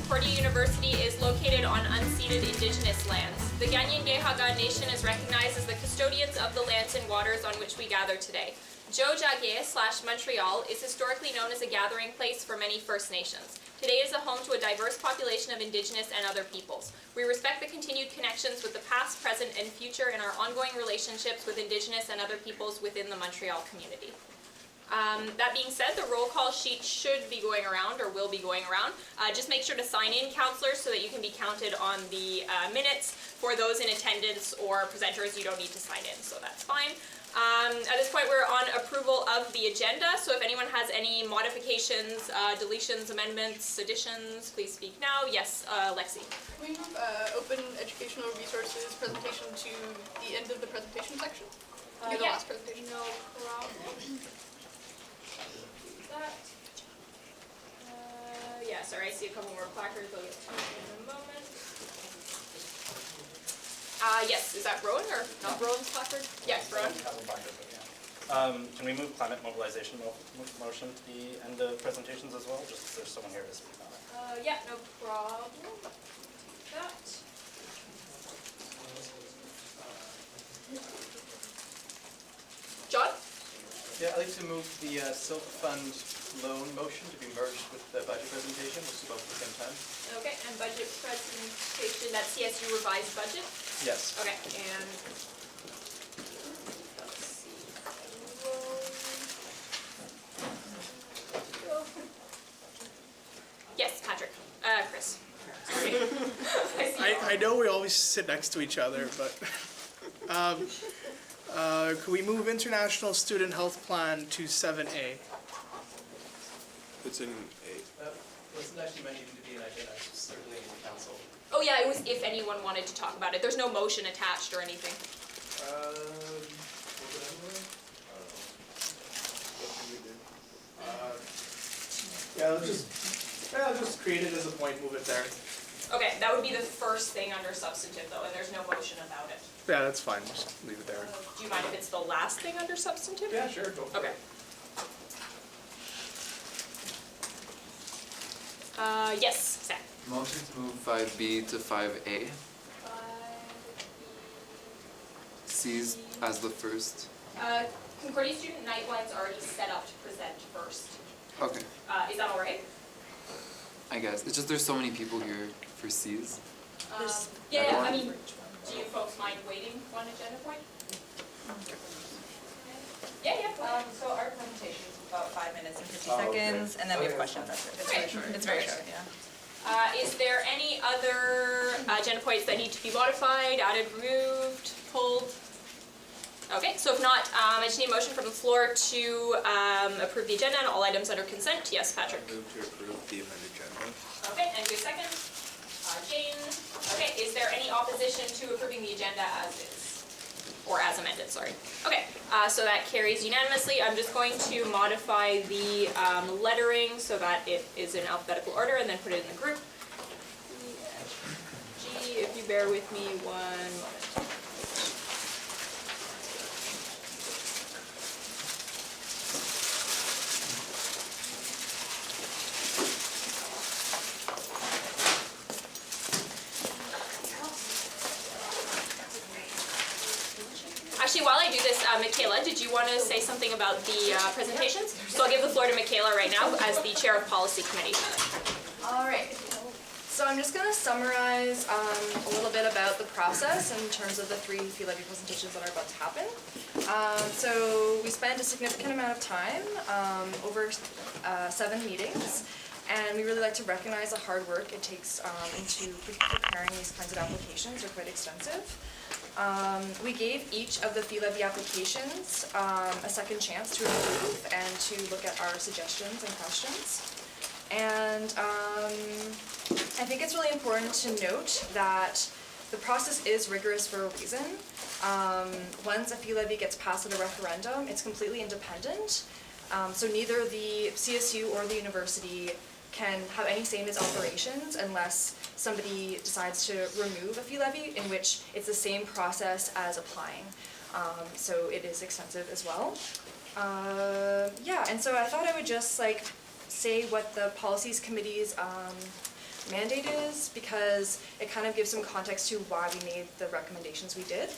Concordia University is located on unceded Indigenous lands. The Ganyan-Gehaga Nation is recognized as the custodians of the lands and waters on which we gather today. Montreal is historically known as a gathering place for many First Nations. Today is a home to a diverse population of Indigenous and other peoples. We respect the continued connections with the past, present, and future in our ongoing relationships with Indigenous and other peoples within the Montreal community. That being said, the roll call sheet should be going around, or will be going around. Just make sure to sign in, counselors, so that you can be counted on the minutes. For those in attendance or presenters, you don't need to sign in, so that's fine. At this point, we're on approval of the agenda, so if anyone has any modifications, deletions, amendments, additions, please speak now. Yes, Lexi. Can we move open educational resources presentation to the end of the presentation section? The last presentation. No problem. That. Yeah, sorry, I see a couple more placards. I'll get to them in a moment. Yes, is that Rowan or not Rowan's placard? Yes, Rowan. Can we move climate mobilization motion to the end of presentations as well, just because there's someone here to speak on it? Yeah, no problem. That. John? Yeah, I'd like to move the Silk Fund loan motion to be merged with the budget presentation, which is both at the same time. Okay, and budget presentation, that's CSU revised budget? Yes. Okay, and let's see. Yes, Patrick. Chris. Sorry. I know we always sit next to each other, but could we move International Student Health Plan to 7A? It's in A. Wasn't actually meant even to be an agenda, it's just circulating the council. Oh yeah, it was if anyone wanted to talk about it. There's no motion attached or anything. Yeah, I'll just create it as a point, move it there. Okay, that would be the first thing under substantive though, and there's no motion about it. Yeah, that's fine, just leave it there. Do you mind if it's the last thing under substantive? Yeah, sure, go for Okay. it. Yes, Sam. Motion to move 5B to 5A. C's as the first. Concordia Student Nightline's already set up to present first. Okay, Is that all right? I guess. It's just there's so many people here for C's. Yeah, I mean, do you folks mind waiting one agenda point? Yeah, go ahead. So our presentation is about 5 minutes and 50 seconds, and then we have questions. That's it. It's Okay. very short. It's very short, yeah. Is there any other agenda points that need to be modified, added, removed, pulled? Okay, so if not, I just need a motion from the floor to approve the agenda and all items under consent. Yes, Patrick. Move to approve the amended agenda. Okay, and good second. Jane. Okay, is there any opposition to approving the agenda as is? Or as amended, sorry. Okay, so that carries unanimously. I'm just going to modify the lettering so that it is in alphabetical order and then put it in the group. G, if you bear with me 1 moment. Actually, while I do this, Michaela, did you want to say something about the presentations? So I'll give the floor to Michaela right now as the chair of policy committee. All right. So I'm just going to summarize a little bit about the process in terms of the 3 fee levy presentations that are about to happen. So we spent a significant amount of time, over 7 meetings, and we really like to recognize the hard work it takes into preparing these kinds of applications. They're quite extensive. We gave each of the fee levy applications a second chance to improve and to look at our suggestions and questions. And I think it's really important to note that the process is rigorous for a reason. Once a fee levy gets passed at a referendum, it's completely independent. So neither the CSU or the university can have any say in its operations unless somebody decides to remove a fee levy, in which it's the same process as applying. So it is extensive as well. Yeah, and so I thought I would just say what the policies committee's mandate is because it kind of gives some context to why we made the recommendations we did.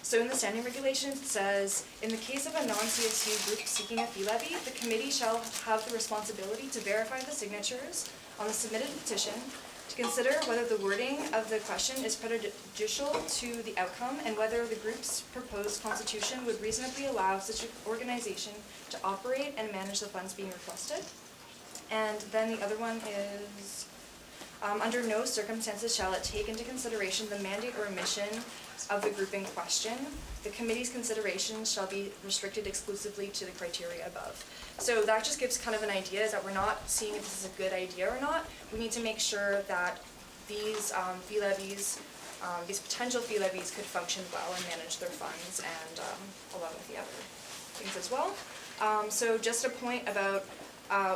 So in the standing regulations, it says, in the case of a non-CSU group seeking a fee levy, the committee shall have the responsibility to verify the signatures on the submitted petition, to consider whether the wording of the question is prejudicial to the outcome and whether the group's proposed constitution would reasonably allow such an organization to operate and manage the funds being requested. And then the other one is, under no circumstances shall it take into consideration the mandate or mission of the group in question. The committee's considerations shall be restricted exclusively to the criteria above. So that just gives kind of an idea, is that we're not seeing if this is a good idea or not. We need to make sure that these fee levies, these potential fee levies could function well and manage their funds, and along with the other things as well. So just a point about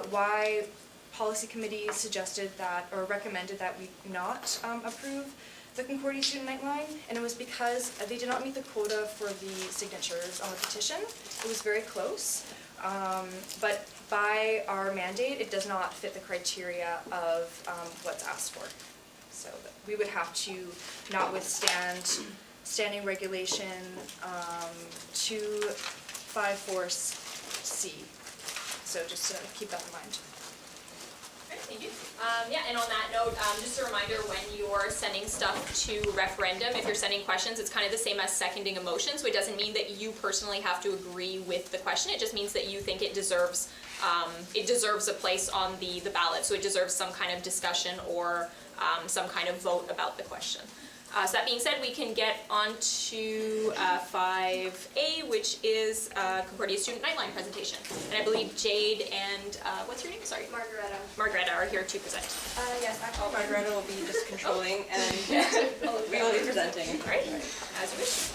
why policy committee suggested that, or recommended that we not approve the Concordia Student Nightline, and it was because they did not meet the quota for the signatures on the petition. It was very close, but by our mandate, it does not fit the criteria of what's asked for. So we would have to not withstand standing regulation 254C. So just to keep that in mind. Great, thank you. Yeah, and on that note, just a reminder, when you're sending stuff to referendum, if you're sending questions, it's kind of the same as seconding a motion, so it doesn't mean that you personally have to agree with the question, it just means that you think it deserves a place on the ballot, so it deserves some kind of discussion or some kind of vote about the question. So that being said, we can get on to 5A, which is Concordia Student Nightline presentation. And I believe Jade and, what's your name? Sorry. Margareta are here to present. Yes, actually Margareta will be just controlling and we will be presenting. All right, as you wish.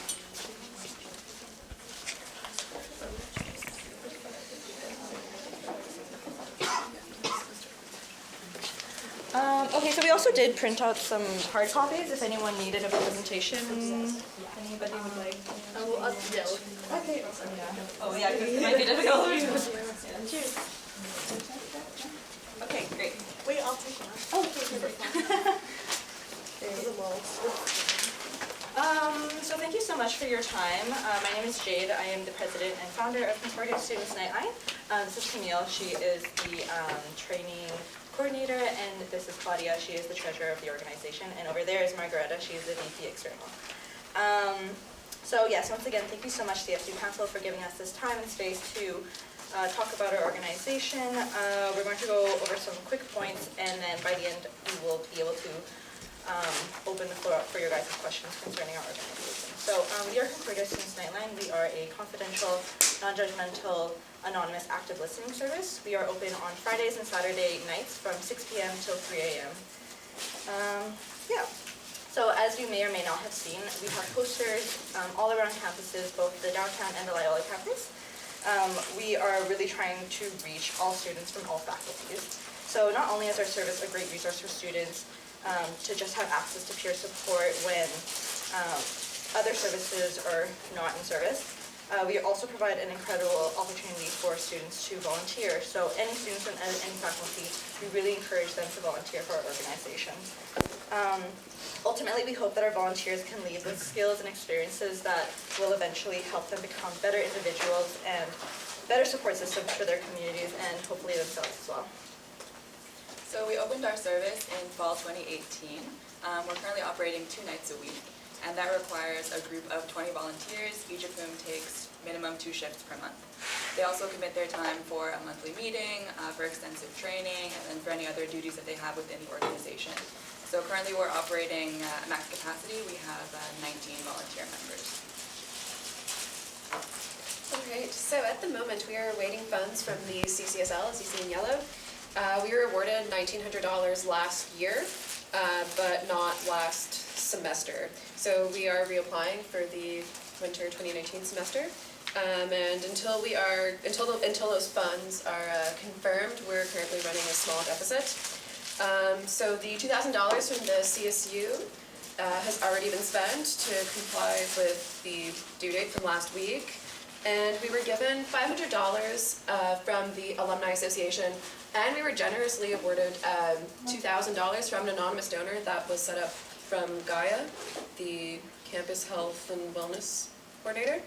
Okay, so we also did print out some hard copies if anyone needed a presentation. Anybody would like? Okay. Oh yeah, because it might be difficult. Cheers. Okay, great. Wait, I'll take one. Oh, okay, perfect. So thank you so much for your time. My name is Jade. I am the president and founder of Concordia Student Nightline. This is Camille. She is the training coordinator, and this is Claudia. She is the treasurer of the organization, and over there is Margareta. She is the VP external. So yes, once again, thank you so much, CSU Council, for giving us this time and space to talk about our organization. We're going to go over some quick points, and then by the end, we will be able to open the floor up for your guys' questions concerning our organization. So we are Concordia Student Nightline. We are a confidential, non-judgmental, anonymous active listening service. We are open on Fridays and Saturday nights from 6 p.m. till 3 a.m. Yeah. So as you may or may not have seen, we have posters all around campuses, both the downtown and the Loyola campus. We are really trying to reach all students from all faculties. So not only is our service a great resource for students to just have access to peer support when other services are not in service, we also provide an incredible opportunity for students to volunteer. So any students and any faculty, we really encourage them to volunteer for our organization. Ultimately, we hope that our volunteers can leave with skills and experiences that will eventually help them become better individuals and better support systems for their communities and hopefully themselves as well. So we opened our service in fall 2018. We're currently operating 2 nights a week, and that requires a group of 20 volunteers, each of whom takes minimum 2 shifts per month. They also commit their time for a monthly meeting, for extensive training, and then for any other duties that they have within the organization. So currently we're operating at max capacity. We have 19 volunteer members. Alright, so at the moment we are awaiting funds from the CCSL, as you see in yellow. We were awarded $1,900 last year, but not last semester. So we are reapplying for the winter 2019 semester. And until those funds are confirmed, we're currently running a small deficit. So the $2,000 from the CSU has already been spent to comply with the due date from last week. And we were given $500 from the Alumni Association, and we were generously awarded $2,000 from an anonymous donor that was set up from Gaia, the campus health and wellness coordinator.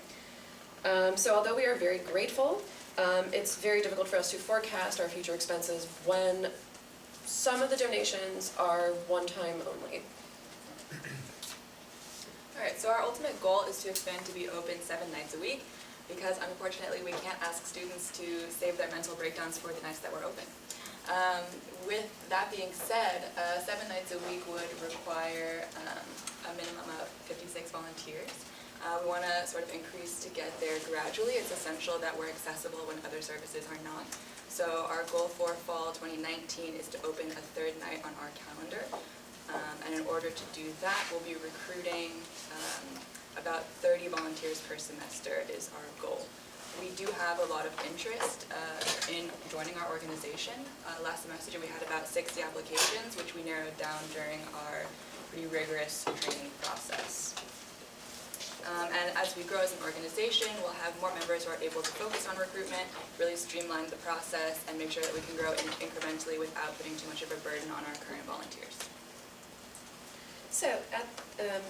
So although we are very grateful, it's very difficult for us to forecast our future expenses when some of the donations are one-time only. All right, so our ultimate goal is to expand to be open 7 nights a week, because unfortunately we can't ask students to save their mental breakdowns for the nights that we're open. With that being said, 7 nights a week would require a minimum of 56 volunteers. We want to sort of increase to get there gradually. It's essential that we're accessible when other services are not. So our goal for fall 2019 is to open a 3rd night on our calendar. And in order to do that, we'll be recruiting about 30 volunteers per semester is our goal. We do have a lot of interest in joining our organization. Last semester we had about 60 applications, which we narrowed down during our pretty rigorous training process. And as we grow as an organization, we'll have more members who are able to focus on recruitment, really streamline the process, and make sure that we can grow incrementally without putting too much of a burden on our current volunteers. So,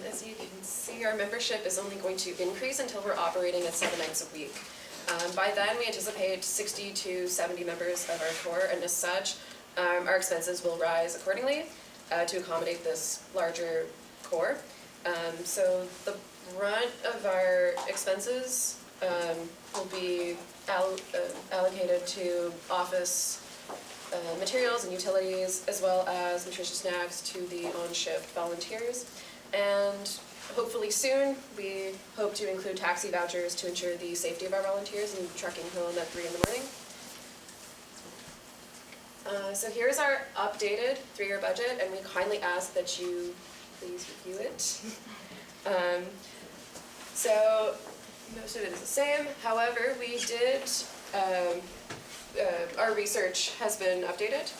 as you can see, our membership is only going to increase until we're operating at 7 nights a week. By then, we anticipate 60 to 70 members of our core, and as such, our expenses will rise accordingly to accommodate this larger core. So the brunt of our expenses will be allocated to office materials and utilities, as well as nutritious snacks to the on-shift volunteers. And hopefully soon, we hope to include taxi vouchers to ensure the safety of our volunteers in trucking home at 3 in the morning. So here's our updated 3-year budget, and we kindly ask that you please review it. So most of it is the same. However, we did, our research has been updated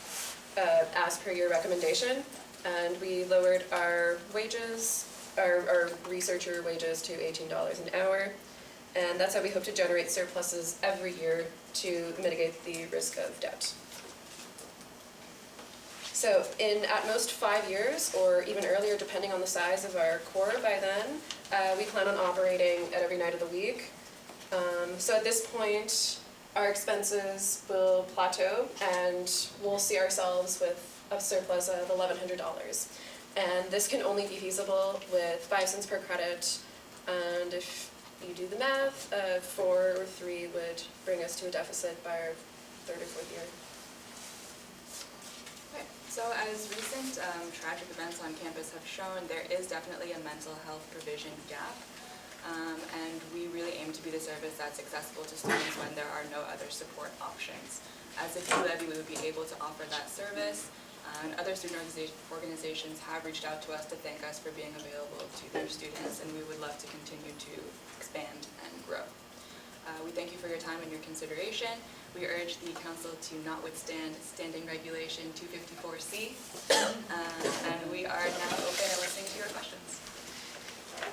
as per your recommendation, and we lowered our wages, our researcher wages to $18 an hour, and that's how we hope to generate surpluses every year to mitigate the risk of debt. So in at most 5 years, or even earlier depending on the size of our core by then, we plan on operating at every night of the week. So at this point, our expenses will plateau and we'll see ourselves with a surplus of $1,100. And this can only be feasible with 5 cents per credit, and if you do the math, 4 or 3 would bring us to a deficit by our 3rd or 4th year. So as recent tragic events on campus have shown, there is definitely a mental health provision gap. And we really aim to be the service that's accessible to students when there are no other support options. As a P-Levy, we would be able to offer that service, and other student organizations have reached out to us to thank us for being available to their students, and we would love to continue to expand and grow. We thank you for your time and your consideration. We urge the council to not withstand standing regulation 254C, and we are now open and listening to your questions.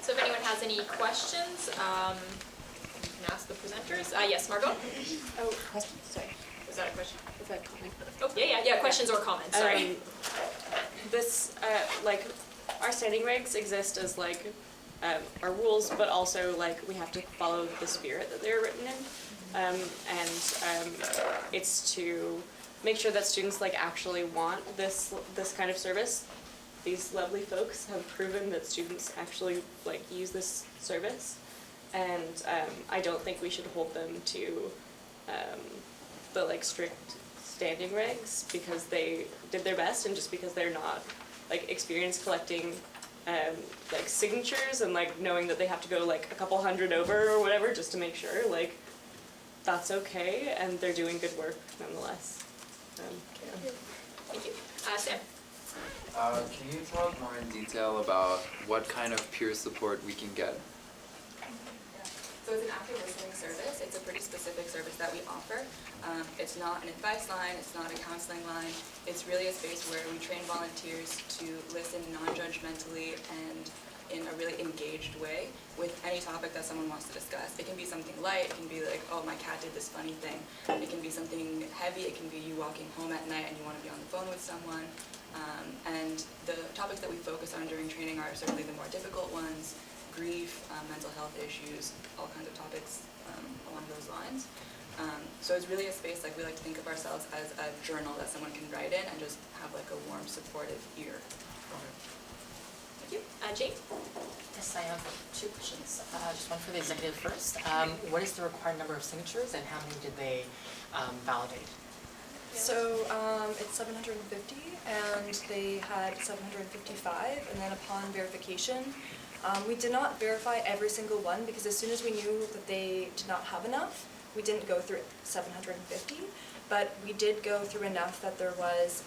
So if anyone has any questions, you can ask the presenters. Yes, Margot? Oh, question, sorry. Was that a question? Is that a comment? Oh, yeah, questions or comments, sorry. This, like, our standing regs exist as, like, our rules, but also, like, we have to follow the spirit that they're written in. It's to make sure that students, like, actually want this kind of service. These lovely folks have proven that students actually, like, use this service. And I don't think we should hold them to the, like, strict standing regs because they did their best, and just because they're not, like, experienced collecting like signatures and, like, knowing that they have to go, like, a couple hundred over or whatever just to make sure, like, that's okay, and they're doing good work nonetheless. Thank you. Sam? Can you talk more in detail about what kind of peer support we can get? So it's an active listening service. It's a pretty specific service that we offer. It's not an advice line, it's not a counseling line. It's really a space where we train volunteers to listen non-judgmentally and in a a really engaged way with any topic that someone wants to discuss. It can be something light, it can be like, oh, my cat did this funny thing. It can be something heavy, it can be you walking home at night and you want to be on the phone with someone. And the topics that we focus on during training are certainly the more difficult ones, grief, mental health issues, all kinds of topics along those lines. So it's really a space, like we like to think of ourselves as a journal that someone can write in and just have like a warm, supportive ear. Thank you. Jane? Yes, I have two questions. Just one for the executive first. What is the required number of signatures and how many did they validate? So it's 750 and they had 755, and then upon verification, we did not verify every single one because as soon as we knew that they did not have enough, we didn't go through 750, but we did go through enough that there was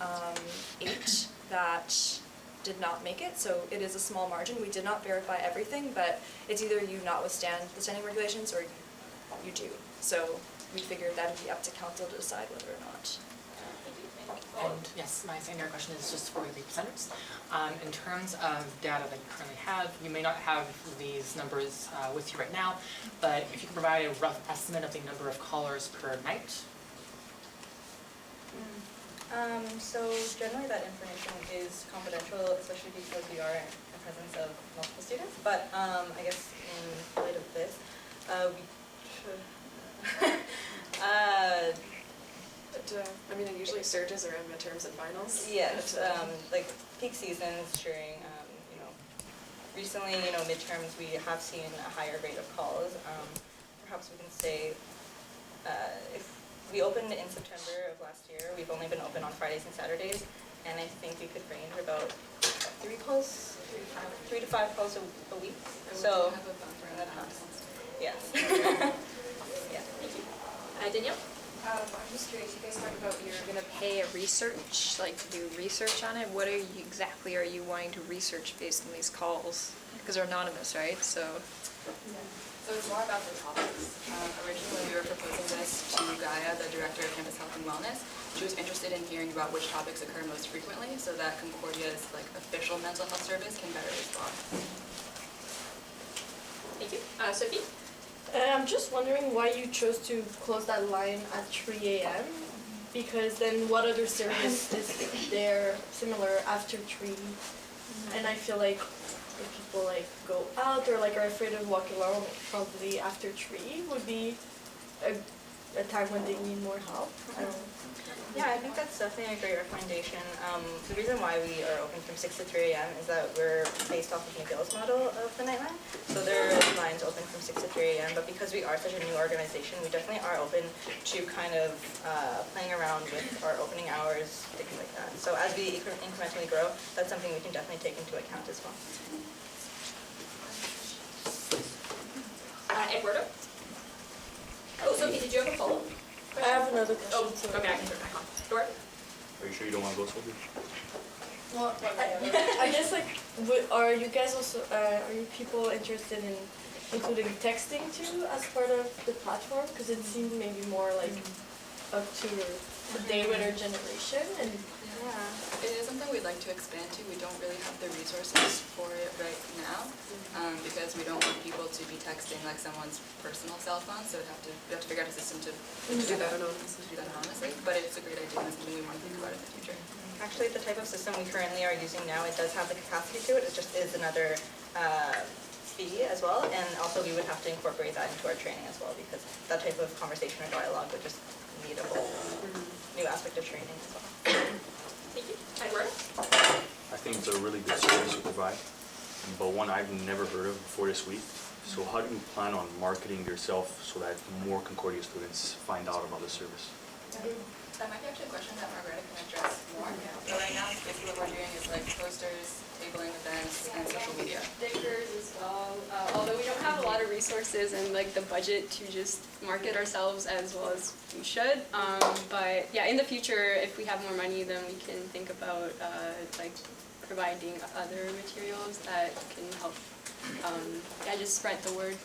8 that did not make it, so it is a small margin. We did not verify everything, but it's either you not withstand the standing regulations or you do. So we figured that would be up to council to decide whether or not. And yes, my secondary question is just for the presenters. In terms of data that you currently have, you may not have these numbers with you right now, but if you could provide a rough estimate of the number of callers per night. So generally that information is confidential, especially because we are in the presence of multiple students. But I guess in light of this, we should. I mean, it usually surges around midterms and finals. Yes, like peak seasons during, recently, midterms, we have seen a higher rate of calls. Perhaps we can say, if we opened in September of last year, we've only been open on Fridays and Saturdays, and I think we could range about 3 to 5 calls a week. So, yes. Yeah. Thank you. Danielle? I'm just curious, you guys talked about you're going to pay a research, like to do research on it. What exactly are you wanting to research based on these calls? Because they're anonymous, right? So. So it's more about the topics. Originally we were proposing this to Gaia, the Director of Campus Health and Wellness. She was interested in hearing about which topics occur most frequently so that Concordia's official mental health service can better respond. Thank you. Sophie? I'm just wondering why you chose to close that line at 3 a.m. because then what other service is there similar after 3? And I feel like if people go out or are afraid of walking alone, probably after 3 would be a time when they need more help. I don't know. Yeah, I think that's definitely a great recommendation. The reason why we are open from 6 to 3 a.m. is that we're based off of McGill's model of the Nightline. So there are lines open from 6 to 3 a.m. But because we are such a new organization, we definitely are open to kind of playing around with our opening hours, things like that. So as we incrementally grow, that's something we can definitely take into account as well. Eduardo? Oh, Sophie, did you have a follow-up? I have another question. Oh, okay, I can turn it back on. Dora? Are you sure you don't want to go, Sophie? Well, I guess are you guys also are you people interested in including texting too as part of the platform? Because it seems maybe more up to the day with our generation and. Yeah, it is something we'd like to expand to. We don't really have the resources for it right now because we don't want people to be texting someone's personal cell phone. So we have to figure out a system to do that anonymously. But it's a great idea and something we want to think about in the future. Actually, the type of system we currently are using now, it does have the capacity to it. It just is another fee as well. And also we would have to incorporate that into our training as well because that type of conversation or dialogue would just need a whole new aspect of training as well. Thank you. Edward? I think it's a really good service you provide, but one I've never heard of before this week. So how do you plan on marketing yourself so that more Concordia students find out about the service? That might be actually a question that Margareta can address more. But right now, basically what we're doing is posters, tabling events, and social media. Stickers as well. Although we don't have a lot of resources and the budget to just market ourselves as well as we should. But yeah, in the future, if we have more money, then we can think about providing other materials that can help just spread the word.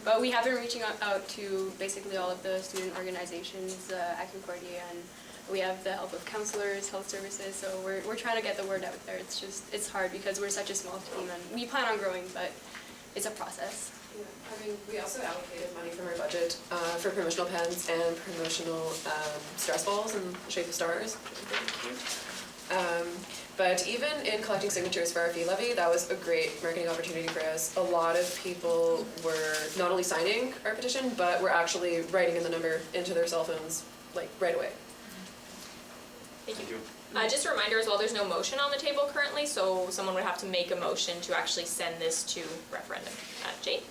But we have been reaching out to basically all of the student organizations at Concordia, and we have the help of counselors, health services, so we're trying to get the word out there. It's hard because we're such a small team, and we plan on growing, but it's a process. Yeah, I mean, we also allocated money from our budget for promotional pens and promotional stress balls in the shape of stars, which is really cute. But even in collecting signatures for our fee levy, that was a great marketing opportunity for us. A lot of people were not only signing our petition, but were actually writing in the number into their cell phones, like, right away. Thank you. Just a reminder as well, there's no motion on the table currently, so someone would have to make a motion to actually send this to referendum. Jade?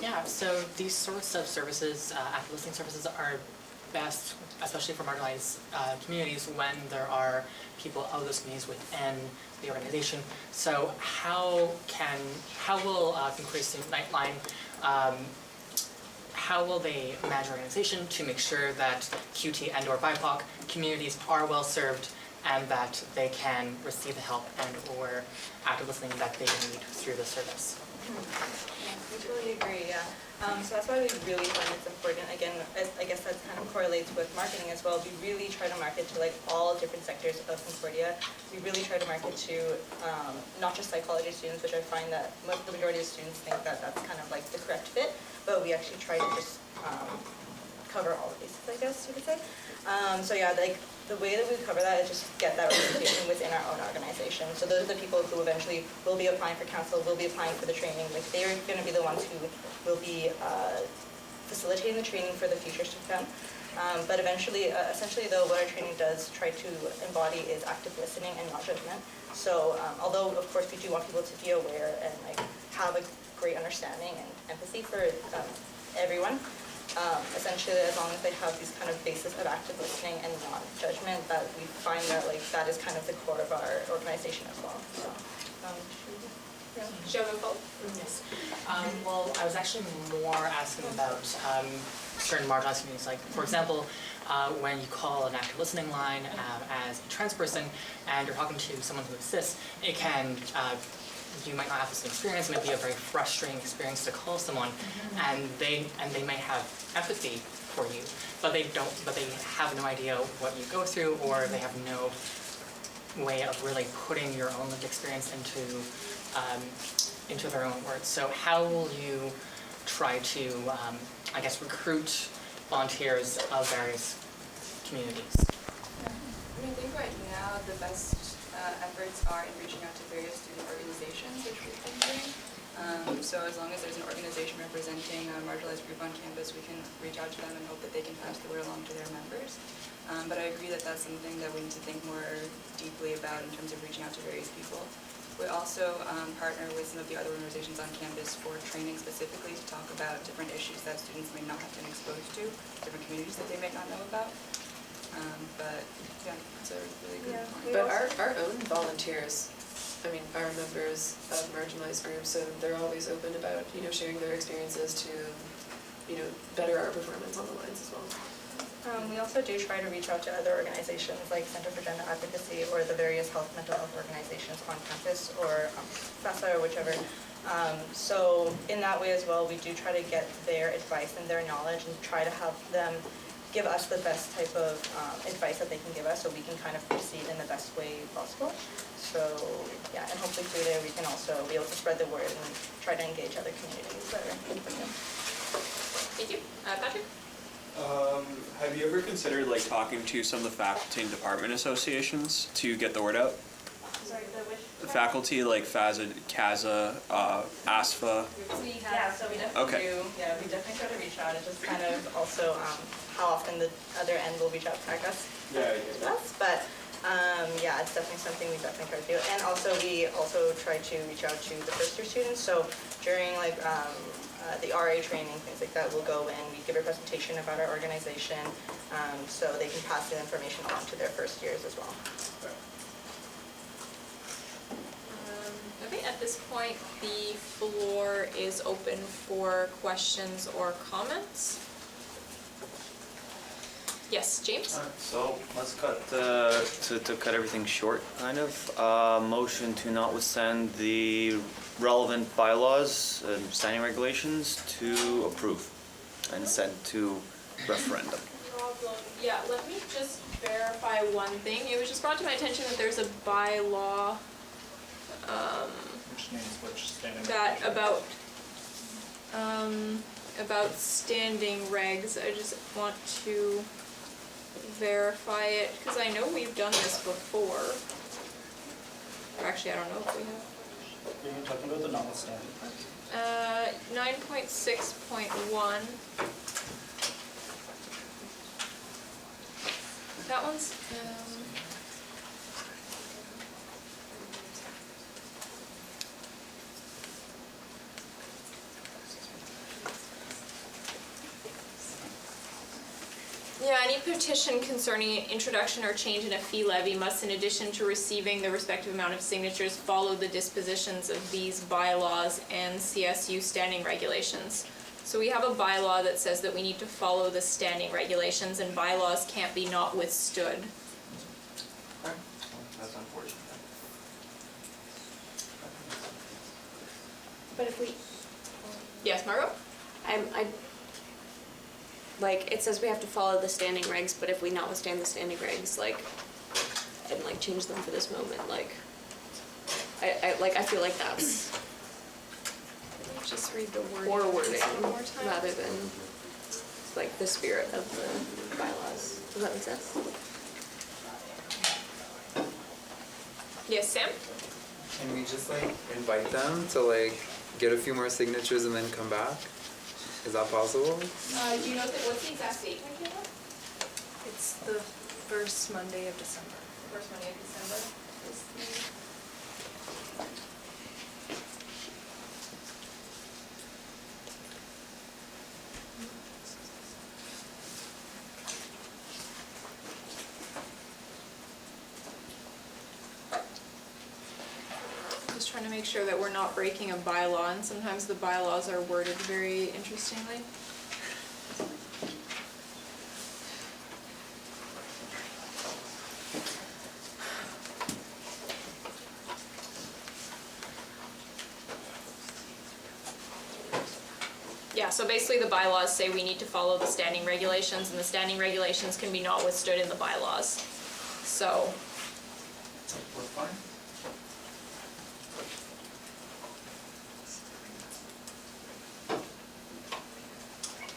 Yeah, so these sorts of services, active listening services, are best, especially for marginalized communities, when there are people of those communities within the organization. So how will Concordia Student Nightline, how will they manage organization to make sure that QT and or BIPOC communities are well served and that they can receive the help and or active listening that they need through the service? Yeah, we totally agree, yeah. So that's why we really find it's important. Again, I guess that kind of correlates with marketing as well. We really try to market to like all different sectors of Concordia. We really try to market to not just psychology students, which I find that the majority of students think that that's kind of like the correct fit, but we actually try to just cover all the bases, I guess you could say. So yeah, like the way that we cover that is just get that representation within our own organization. So those are the people who eventually will be applying for council, will be applying for the training. Like they're going to be the ones who will be facilitating the training for the futures to come. But eventually, essentially though, what our training does try to embody is active listening and not judgment. So although of course we do want people to be aware and like have a great understanding and empathy for everyone, essentially as long as they have these kind of basis of active listening and non-judgment, that we find that like that is kind of the core of our organization as well. So, yeah. Do you have a vote? Yes. Well, I was actually more asking about certain marginalized communities. Like, for example, when you call an active listening line as a trans person and you're talking to someone who assists, it can you might not have the same experience. It might be a very frustrating experience to call someone, and they may have empathy for you, but they have no idea what you go through, or they have no way of really putting your own lived experience into their own words. So how will you try to, I guess, recruit volunteers of various communities? I think right now the best efforts are in reaching out to various student organizations, which we've been doing. So as long as there's an organization representing a marginalized group on campus, we can reach out to them and hope that they can pass the word along to their members. But I agree that that's something that we need to think more deeply about in terms of reaching out to various people. We also partner with some of the other organizations on campus for training specifically to talk about different issues that students may not have been exposed to, different communities that they may not know about. But yeah, it's a really good point. But our own volunteers, I mean, are members of marginalized groups, so they're always open about, sharing their experiences to, better our performance on the lines as well. We also do try to reach out to other organizations like Center for Gender Advocacy or the various mental health organizations on campus, or FASA or whichever. So in that way as well, we do try to get their advice and their knowledge and try to have them give us the best type of advice that they can give us so we can kind of proceed in the best way possible. So yeah, and hopefully through there we can also be able to spread the word and try to engage other communities that are important. Thank you. Patrick? Have you ever considered talking to some of the faculty and department associations to get the word out? Sorry, The faculty like FASA, CASA, ASFA. Yeah, so we definitely do. Yeah, we definitely try to reach out. It's just kind of also how often the other end will reach out back us. But yeah, it's definitely something we definitely try to do. And also we also try to reach out to the first year students. So during the RA training, things like that, we'll go in, we give a presentation about our organization, so they can pass the information along to their first years as well. Okay, at this point, the floor is open for questions or comments. Yes, James? So let's cut, to cut everything short, kind of. Motion to notwithstand the relevant bylaws and standing regulations to approve and send to referendum. Yeah, let me just verify one thing. It was just brought to my attention that there's a bylaw. Which names which standing that about standing regs, I just want to verify it, because I know we've done this before. Or actually, I don't know if we have. Are you talking about the notwithstanding? 9.6.1. That one's, yeah, any petition concerning introduction or change in a fee levy must, in addition to receiving the respective amount of signatures, follow the dispositions of these bylaws and CSU standing regulations. So we have a bylaw that says that we need to follow the standing regulations, and bylaws can't be not withstood. That's unfortunate. But if we, Yes, Margot? like, it says we have to follow the standing regs, but if we notwithstand the standing regs, like, and like change them for this moment, like, I feel like that's Just read the wording. poor wording one more time. rather than like the spirit of the bylaws. Does that make sense? Yes, Sam? Can we just like invite them to like get a few more signatures and then come back? Is that possible? Do you know what's the exact date, Michaela? It's the first Monday of December. First Monday of December. Just trying to make sure that we're not breaking a bylaw, and sometimes the bylaws are worded very interestingly. Yeah, so basically the bylaws say we need to follow the standing regulations, and the standing regulations can be not withstood in the bylaws. So, We're fine.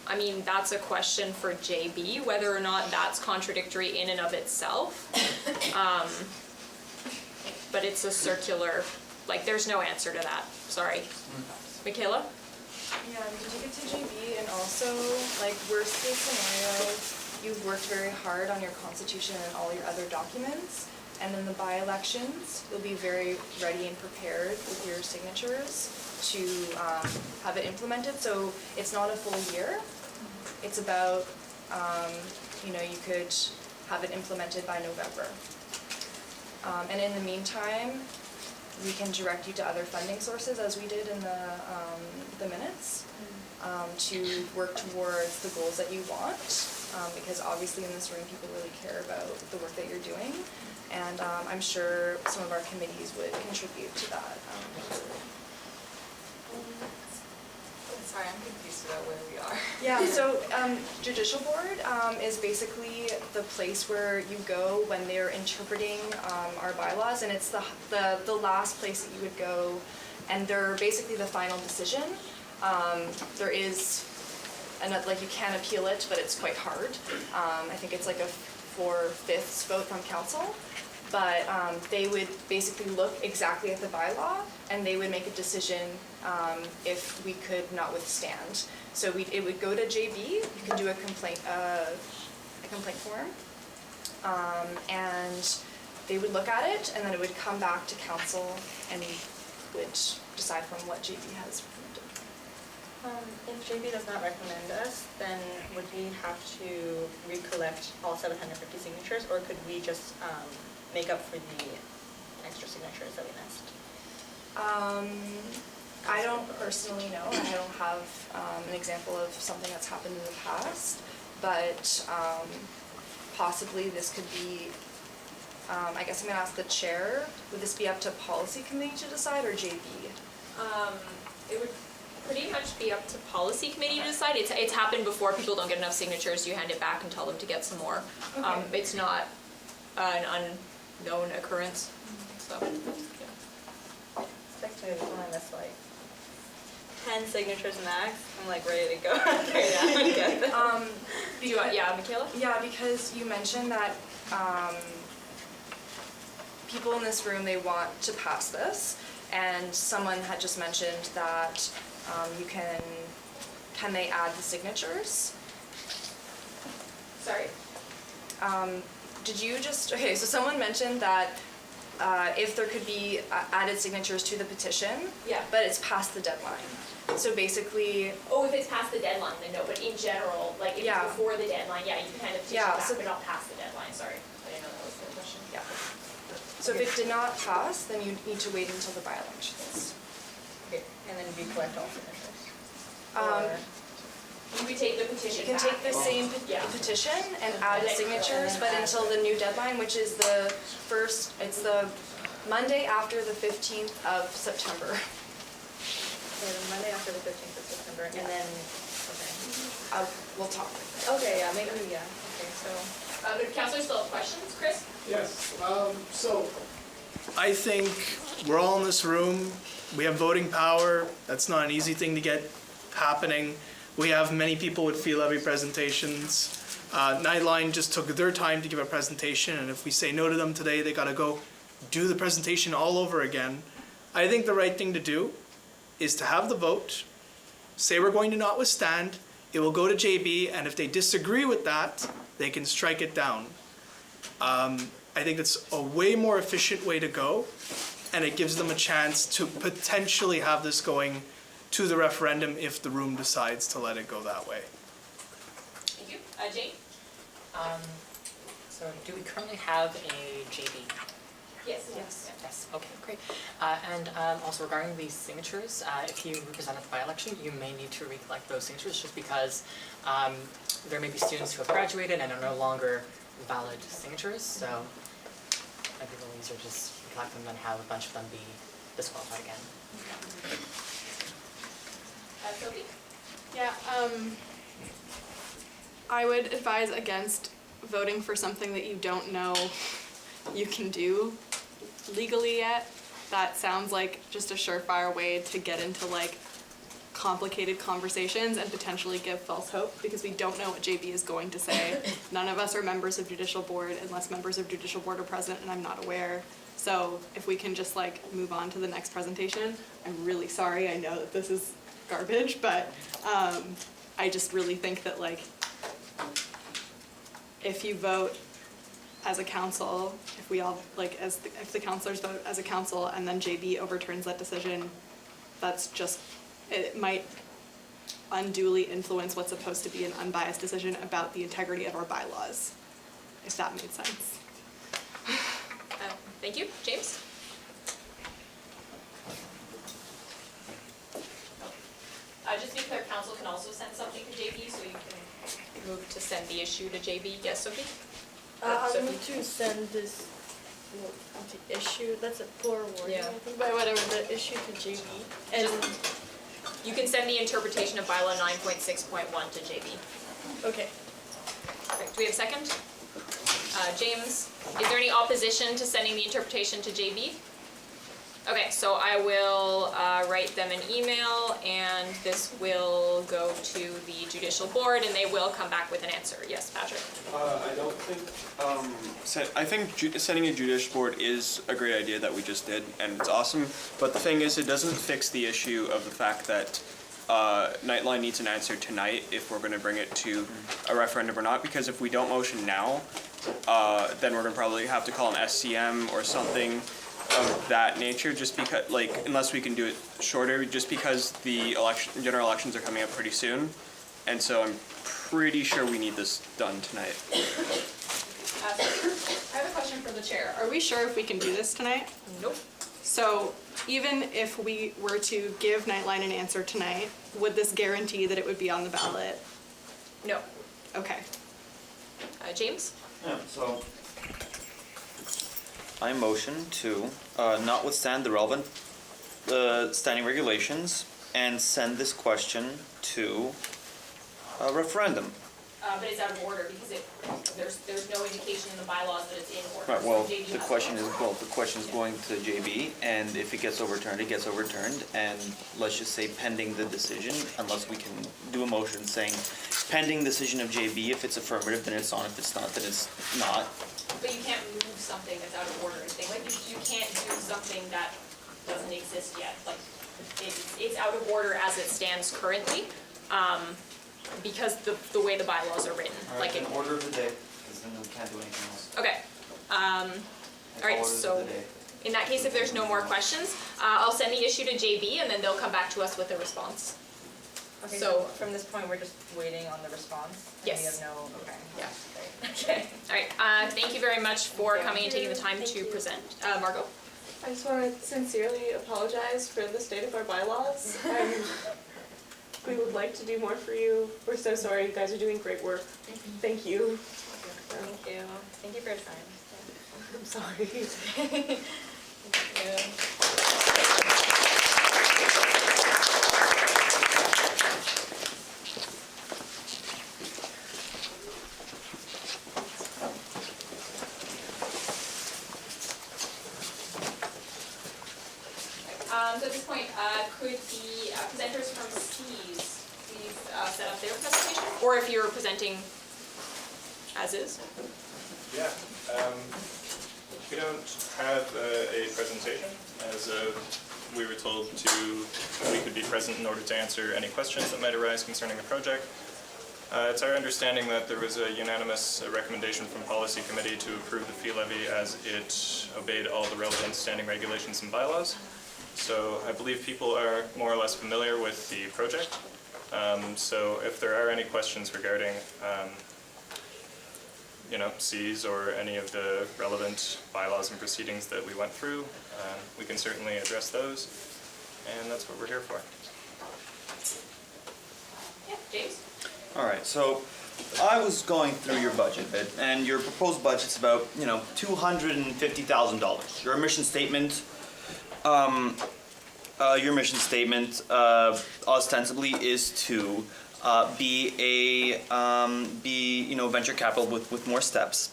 I mean, that's a question for JB, whether or not that's contradictory in and of itself. But it's a circular, like, there's no answer to that, sorry. Michaela? Yeah, did you get to JB? And also, like, worst case scenario, you've worked very hard on your constitution and all your other documents, and in the by-elections, you'll be very ready and prepared with your signatures to have it implemented. So it's not a full year. It's about, you know, you could have it implemented by November. And in the meantime, we can direct you to other funding sources, as we did in the minutes, to work towards the goals that you want, because obviously in this room, people really care about the work that you're doing, and I'm sure some of our committees would contribute to that. Sorry, I'm confused about where we are. Yeah, so judicial board is basically the place where you go when they're interpreting our bylaws, and it's the last place that you would go, and they're basically the final decision. There is, and like you can appeal it, but it's quite hard. I think it's like a 4/5 vote from council. But they would basically look exactly at the bylaw, and they would make a decision if we could not withstand. So it would go to JB. You can do a complaint form, and they would look at it, and then it would come back to council, and we would decide from what JB has recommended. If JB does not recommend us, then would we have to recollect all 750 signatures, or could we just make up for the extra signatures that we missed? I don't personally know. I don't have an example of something that's happened in the past, but possibly this could be, I guess I'm gonna ask the chair, would this be up to policy committee to decide, or JB? It would pretty much be up to policy committee to decide. It's happened before. People don't get enough signatures, you hand it back and tell them to get some more. Okay. It's not an unknown occurrence, so, yeah. Stick to one on this, like, 10 signatures max, I'm like ready to go. Okay, yeah, I'm good. Do you want, yeah, Michaela? Yeah, because you mentioned that people in this room, they want to pass this, and someone had just mentioned that can they add the signatures? Sorry? Did you just, okay, so someone mentioned that if there could be added signatures to the petition, Yeah. but it's past the deadline. So basically, Oh, if it's past the deadline, then no, but in general, like if Yeah. it's before the deadline, yeah, you can kind of petition Yeah, back, so- but not past the deadline, sorry. I didn't know that was the question. yeah. So if it did not pass, then you need to wait until the by-elections. Okay, and then we collect all signatures. Um, You would take the petition You can back take the and- same Yeah. petition and add the then- signatures, and but then until the new deadline, which is it's the Monday after the 15th of September. Okay, the Monday after the 15th of September, and then, We'll talk. okay, yeah, maybe, yeah, okay, so. The councilors still have questions, Chris? Yes, so I think we're all in this room, we have voting power, that's not an easy thing to get happening. We have many people with fee levy presentations. Nightline just took their time to give a presentation, and if we say no to them today, they gotta go do the presentation all over again. I think the right thing to do is to have the vote, say we're going to not withstand, it will go to JB, and if they disagree with that, they can strike it down. I think it's a way more efficient way to go, and it gives them a chance to potentially have this going to the referendum if the room decides to let it go that way. Thank you. Jane? So do we currently have a JB? Yes. Yes, okay, great. And also regarding these signatures, if you represent at the by-election, you may need to recollect those signatures just because there may be students who have graduated and are no longer valid signatures, so it might be a little easier just to collect them than have a bunch of them be disqualified again. Sophie? Yeah, I would advise against voting for something that you don't know you can do legally yet. That sounds like just a surefire way to get into like complicated conversations and potentially give false hope because we don't know what JB is going to say. None of us are members of judicial board unless members of judicial board are present, and I'm not aware. So if we can just like move on to the next presentation. I'm really sorry, I know that this is garbage, but I just really think that like if you vote as a council, if we all like if the councilors vote as a council and then JB overturns that decision, that's just, it might unduly influence what's supposed to be an unbiased decision about the integrity of our bylaws, if that made sense. Thank you. James? Just to be clear, council can also send something to JB, so you can move to send the issue to JB. Yes, Sophie? I'm going to send this the issue, that's a poor word, Yeah. I think, but whatever, the issue to JB. And You can send the interpretation of bylaw 9.6.1 to JB. okay. Perfect. Do we have a second? James, is there any opposition to sending the interpretation to JB? Okay, so I will write them an email, and this will go to the judicial board, and they will come back with an answer. Yes, Patrick? I don't think, I think sending a judicial board is a great idea that we just did, and it's awesome. But the thing is, it doesn't fix the issue of the fact that Nightline needs an answer tonight if we're gonna bring it to a referendum or not, because if we don't motion now, then we're gonna probably have to call an SCM or something of that nature, just because, like, unless we can do it shorter, just because the general elections are coming up pretty soon. And so I'm pretty sure we need this done tonight. I have a question for the chair. Are we sure if we can do this tonight? Nope. So even if we were to give Nightline an answer tonight, would this guarantee that it would be on the ballot? No. Okay. James? Yeah, so I motion to notwithstand the relevant standing regulations and send this question to a referendum. but it's out of order because there's no indication in the bylaws that it's in order. Right, So well, JB the has question it. is, going to JB, and if it gets overturned, it gets overturned, and let's just say pending the decision, unless we can do a motion saying pending decision of JB, if it's affirmative, then it's on, if it's not, then it's not. But you can't move something that's out of order. Like you can't do something that doesn't exist yet. Like it's out of order as it stands currently, because the way the bylaws are written. All right, then order of the day, because then we can't do anything else. Okay. That's All right. order of So the day. in that case, if there's no more questions, I'll send the issue to JB, and then they'll come back to us with a response. Okay, So- so from this point, we're just waiting on the response? And Yes. we have no, okay. Yeah. Great. Okay. All right. Thank you very much for coming and taking the time to present. Margot? I just want to sincerely apologize for the state of our bylaws. We would like to do more for you. We're so sorry. You guys are doing great work. Thank you. Thank you. Thank you for your time. I'm sorry. Thank you. So at this point, could the presenters from C's please set up their presentation? Or if you're presenting as is? Yeah, we don't have a presentation, as we were told we could be present in order to answer any questions that might arise concerning the project. It's our understanding that there was a unanimous recommendation from Policy Committee to approve the fee levy as it obeyed all the relevant standing regulations and bylaws. So I believe people are more or less familiar with the project. So if there are any questions regarding Cs or any of the relevant bylaws and proceedings that we went through, we can certainly address those, and that's what we're here for. Yeah, James? All right, so I was going through your budget, and your proposed budget's about, $250,000. Your mission statement, ostensibly is to be venture capital with more steps.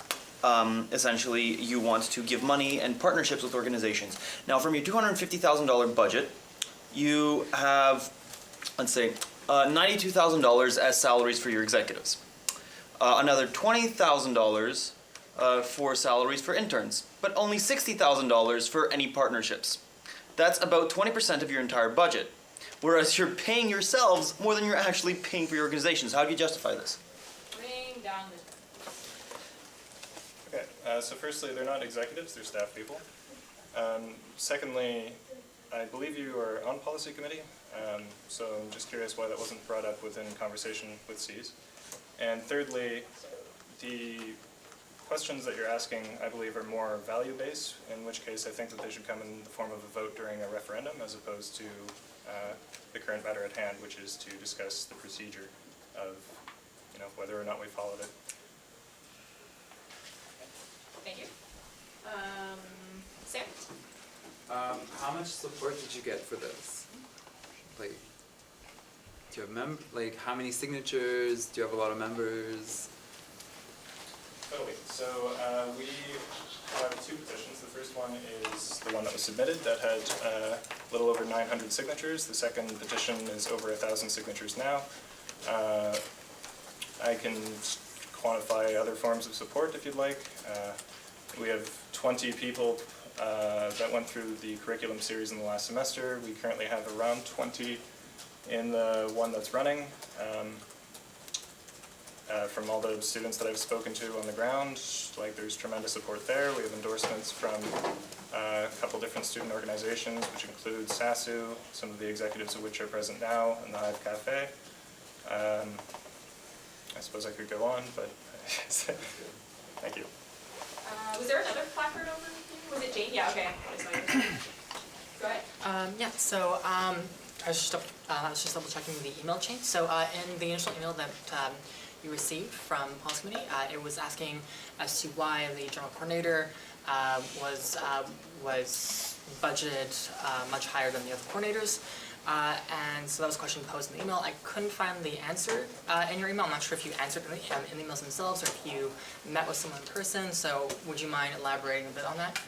Essentially, you want to give money and partnerships with organizations. Now, from your $250,000 budget, you have, let's say, $92,000 as salaries for your executives. Another $20,000 for salaries for interns, but only $60,000 for any partnerships. That's about 20% of your entire budget, whereas you're paying yourselves more than you're actually paying for your organizations. How do you justify this? Bring down the... Okay, so firstly, they're not executives, they're staff people. Secondly, I believe you are on Policy Committee, so I'm just curious why that wasn't brought up within conversation with Cs. And thirdly, the questions that you're asking, I believe, are more value-based, in which case I think that they should come in the form of a vote during a referendum as opposed to the current matter at hand, which is to discuss the procedure of whether or not we followed it. Thank you. Sam? How much support did you get for this? Like, do you have how many signatures? Do you have a lot of members? Totally. So we have two petitions. The first one is the one that was submitted that had a little over 900 signatures. The second petition is over 1,000 signatures now. I can quantify other forms of support if you'd like. We have 20 people that went through the curriculum series in the last semester. We currently have around 20 in the one that's running. From all the students that I've spoken to on the ground, there's tremendous support there. We have endorsements from a couple different student organizations, which include SASU, some of the executives of which are present now in the Hive Cafe. I suppose I could go on, but thank you. Was there another placard over here? Was it Jane? Yeah, okay. Go ahead. I was just double checking the email chain. So in the initial email that you received from Policy Committee, it was asking as to why the general coordinator was budgeted much higher than the other coordinators. And so that was a question posed in the email. I couldn't find the answer in your email. I'm not sure if you answered in the emails themselves or if you met with someone in person. So would you mind elaborating a bit on that?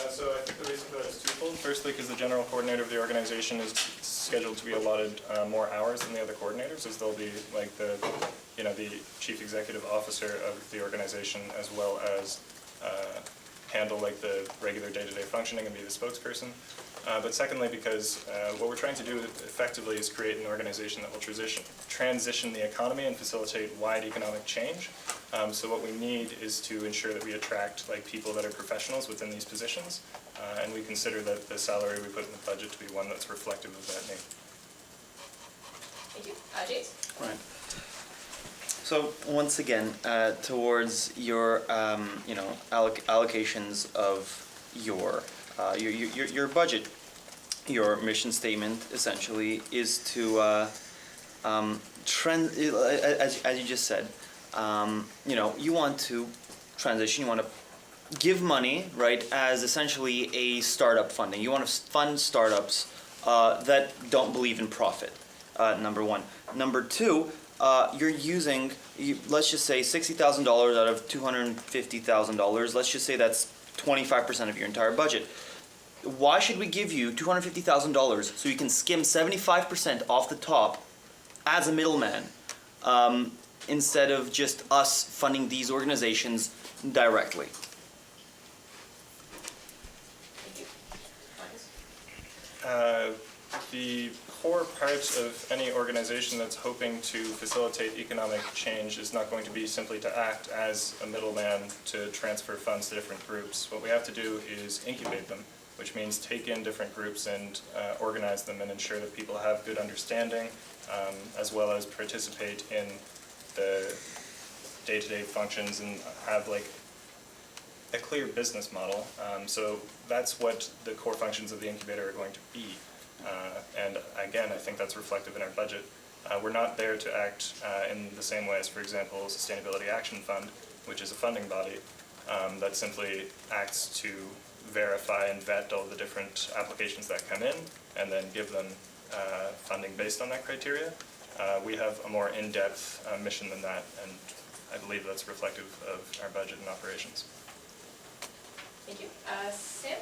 So I think the reason for that is twofold. Firstly, because the general coordinator of the organization is scheduled to be allotted more hours than the other coordinators, as they'll be like the chief executive officer of the organization, as well as handle like the regular day-to-day functioning and be the spokesperson. But secondly, because what we're trying to do effectively is create an organization that will transition the economy and facilitate wide economic change. So what we need is to ensure that we attract like people that are professionals within these positions, and we consider that the salary we put in the budget to be one that's reflective of that need. Thank you. Jace? Right. So once again, towards your allocations of your budget, your mission statement essentially is to as you just said, you want to transition, you want to give money, right, as essentially a startup funding. You want to fund startups that don't believe in profit, number one. Number two, you're using, let's just say $60,000 out of $250,000. Let's just say that's 25% of your entire budget. Why should we give you $250,000 so you can skim 75% off the top as a middleman, instead of just us funding these organizations directly? The core part of any organization that's hoping to facilitate economic change is not going to be simply to act as a middleman to transfer funds to different groups. What we have to do is incubate them, which means take in different groups and organize them and ensure that people have good understanding, as well as participate in the day-to-day functions and have like a clear business model. So that's what the core functions of the incubator are going to be. And again, I think that's reflective in our budget. We're not there to act in the same way as, for example, Sustainability Action Fund, which is a funding body that simply acts to verify and vet all the different applications that come in and then give them funding based on that criteria. We have a more in-depth mission than that, and I believe that's reflective of our budget and operations. Thank you. Sam?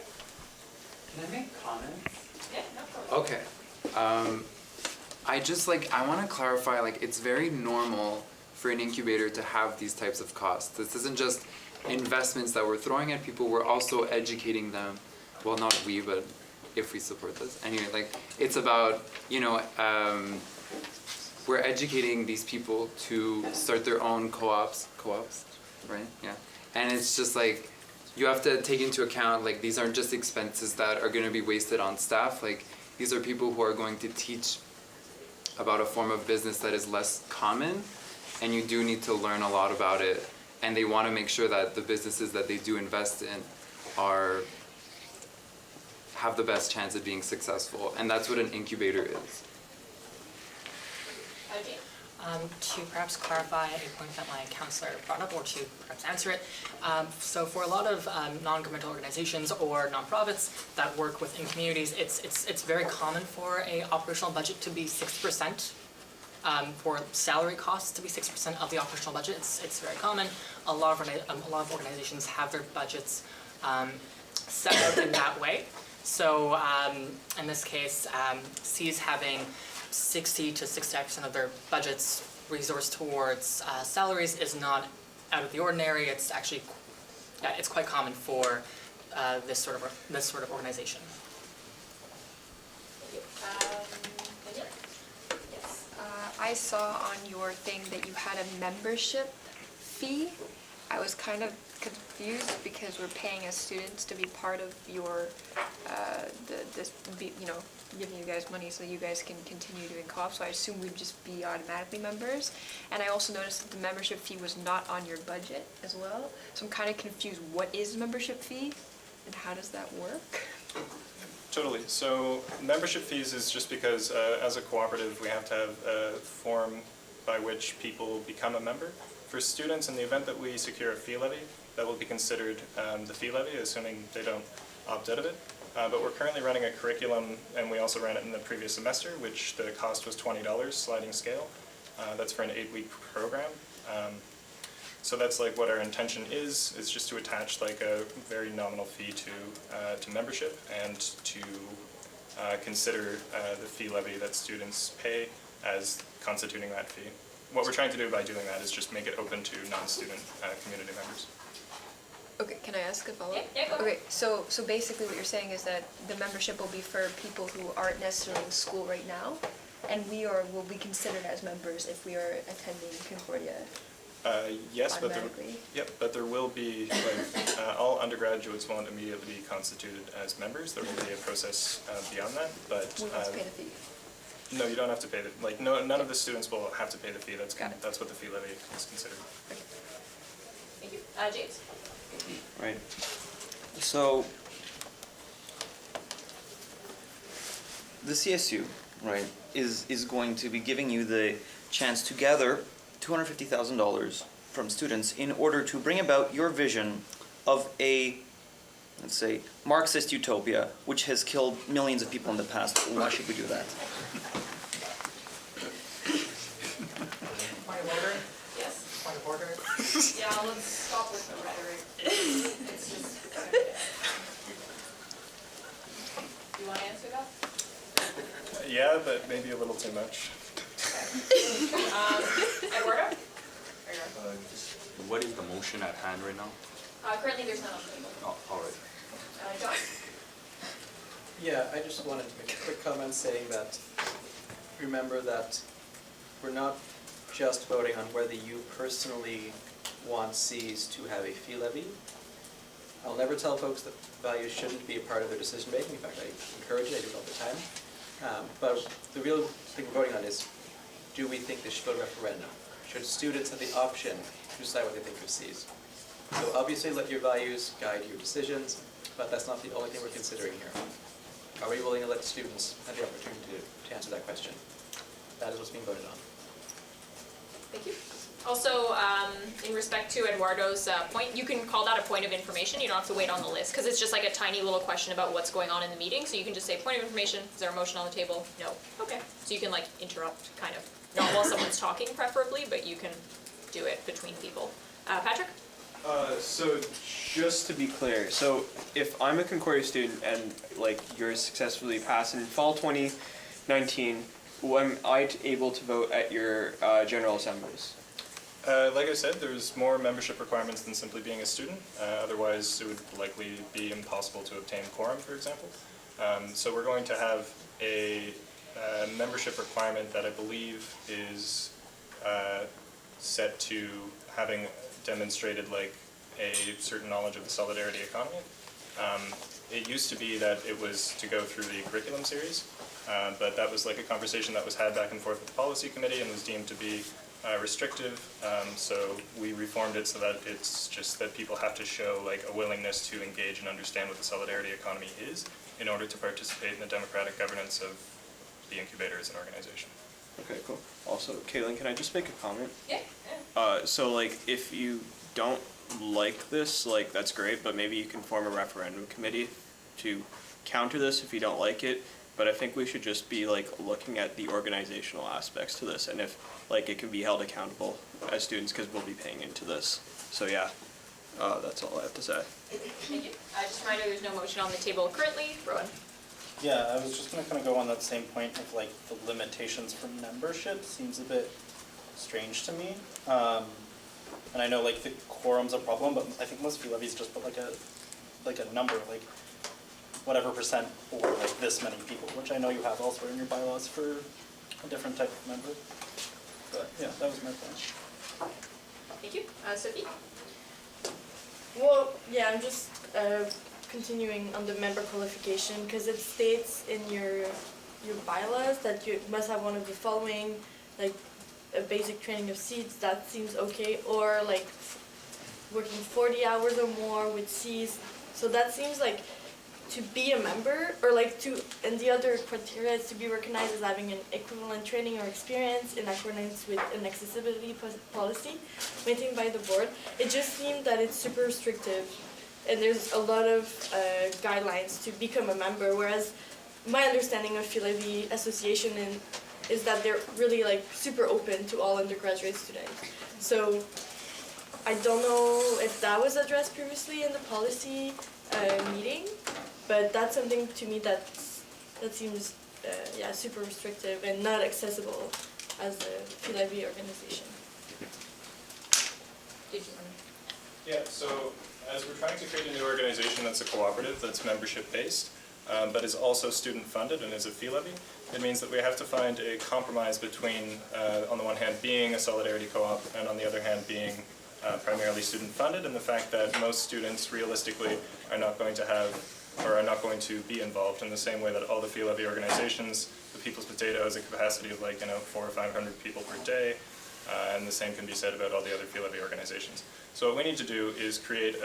Can I make comments? Yeah, no problem. Okay. I want to clarify, it's very normal for an incubator to have these types of costs. This isn't just investments that we're throwing at people, we're also educating them. Well, not we, but if we support this. Anyway, it's about, we're educating these people to start their own co-ops, right? Yeah. And it's just you have to take into account, these aren't just expenses that are going to be wasted on staff. These are people who are going to teach about a form of business that is less common, and you do need to learn a lot about it. And they want to make sure that the businesses that they do invest in have the best chance of being successful. And that's what an incubator is. To perhaps clarify a point that my counselor brought up, or to perhaps answer it. So for a lot of non-governmental organizations or nonprofits that work within communities, it's very common for a operational budget to be 6%. For salary costs to be 6% of the operational budget. It's very common. A lot of organizations have their budgets set out in that way. So in this case, C's having 60 to 65% of their budgets resourced towards salaries is not out of the ordinary. It's actually, it's quite common for this sort of organization. I saw on your thing that you had a membership fee. I was kind of confused because we're paying as students to be part of your, giving you guys money so you guys can continue doing co-ops. So I assume we'd just be automatically members. And I also noticed that the membership fee was not on your budget as well. So I'm kind of confused. What is membership fee and how does that work? Totally. So membership fees is just because as a cooperative we have to have a form by which people become a member. For students, in the event that we secure a fee levy, that will be considered the fee levy, assuming they don't opt out of it. But we're currently running a curriculum, and we also ran it in the previous semester, which the cost was $20 sliding scale. That's for an 8-week program. So that's like what our intention is just to attach like a very nominal fee to membership and to consider the fee levy that students pay as constituting that fee. What we're trying to do by doing that is just make it open to non-student community members. Okay, can I ask a follow-up? Yeah, go ahead. Okay, so basically what you're saying is that the membership will be for people who aren't necessarily in school right now, and will be considered as members if we are attending Concordia Yes, but automatically? but there will be, like, all undergraduates won't immediately be constituted as members. There will be a process beyond that, but. We have to pay the fee. No, you don't have to pay the, like, none of the students will have to pay the fee. That's what the fee levy is considered. Thank you. James? Right. So, the CSU, right, is going to be giving you the chance to gather $250,000 from students in order to bring about your vision of a, let's say, Marxist utopia, which has killed millions of people in the past. Why should we do that? Point of order? Yes. Point of order? Yeah, let's stop with the rhetoric. It's just. You want to answer that? Yeah, but maybe a little too much. Eduardo? What is the motion at hand right now? Currently, there's none on the table. Oh, all right. John? Yeah, I just wanted to make a quick comment saying that, remember that we're not just voting on whether you personally want Cs to have a fee levy. I'll never tell folks that values shouldn't be a part of their decision making. In fact, I encourage it, I do it all the time. But the real thing we're voting on is, do we think this should go to referendum? Should students have the option to decide what they think of Cs? So obviously let your values guide your decisions, but that's not the only thing we're considering here. Are we willing to let students have the opportunity to answer that question? That is what's being voted on. Thank you. Also, in respect to Eduardo's point, you can call that a point of information. You don't have to wait on the list, because it's just like a tiny little question about what's going on in the meeting. So you can just say, point of information, is there a motion on the table? No. Okay. So you can like interrupt, kind of. Not while someone's talking, preferably, but you can do it between people. Patrick? So just to be clear, so if I'm a Concordia student and like you're successfully passed in fall 2019, am I able to vote at your General Assemblies? Like I said, there's more membership requirements than simply being a student. Otherwise, it would likely be impossible to obtain quorum, for example. So we're going to have a membership requirement that I believe is set to having demonstrated like a certain knowledge of the solidarity economy. It used to be that it was to go through the curriculum series, but that was like a conversation that was had back and forth with the policy committee and was deemed to be restrictive, so we reformed it so that it's just that people have to show like a willingness to engage and understand what the solidarity economy is in order to participate in the democratic governance of the incubator as an organization. Okay, cool. Also, Caitlin, can I just make a comment? Yeah. So like if you don't like this, like that's great, but maybe you can form a referendum committee to counter this if you don't like it. But I think we should just be like looking at the organizational aspects to this, and if like it can be held accountable as students, because we'll be paying into this. So yeah, that's all I have to say. Thank you. Just a reminder, there's no motion on the table currently. Rowan? Yeah, I was just gonna kind of go on that same point of like the limitations for membership seems a bit strange to me. And I know like the quorum's a problem, but I think most fee levies just put like a number, like whatever percent or like this many people, which I know you have elsewhere in your bylaws for a different type of member. But yeah, that was my point. Thank you. Sophie? Well, yeah, I'm just continuing on the member qualification, because it states in your bylaws that you must have one of the following, like a basic training of Cs. That seems okay, or like working 40 hours or more with Cs. So that seems like to be a member, or like to, and the other criteria is to be recognized as having an equivalent training or experience in accordance with an accessibility policy maintained by the board. It just seemed that it's super restrictive and there's a lot of guidelines to become a member, whereas my understanding of Phi Levy Association is that they're really like super open to all undergraduate students. So I don't know if that was addressed previously in the policy meeting, but that's something to me that seems super restrictive and not accessible as a Phi Levy organization. Did you want Yeah, so as we're trying to create a new organization that's a cooperative, that's membership-based, but is also student-funded and is a fee levy, it means that we have to find a compromise between, on the one hand, being a solidarity co-op, and on the other hand, being primarily student-funded, and the fact that most students realistically are not going to have, or are not going to be involved in the same way that all the fee levy organizations, the People's Potato has a capacity of like, 400 or 500 people per day, and the same can be said about all the other fee levy organizations. So what we need to do is create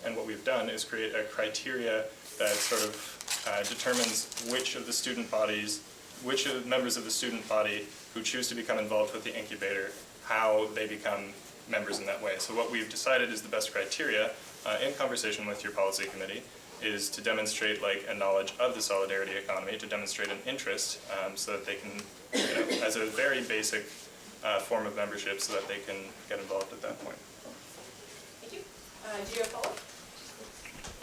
and what we've done is create a criteria that sort of determines which of the student bodies, which of the members of the student body who choose to become involved with the incubator, how they become members in that way. So what we've decided is the best criteria, in conversation with your policy committee, is to demonstrate like a knowledge of the solidarity economy, to demonstrate an interest, so that they can, as a very basic form of membership, so that they can get involved at that point. Thank you. Do you have a follow-up?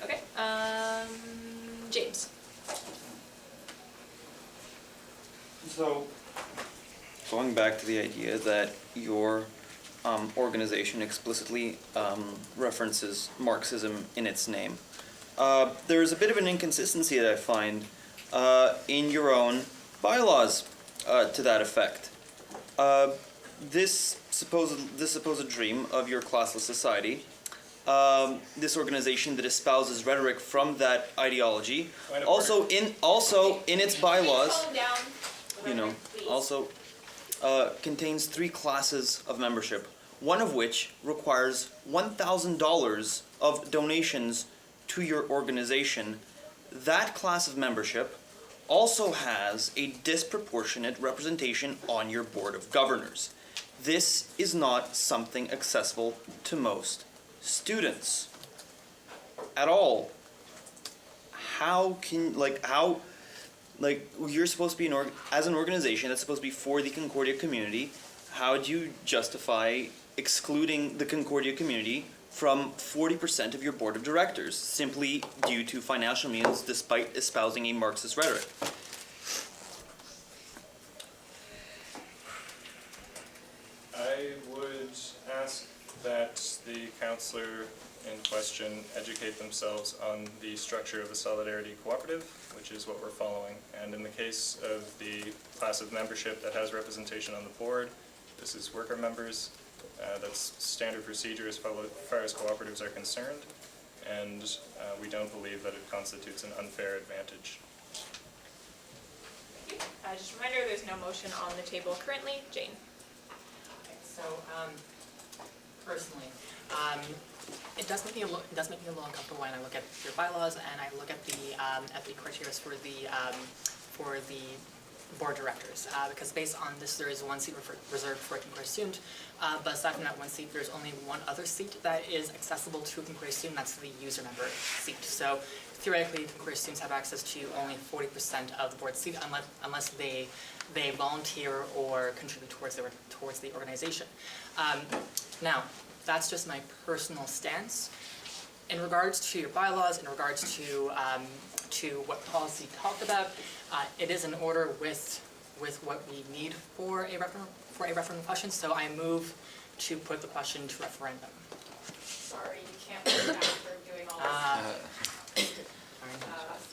Okay. James. So, going back to the idea that your organization explicitly references Marxism in its name, there's a bit of an inconsistency that I find in your own bylaws to that effect. This supposed dream of your classless society, this organization that espouses rhetoric from that ideology, also in its bylaws, contains 3 classes of membership, one of which requires $1,000 of donations to your organization. That class of membership also has a disproportionate representation on your board of governors. This is not something accessible to most students at all. How can, you're supposed to be as an organization that's supposed to be for the Concordia community, how do you justify excluding the Concordia community from 40% of your board of directors simply due to financial means despite espousing a Marxist rhetoric? I would ask that the counselor in question educate themselves on the structure of the Solidarity Cooperative, which is what we're following. And in the case of the class of membership that has representation on the board, this is worker members. That's standard procedure as far as cooperatives are concerned, and we don't believe that it constitutes an unfair advantage. Thank you. Just a reminder, there's no motion on the table currently. Jane. Okay, so personally, it does make me a little uncomfortable when I look at your bylaws and I look at the criteria for the board directors, because based on this, there is 1 seat reserved for a Concordia student, but aside from that 1 seat, there's only 1 other seat that is accessible to a Concordia student. That's the user member seat. So theoretically, Concordia students have access to only 40% of the board seat, unless they volunteer or contribute towards the organization. Now, that's just my personal stance. In regards to your bylaws, in regards to what policy talked about, it is in order with what we need for a referendum question. So I move to put the question to referendum. Sorry, you can't put it after doing all this.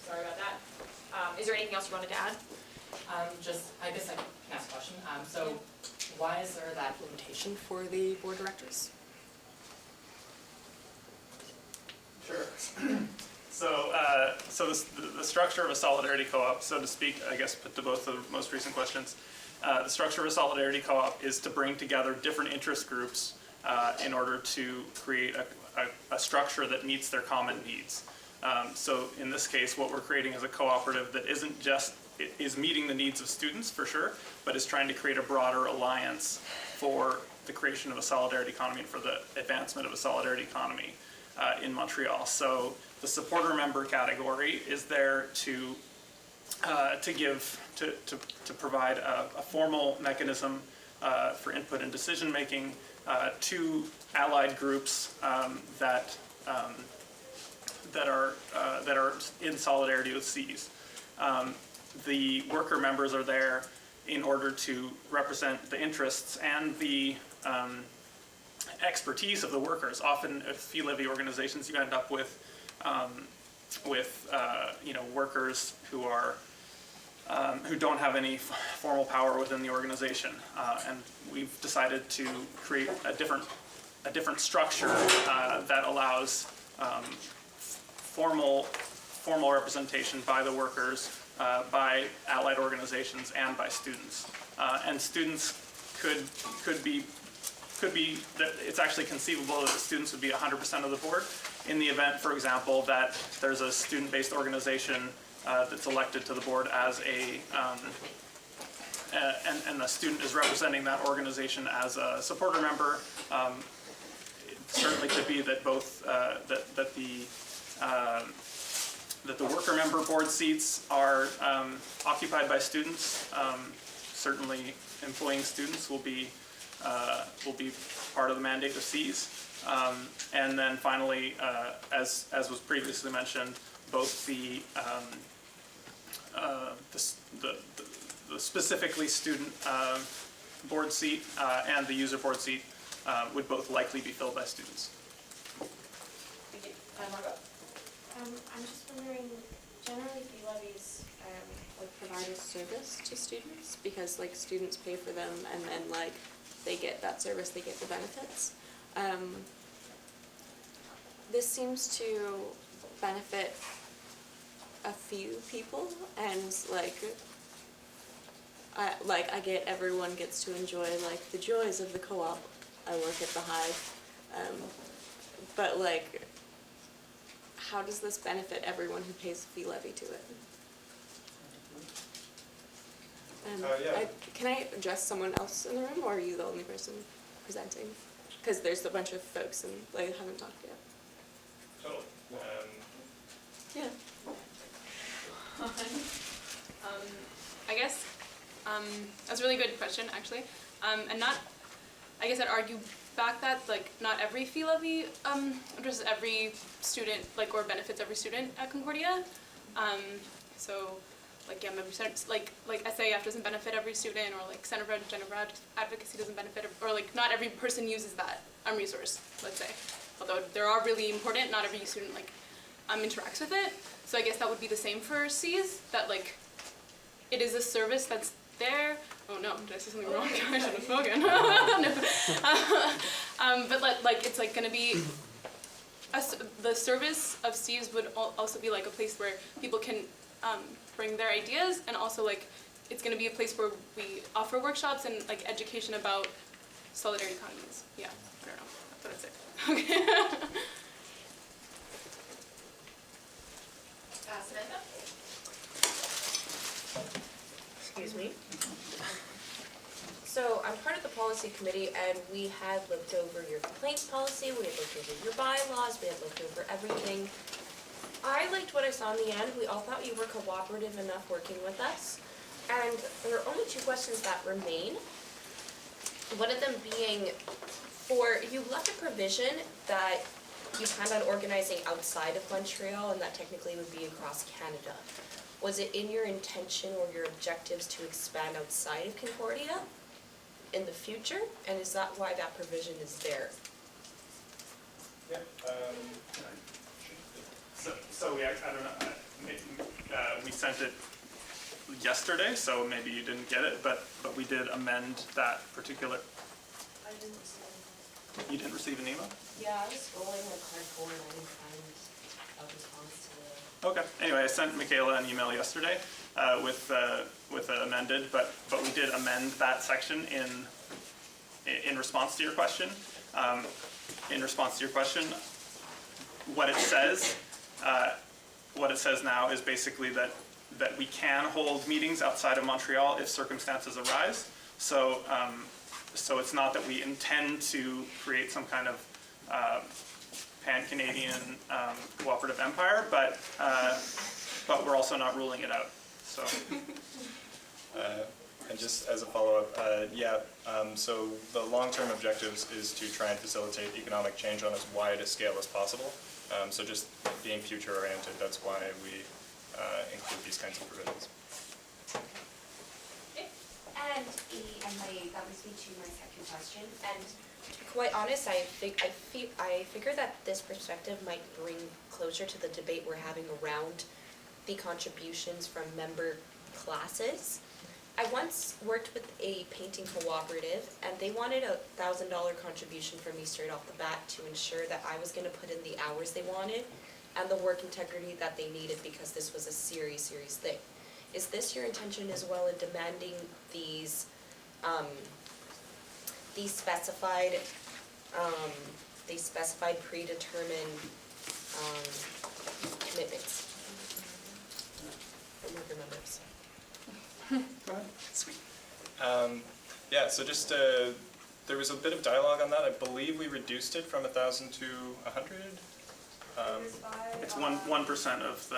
Sorry about that. Is there anything else you wanted to add? I guess I can ask a question. So why is there that limitation for the board directors? Sure. So the structure of a solidarity co-op, so to speak, I guess put to both the most recent questions, the structure of a solidarity co-op is to bring together different interest groups in order to create a structure that meets their common needs. So in this case, what we're creating is a cooperative that isn't just, is meeting the needs of students for sure, but is trying to create a broader alliance for the creation of a solidarity economy and for the advancement of a solidarity economy. in Montreal. So the supporter member category is there to provide a formal mechanism for input and decision making to allied groups that are in solidarity with Cs. The worker members are there in order to represent the interests and the expertise of the workers. Often at fee levy organizations, you end up with workers who are who don't have any formal power within the organization, and we've decided to create a different structure that allows formal representation by the workers, by allied organizations, and by students. And students could be that it's actually conceivable that the students would be 100% of the board in the event, for example, that there's a student-based organization that's elected to the board as and the student is representing that organization as a supporter member. It certainly could be that both that the worker member board seats are occupied by students. Certainly, employing students will be part of the mandate of Cs. And then finally, as was previously mentioned, both the specifically student board seat and the user board seat would both likely be filled by students. Thank you. Margot? I'm just wondering, generally fee levies provide a service to students because students pay for them and then they get that service, they get the benefits. This seems to benefit a few people, and I get everyone gets to enjoy the joys of the co-op. I work at the Hive, but how does this benefit everyone who pays a fee levy to it? Can I address someone else in the room, or are you the only person presenting? Because there's a bunch of folks and they haven't talked yet. Totally. Yeah. I guess that's a really good question, actually. And not, I guess I'd argue back that not every fee levy addresses every student or benefits every student at Concordia. So member centers, SAF doesn't benefit every student, or Center for Gender Advocacy doesn't benefit, or not every person uses that resource, let's say. Although they are really important, not every student interacts with it. So I guess that would be the same for Cs, that it is a service that's there. Oh no, did I say something wrong? I should have spoken. But it's gonna be, the service of Cs would also be a place where people can bring their ideas, and also it's gonna be a place where we offer workshops and education about solidarity economies. Yeah, I don't know, that's what I'd say. Okay. Samantha? Excuse me. So I'm part of the policy committee, and we had looked over your complaints policy, we had looked over your bylaws, we had looked over everything. I liked what I saw in the end. We all thought you were cooperative enough working with us. And there are only two questions that remain. One of them being, you left a provision that you planned on organizing outside of Montreal, and that technically would be across Canada. Was it in your intention or your objectives to expand outside of Concordia in the future? And is that why that provision is there? Yeah. So I don't know. We sent it yesterday, so maybe you didn't get it, but we did amend that particular. I didn't receive anything. You didn't receive an email? Yeah, I was scrolling my card forward and I didn't find a response to the... Okay. Anyway, I sent Michaela an email yesterday with amended, but we did amend that section in response to your question. What it says now is basically that we can hold meetings outside of Montreal if circumstances arise. So it's not that we intend to create some kind of pan-Canadian cooperative empire, but we're also not ruling it out. So. And just as a follow-up, so the long-term objectives is to try and facilitate economic change on as wide a scale as possible. So just being future-oriented, that's why we include these kinds of provisions. And that leads me to my second question. And to be quite honest, I figure that this perspective might bring closer to the debate we're having around the contributions from member classes. I once worked with a painting cooperative, and they wanted a $1,000 contribution from me straight off the bat to ensure that I was going to put in the hours they wanted and the work integrity that they needed, because this was a serious thing. Is this your intention as well in demanding these specified predetermined commitments from worker members? Sweet. So just there was a bit of dialogue on that. I believe we reduced it from 1,000 to 100. It's 1% of the.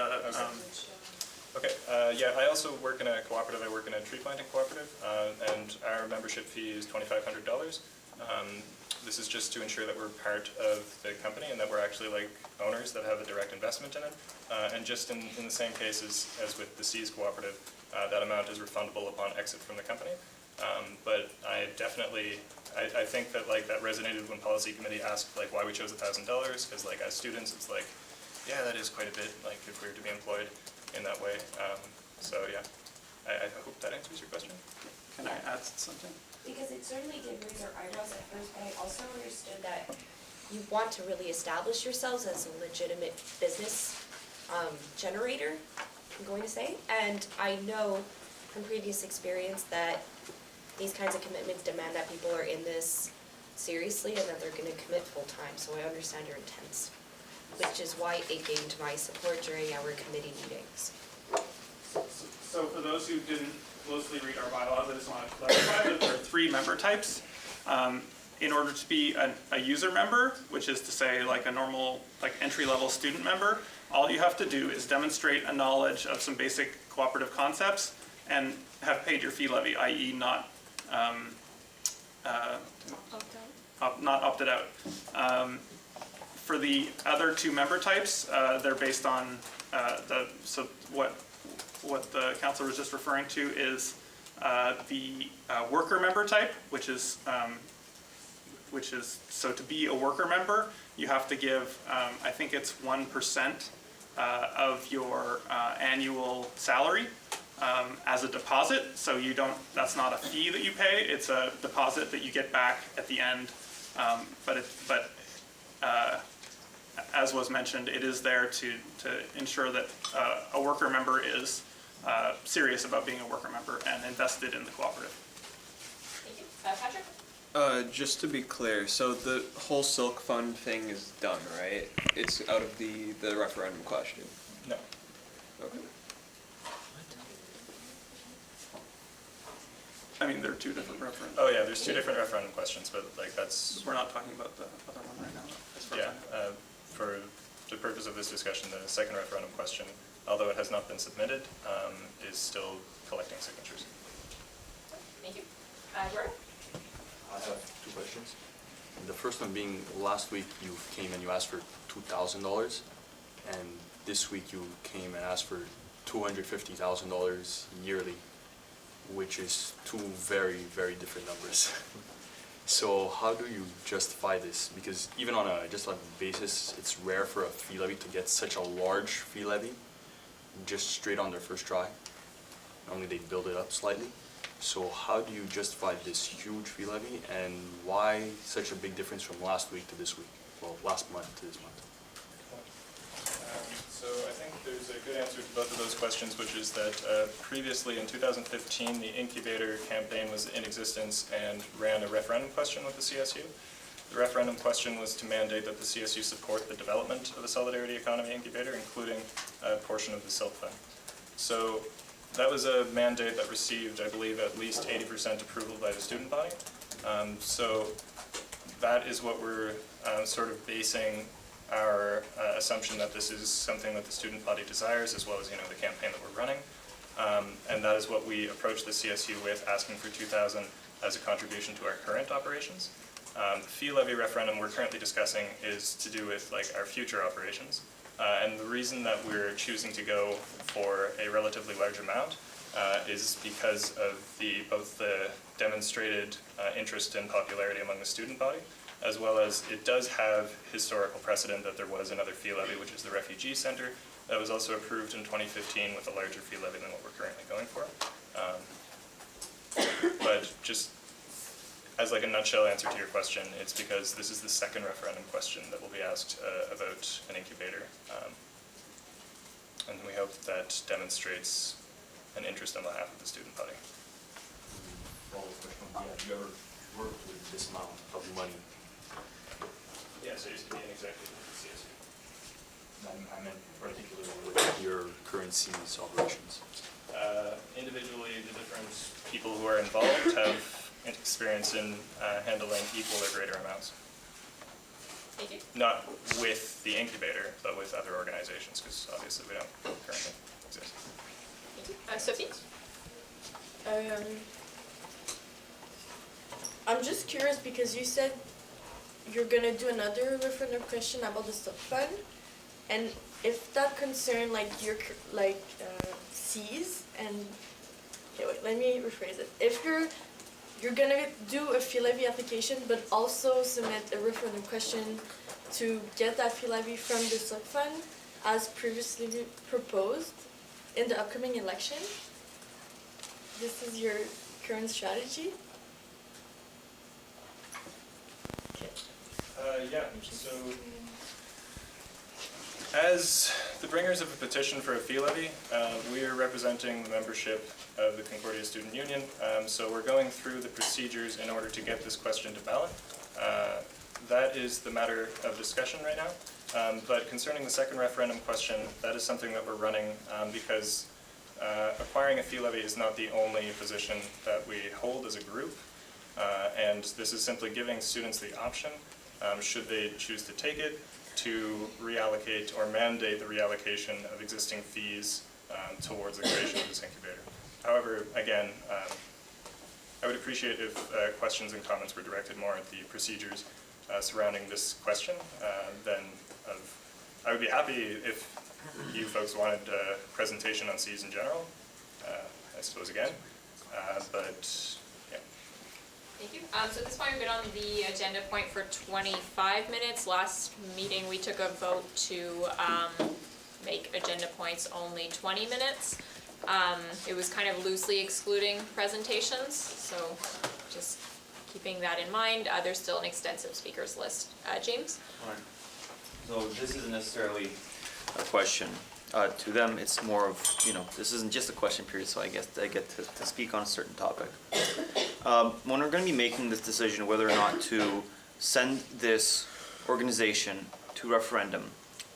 Okay. I also work in a cooperative. I work in a tree planting cooperative, and our membership fee is $2,500. This is just to ensure that we're part of the company and that we're actually like owners that have a direct investment in it. And just in the same case as with the Seas cooperative, that amount is refundable upon exit from the company. But I definitely, I think that like that resonated when policy committee asked like why we chose $1,000, because like as students it's like, yeah, that is quite a bit, like if we were to be employed in that way. I hope that answers your question. Can I add something? Because it certainly did raise our eyebrows at first, but I also understood that you want to really establish yourselves as a legitimate business generator, I'm going to say. And I know from previous experience that these kinds of commitments demand that people are in this seriously and that they're going to commit full time. So I understand your intents, which is why it gained my support during our committee meetings. So for those who didn't closely read our bylaws, I just want to clarify that there are 3 member types. In order to be a user member, which is to say like a normal like entry-level student member, all you have to do is demonstrate a knowledge of some basic cooperative concepts and have paid your fee levy, i.e. not opted out. For the other 2 member types, they're based on what the councillor was just referring to is the worker member type, which is so to be a worker member, you have to give, I think it's 1% of your annual salary as a deposit. So you don't, that's not a fee that you pay, it's a deposit that you get back at the end. As was mentioned, it is there to ensure that a worker member is serious about being a worker member and invested in the cooperative. Thank you. Patrick? Just to be clear, so the whole Silk Fund thing is done, right? It's out of the referendum question? No. Okay. I mean, there are 2 different referendums. Oh yeah, there's 2 different referendum questions, but like that's... We're not talking about the other one right now. For the purpose of this discussion, the second referendum question, although it has not been submitted, is still collecting signatures. Thank you. Jordan? I have 2 questions. The first one being, last week you came and you asked for $2,000, and this week you came and asked for $250,000 yearly, which is 2 very, very different numbers. So how do you justify this? Because even on a basis, it's rare for a fee levy to get such a large fee levy just straight on their first try. Normally they build it up slightly. So how do you justify this huge fee levy, and why such a big difference from last week to this week? Well, last month to this month. So I think there's a good answer to both of those questions, which is that previously in 2015, the incubator campaign was in existence and ran a referendum question with the CSU. The referendum question was to mandate that the CSU support the development of a solidarity economy incubator, including a portion of the Silk Fund. So that was a mandate that received, I believe, at least 80% approval by the student body. So that is what we're sort of basing our assumption that this is something that the student body desires, as well as, the campaign that we're running. And that is what we approached the CSU with, asking for $2,000 as a contribution to our current operations. The fee levy referendum we're currently discussing is to do with our future operations. And the reason that we're choosing to go for a relatively large amount is because of both the demonstrated interest and popularity among the student body, as well as it does have historical precedent that there was another fee levy, which is the Refugee Center, that was also approved in 2015 with a larger fee levy than what we're currently going for. But just as a nutshell answer to your question, it's because this is the second referendum question that will be asked about an incubator. And we hope that demonstrates an interest on behalf of the student body. Follow-up question, have you ever worked with this amount of money? Yes, I used to be an executive at the CSU. I meant particularly with your current C's operations. Individually, the different people who are involved have experience in handling equal or greater amounts. Thank you. Not with the incubator, but with other organizations, because obviously we don't currently exist. Thank you. Sophie? I'm just curious because you said you're gonna do another referendum question about the sub-fund, and if that concern your C's and okay, wait, let me rephrase it. If you're gonna do a fee levy application, but also submit a referendum question to get that fee levy from the sub-fund as previously proposed in the upcoming election, this is your current strategy? Yeah, so as the bringers of a petition for a fee levy, we are representing the membership of the Concordia Student Union, so we're going through the procedures in order to get this question to ballot. That is the matter of discussion right now, but concerning the second referendum question, that is something that we're running because acquiring a fee levy is not the only position that we hold as a group, and this is simply giving students the option, should they choose to take it, to reallocate or mandate the reallocation of existing fees towards the creation of this incubator. However, again, I would appreciate if questions and comments were directed more at the procedures surrounding this question I would be happy if you folks wanted a presentation on Cs in general, I suppose again, but yeah. Thank you. So at this point, we've been on the agenda point for 25 minutes. Last meeting, we took a vote to make agenda points only 20 minutes. It was kind of loosely excluding presentations, so just keeping that in mind. There's still an extensive speakers list. James? All right. So this isn't necessarily a question to them. It's more of, this isn't just a question period, so I guess I get to speak on a certain topic. When we're going to be making this decision whether or not to send this organization to referendum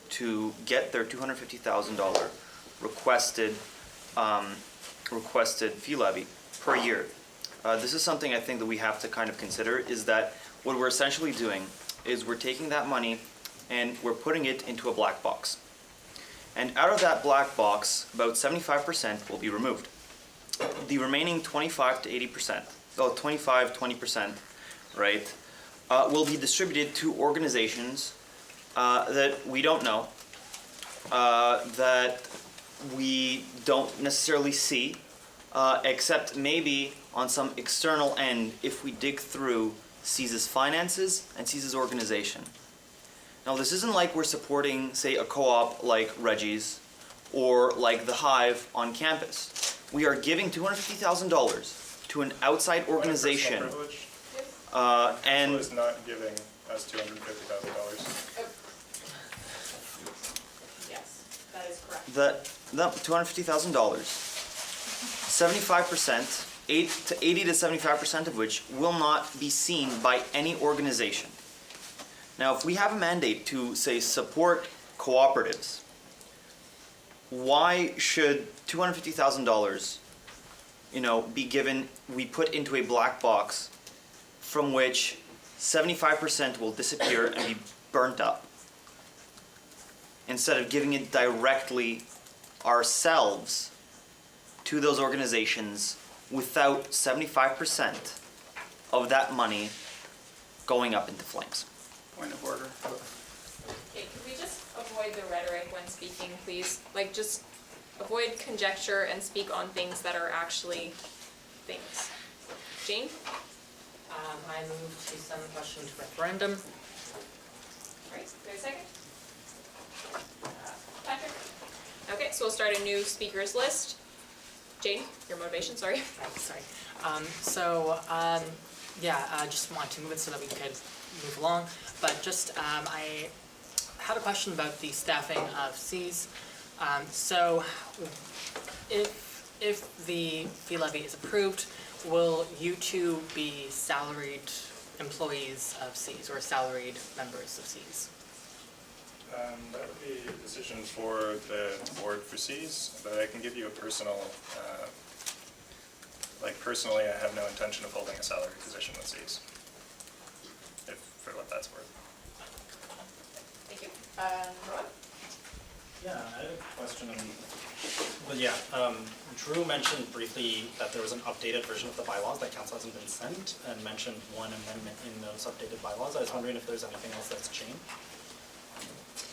to get their $250,000 requested fee levy per year, this is something I think that we have to kind of consider, is that what we're essentially doing is we're taking that money and we're putting it into a black box. And out of that black box, about 75% will be removed. The remaining 25 to 80%, 20%, right, will be distributed to organizations that we don't know, that we don't necessarily see, except maybe on some external end if we dig through CESA's finances and CESA's organization. Now, this isn't like we're supporting, say, a co-op like Reggie's or like the Hive on campus. We are giving $250,000 to an outside organization. And is not giving us $250,000. Yes, that is correct. The $250,000, 75%, 80 to 75% of which will not be seen by any organization. Now, if we have a mandate to, say, support cooperatives, why should $250,000, be given, we put into a black box from which 75% will disappear and be burnt up? instead of giving it directly ourselves to those organizations without 75% of that money going up into flames. Point of order. Okay, could we just avoid the rhetoric when speaking, please? Like, just avoid conjecture and speak on things that are actually things. Jane? I move to send the question to referendum. All right, is there a second? Patrick? Okay, so we'll start a new speakers list. Jane, your motivation, sorry. Sorry. I just want to move it so that we could move along. But just, I had a question about the staffing of Cs. So if the fee levy is approved, will you two be salaried employees of Cs or salaried members of Cs? That would be a decision for the board for Cs, but I can give you a personal, personally, I have no intention of holding a salary position with Cs, for what that's worth. Thank you. Rob? Yeah, I had a question. Drew mentioned briefly that there was an updated version of the bylaws that council hasn't been sent, and mentioned one amendment in those updated bylaws. I was wondering if there's anything else that's changed.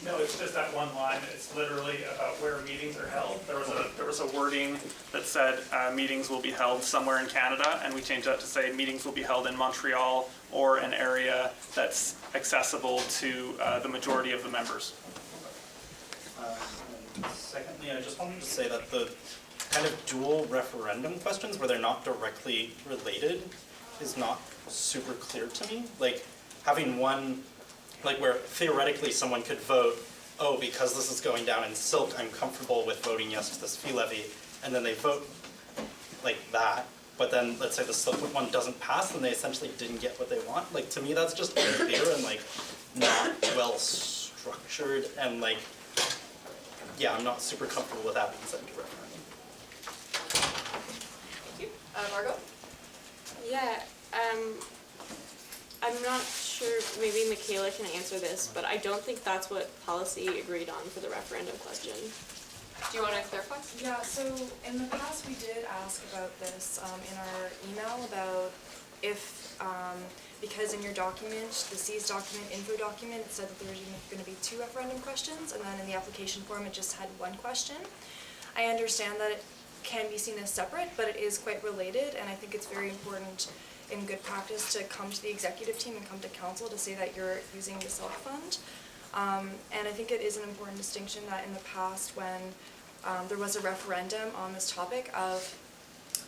No, it's just that one line. It's literally about where meetings are held. There was a wording that said meetings will be held somewhere in Canada, and we changed that to say meetings will be held in Montreal or an area that's accessible to the majority of the members. And secondly, I just wanted to say that the kind of dual referendum questions where they're not directly related is not super clear to me. Like having one, where theoretically someone could vote, oh, because this is going down in silk, I'm comfortable with voting yes to this fee levy, and then they vote like that. But then let's say the silk one doesn't pass, and they essentially didn't get what they want. Like to me, that's just unclear and not well structured, and I'm not super comfortable with that being sent to referendum. Thank you. Margot? Yeah, I'm not sure, maybe Michaela can answer this, but I don't think that's what policy agreed on for the referendum question. Do you want to clarify? Yeah, so in the past, we did ask about this in our email about if, because in your document, the C's document, info document, it said that there was going to be 2 referendum questions, and then in the application form, it just had 1 question. I understand that it can be seen as separate, but it is quite related, and I think it's very important in good practice to come to the executive team and come to council to say that you're using the silk fund. And I think it is an important distinction that in the past when there was a referendum on this topic of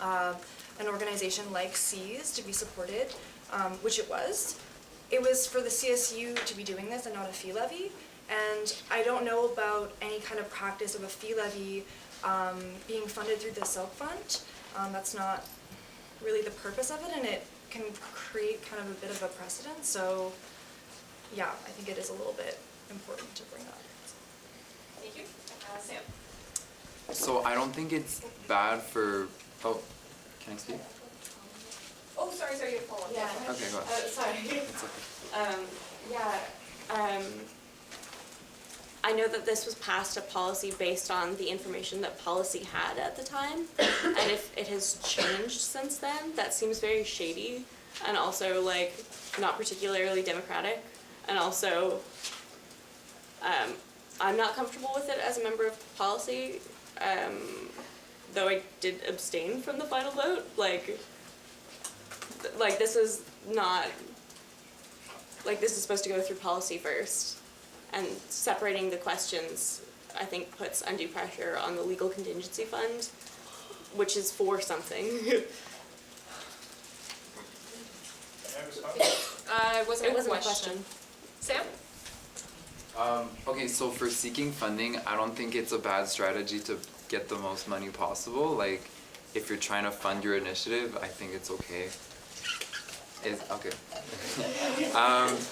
an organization like C's to be supported, which it was for the CSU to be doing this and not a fee levy. And I don't know about any kind of practice of a fee levy being funded through the silk fund. That's not really the purpose of it, and it can create kind of a bit of a precedent. So yeah, I think it is a little bit important to bring up. Thank you. Sam? So I don't think it's bad for, oh, can I speak? Oh, sorry, you have follow-up. Yeah. Okay, go ahead. Sorry. It's okay. I know that this was passed a policy based on the information that policy had at the time, and if it has changed since then, that seems very shady, and also not particularly democratic, and also I'm not comfortable with it as a member of policy, though I did abstain from the final vote. This is not, this is supposed to go through policy first. And separating the questions, I think, puts undue pressure on the legal contingency fund, which is for something. It wasn't a question. Sam? Okay, so for seeking funding, I don't think it's a bad strategy to get the most money possible. If you're trying to fund your initiative, I think it's okay. Okay.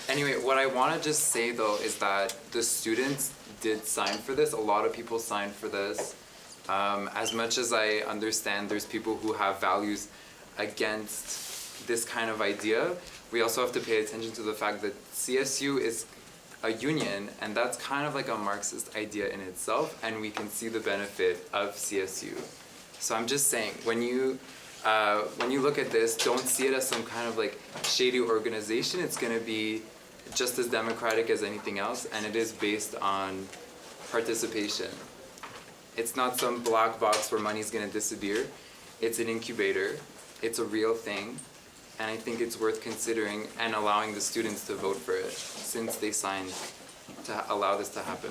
Anyway, what I want to just say though is that the students did sign for this. A lot of people signed for this. As much as I understand there's people who have values against this kind of idea, we also have to pay attention to the fact that CSU is a union, and that's kind of like a Marxist idea in itself, and we can see the benefit of CSU. So I'm just saying, when you look at this, don't see it as some kind of like shady organization. It's going to be just as democratic as anything else, and it is based on participation. It's not some black box where money's going to disappear. It's an incubator. It's a real thing, and I think it's worth considering and allowing the students to vote for it, since they signed to allow this to happen.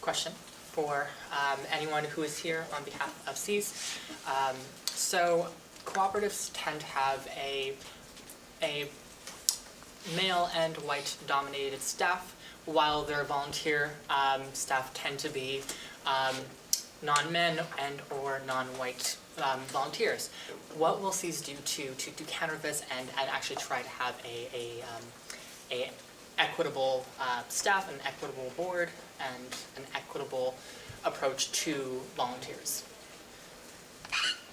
Question for anyone who is here on behalf of Cs. So cooperatives tend to have a male and white dominated staff, while their volunteer staff tend to be non-men and or non-white volunteers. What will Cs do to counter this and actually try to have a equitable staff, an equitable board, and an equitable approach to volunteers?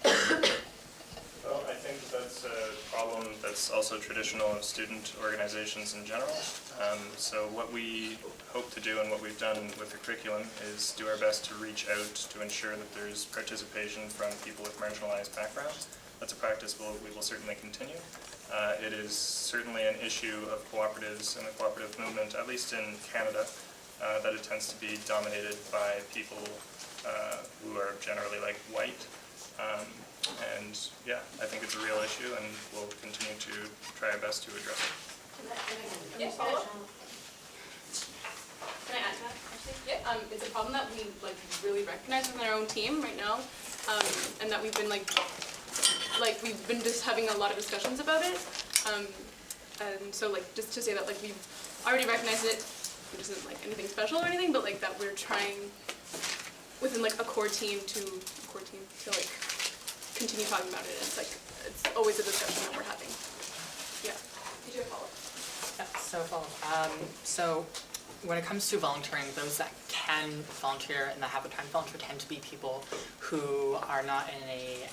Well, I think that's a problem that's also traditional of student organizations in general. So what we hope to do and what we've done with the curriculum is do our best to reach out to ensure that there's participation from people with marginalized backgrounds. That's a practice we will certainly continue. It is certainly an issue of cooperatives and the cooperative movement, at least in Canada, that it tends to be dominated by people who are generally like white. And yeah, I think it's a real issue, and we'll continue to try our best to address it. Yeah, follow up? Can I add to that, actually? Yeah, it's a problem that we really recognize within our own team right now, and that we've been we've been just having a lot of discussions about it, and so just to say that we've already recognized it. It isn't anything special or anything, but that we're trying within a core team to continue talking about it. It's always a discussion that we're having. Yeah. Did you have a follow-up? So when it comes to volunteering, those that can volunteer and that have the time to volunteer tend to be people who are not in a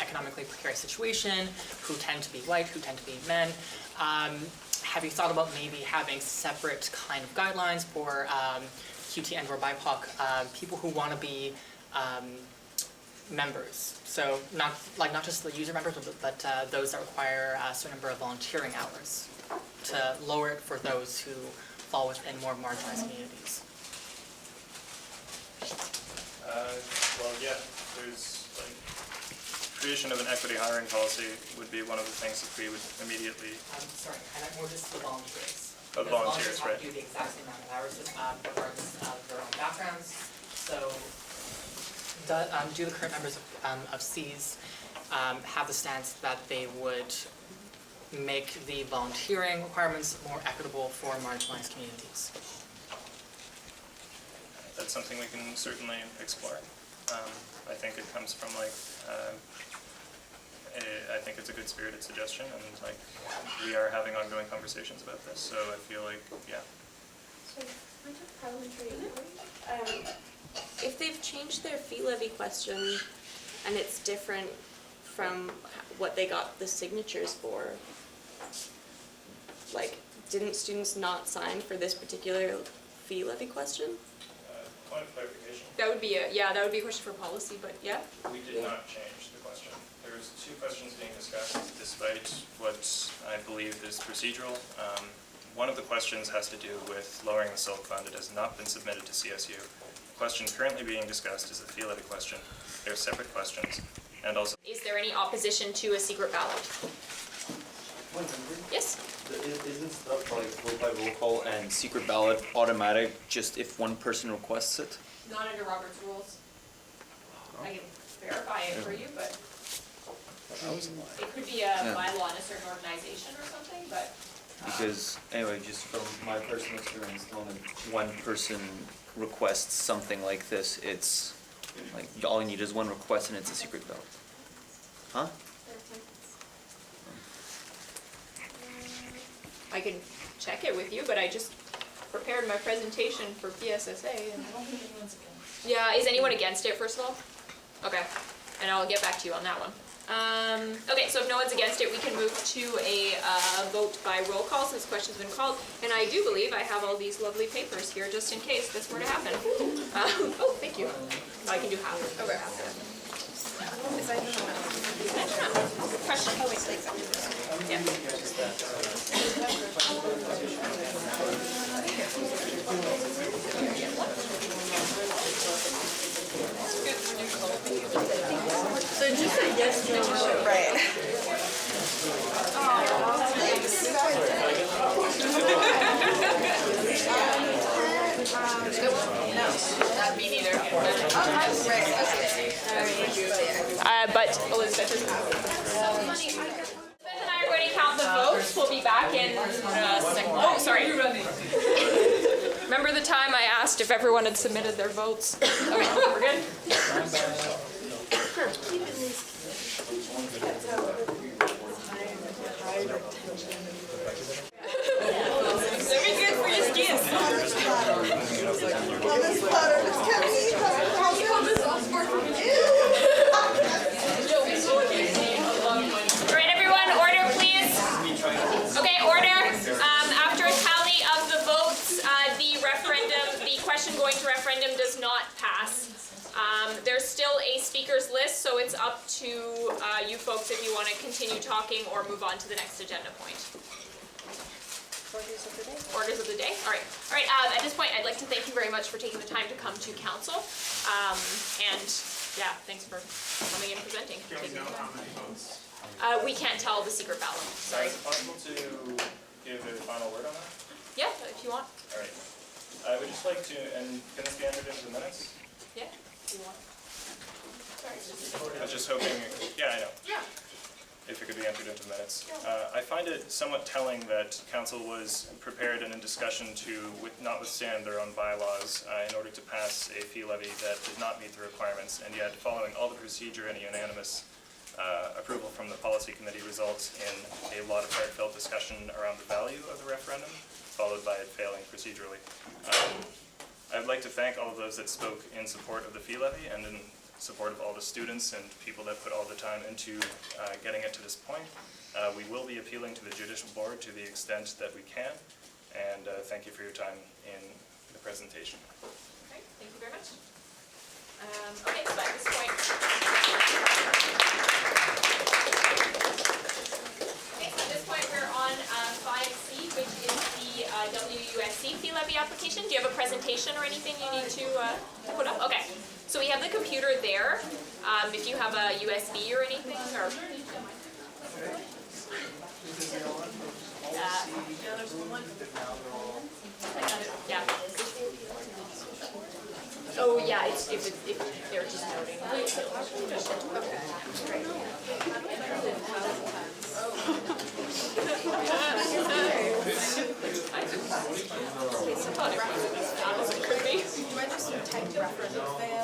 economically precarious situation, who tend to be white, who tend to be men. Have you thought about maybe having separate kind of guidelines for QT and or BIPOC people who want to be members? So not just the user members, but those that require a certain number of volunteering hours, to lower it for those who fall within more marginalized communities. Well, yeah, there's creation of an equity hiring policy would be one of the things that we would immediately. Sorry, I meant more just the volunteers. Oh, the volunteers, right? Have to do the exact same amount of hours regardless of their own backgrounds. So do the current members of Cs have the stance that they would make the volunteering requirements more equitable for marginalized communities? That's something we can certainly explore. I think it comes from I think it's a good spirited suggestion, and we are having ongoing conversations about this, so I feel yeah. So, if they've changed their fee levy question and it's different from what they got the signatures for, didn't students not sign for this particular fee levy question? Point of clarification. That would be a question for policy, but yeah. We did not change the question. There's two questions being discussed, despite what I believe is procedural. One of the questions has to do with lowering the SILC fund. It has not been submitted to CSU. The question currently being discussed is the fee levy question. They're separate questions. And also, is there any opposition to a secret ballot? Yes? Isn't stuff like vote by roll call and secret ballot automatic just if one person requests it? Not under Robert's rules. I can verify it for you, but it could be a bylaw in a certain organization or something, but. Because anyway, just from my personal experience, the moment one person requests something like this, it's all you need is one request and it's a secret ballot. Huh? I can check it with you, but I just prepared my presentation for PSSA. And yeah, is anyone against it, first of all? Okay, and I'll get back to you on that one. Okay, so if no one's against it, we can move to a vote by roll call since questions have been called. And I do believe I have all these lovely papers here just in case this were to happen. Oh, thank you. I can do half. Okay. Question. Oh, wait, yeah. So just say yes, no, Right. Me neither. But Elizabeth is. Elizabeth and I are going to count the votes. We'll be back in a second. Oh, sorry. Remember the time I asked if everyone had submitted their votes? Okay, we're good? Very good for your skin. Alright, everyone, order please. Okay, order. After a tally of the votes, the question going to referendum does not pass. There's still a speakers list, so it's up to you folks if you want to continue talking or move on to the next agenda point. Orders of the day. Orders of the day. All right. All right. At this point, I'd like to thank you very much for taking the time to come to council, and yeah, thanks for coming and presenting. Can we know how many votes? We can't tell the secret ballot. Sorry. Is it possible to give a final word on that? Yeah, if you want. All right. I would just like to, and can this be entered into the minutes? Yeah, if you want. Sorry. I was just hoping, yeah, I know. Yeah. If it could be entered into the minutes. I find it somewhat telling that council was prepared and in discussion to notwithstand their own bylaws in order to pass a fee levy that did not meet the requirements, and yet following all the procedure and a unanimous approval from the policy committee results in a lot of heartfelt discussion around the value of the referendum, followed by it failing procedurally. I'd like to thank all of those that spoke in support of the fee levy and in support of all the students and people that put all the time into getting it to this point. We will be appealing to the judicial board to the extent that we can, and thank you for your time in the presentation. Okay, thank you very much. Okay, so at this point, we're on 5C, which is the WUSC fee levy application. Do you have a presentation or anything you need to put up? Okay, so we have the computer there. If you have a USB or anything, or yeah. Oh yeah, if they're just noting. Okay, great.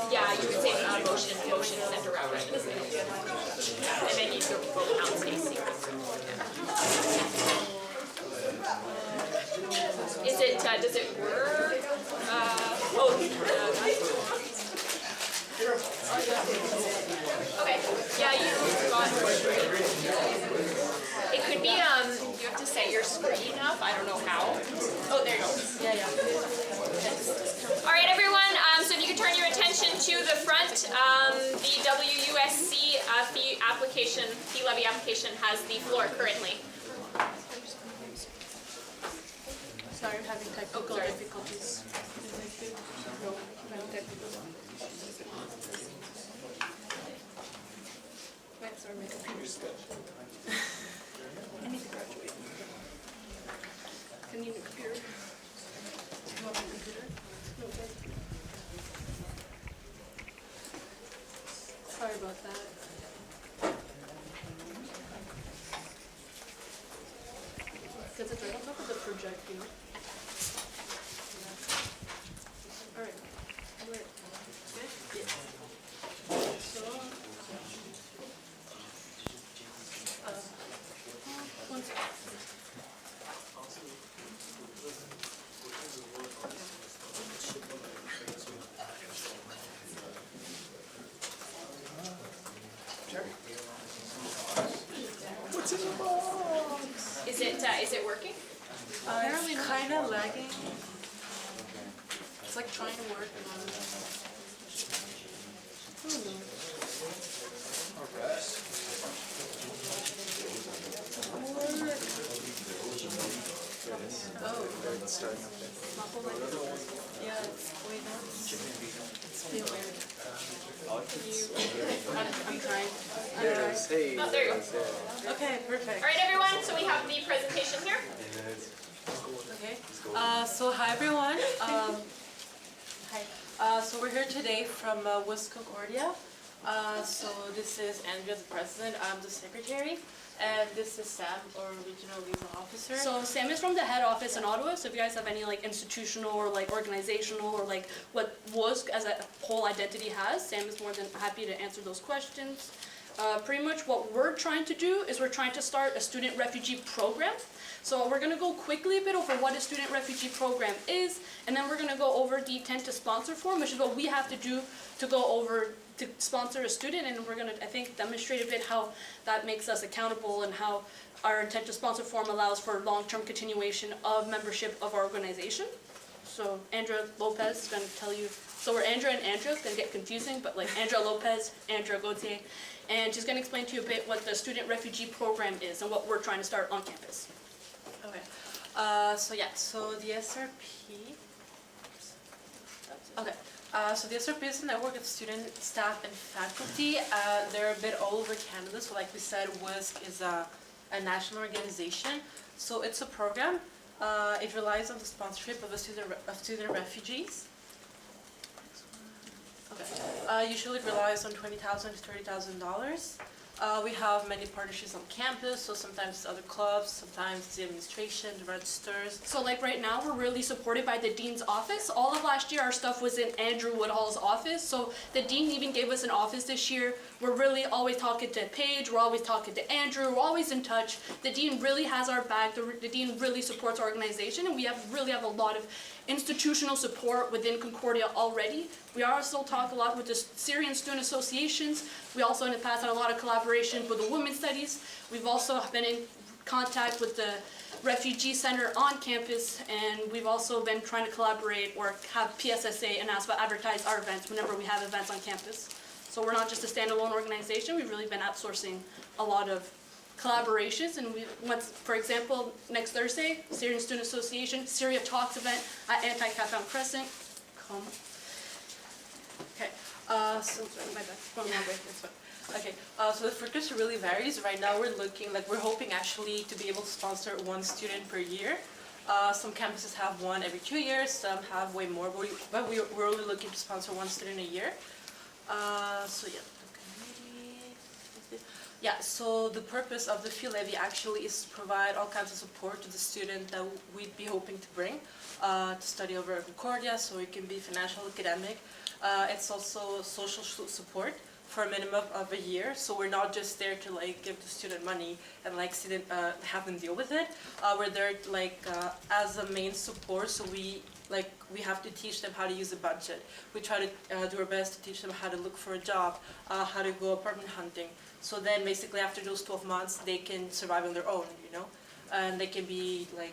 Yeah, you would say motion sent to referendum. And then you could vote count Stacy. Is it, does it work? Okay, yeah, you got it could be, you have to set your screen up, I don't know how. Oh, there you go. Yeah. All right, everyone, so if you could turn your attention to the front, the WUSC fee levy application has the floor currently. Sorry, I'm having technical difficulties. Wait, sorry, my computer's good. I need to graduate. Can you need a computer? You want my computer? No, okay. Sorry about that. Because it's right on top of the projector. Alright. Alright. Okay? Yeah. So, one second. Is it working? Apparently not. Kind of lagging. It's like trying to work. Oh. It's starting up there. Yeah, it's way down. It's way weird. I'm trying. There it is. Hey. Oh, there you go. Okay, perfect. All right, everyone, so we have the presentation here. Okay. So hi everyone. So we're here today from West Concordia. So this is Andrea, the president. I'm the secretary. And this is Sam, our regional liaison officer. So Sam is from the head office in Ottawa, so if you guys have any like institutional or like organizational or like what WSC as a whole identity has, Sam is more than happy to answer those questions. Pretty much what we're trying to do is we're trying to start a student refugee program. So we're going to go quickly a bit over what a student refugee program is, and then we're going to go over the intent to sponsor form, which is what we have to do to go over to sponsor a student, and we're going to, I think, demonstrate a bit how that makes us accountable and how our intent to sponsor form allows for long-term continuation of membership of our organization. So Andrea Lopez is going to tell you, so we're Andrea and Andrea, it's going to get confusing, but like Andrea Lopez, Andrea Gauthier, and she's going to explain to you a bit what the student refugee program is and what we're trying to start on campus. Okay. So the SRP. Okay. So the SRP is a network of student, staff, and faculty. They're a bit all over Canada. So like we said, WSC is a national organization. So it's a program. It relies on the sponsorship of student refugees. Okay. Usually it relies on $20,000 to $30,000. We have many partnerships on campus, so sometimes it's other clubs, sometimes it's the administration, the registers. So like right now, we're really supported by the Dean's office. All of last year, our stuff was in Andrew Woodhall's office, so the Dean even gave us an office this year. We're really always talking to Paige, we're always talking to Andrew, we're always in touch. The Dean really has our back, the Dean really supports our organization, and we really have a lot of institutional support within Concordia already. We also talk a lot with the Syrian student associations. We also in the past had a lot of collaboration with the women's studies. We've also been in contact with the refugee center on campus, and we've also been trying to collaborate or have PSSA and ASPA advertise our events whenever we have events on campus. So we're not just a standalone organization, we've really been outsourcing a lot of collaborations, and we went, for example, next Thursday, Syrian Student Association, Syria Talks event at Anti-Captown Crescent. Come. Okay, so my bad, one more way, that's fine. Okay, so the frequency really varies. Right now we're hoping actually to be able to sponsor one student per year. Some campuses have one every 2 years, some have way more, but we're only looking to sponsor one student a year. So yeah. Yeah, so the purpose of the fee levy actually is to provide all kinds of support to the student that we'd be hoping to bring to study over at Concordia, so it can be financial, academic. It's also social support for a minimum of a year, so we're not just there to like give the student money and like have them deal with it. We're there like as a main support, so we have to teach them how to use a budget. We try to do our best to teach them how to look for a job, how to go apartment hunting. So then basically after those 12 months, they can survive on their own, you know, and they can be like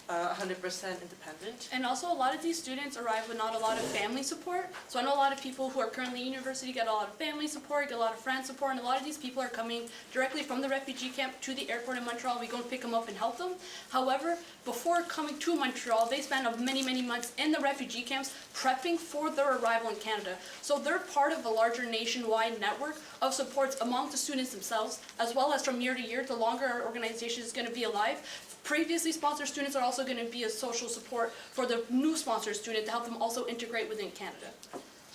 100% independent. And also a lot of these students arrive with not a lot of family support. So I know a lot of people who are currently in university get a lot of family support, get a lot of friend support, and a lot of these people are coming directly from the refugee camp to the airport in Montreal. We go and pick them up and help them. However, before coming to Montreal, they spend many, many months in the refugee camps prepping for their arrival in Canada. So they're part of a larger nationwide network of supports among the students themselves, as well as from year to year, the longer our organization is going to be alive. Previously sponsored students are also going to be a social support for the new sponsored student to help them also integrate within Canada.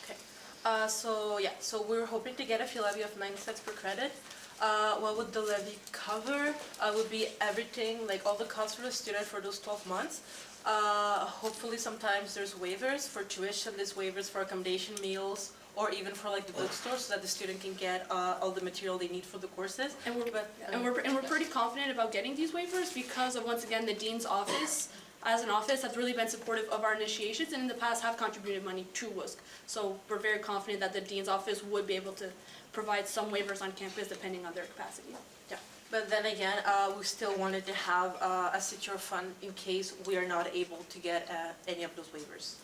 Okay, so we're hoping to get a fee levy of 9 cents per credit. What would the levy cover? Would be everything, like all the costs for the student for those 12 months. Hopefully sometimes there's waivers for tuition, there's waivers for accommodation, meals, or even for like the bookstore, so that the student can get all the material they need for the courses. And we're pretty confident about getting these waivers because of, once again, the Dean's office as an office has really been supportive of our initiations and in the past have contributed money to WSC. So we're very confident that the Dean's office would be able to provide some waivers on campus depending on their capacity. Yeah. But then again, we still wanted to have a secure fund in case we are not able to get any of those waivers.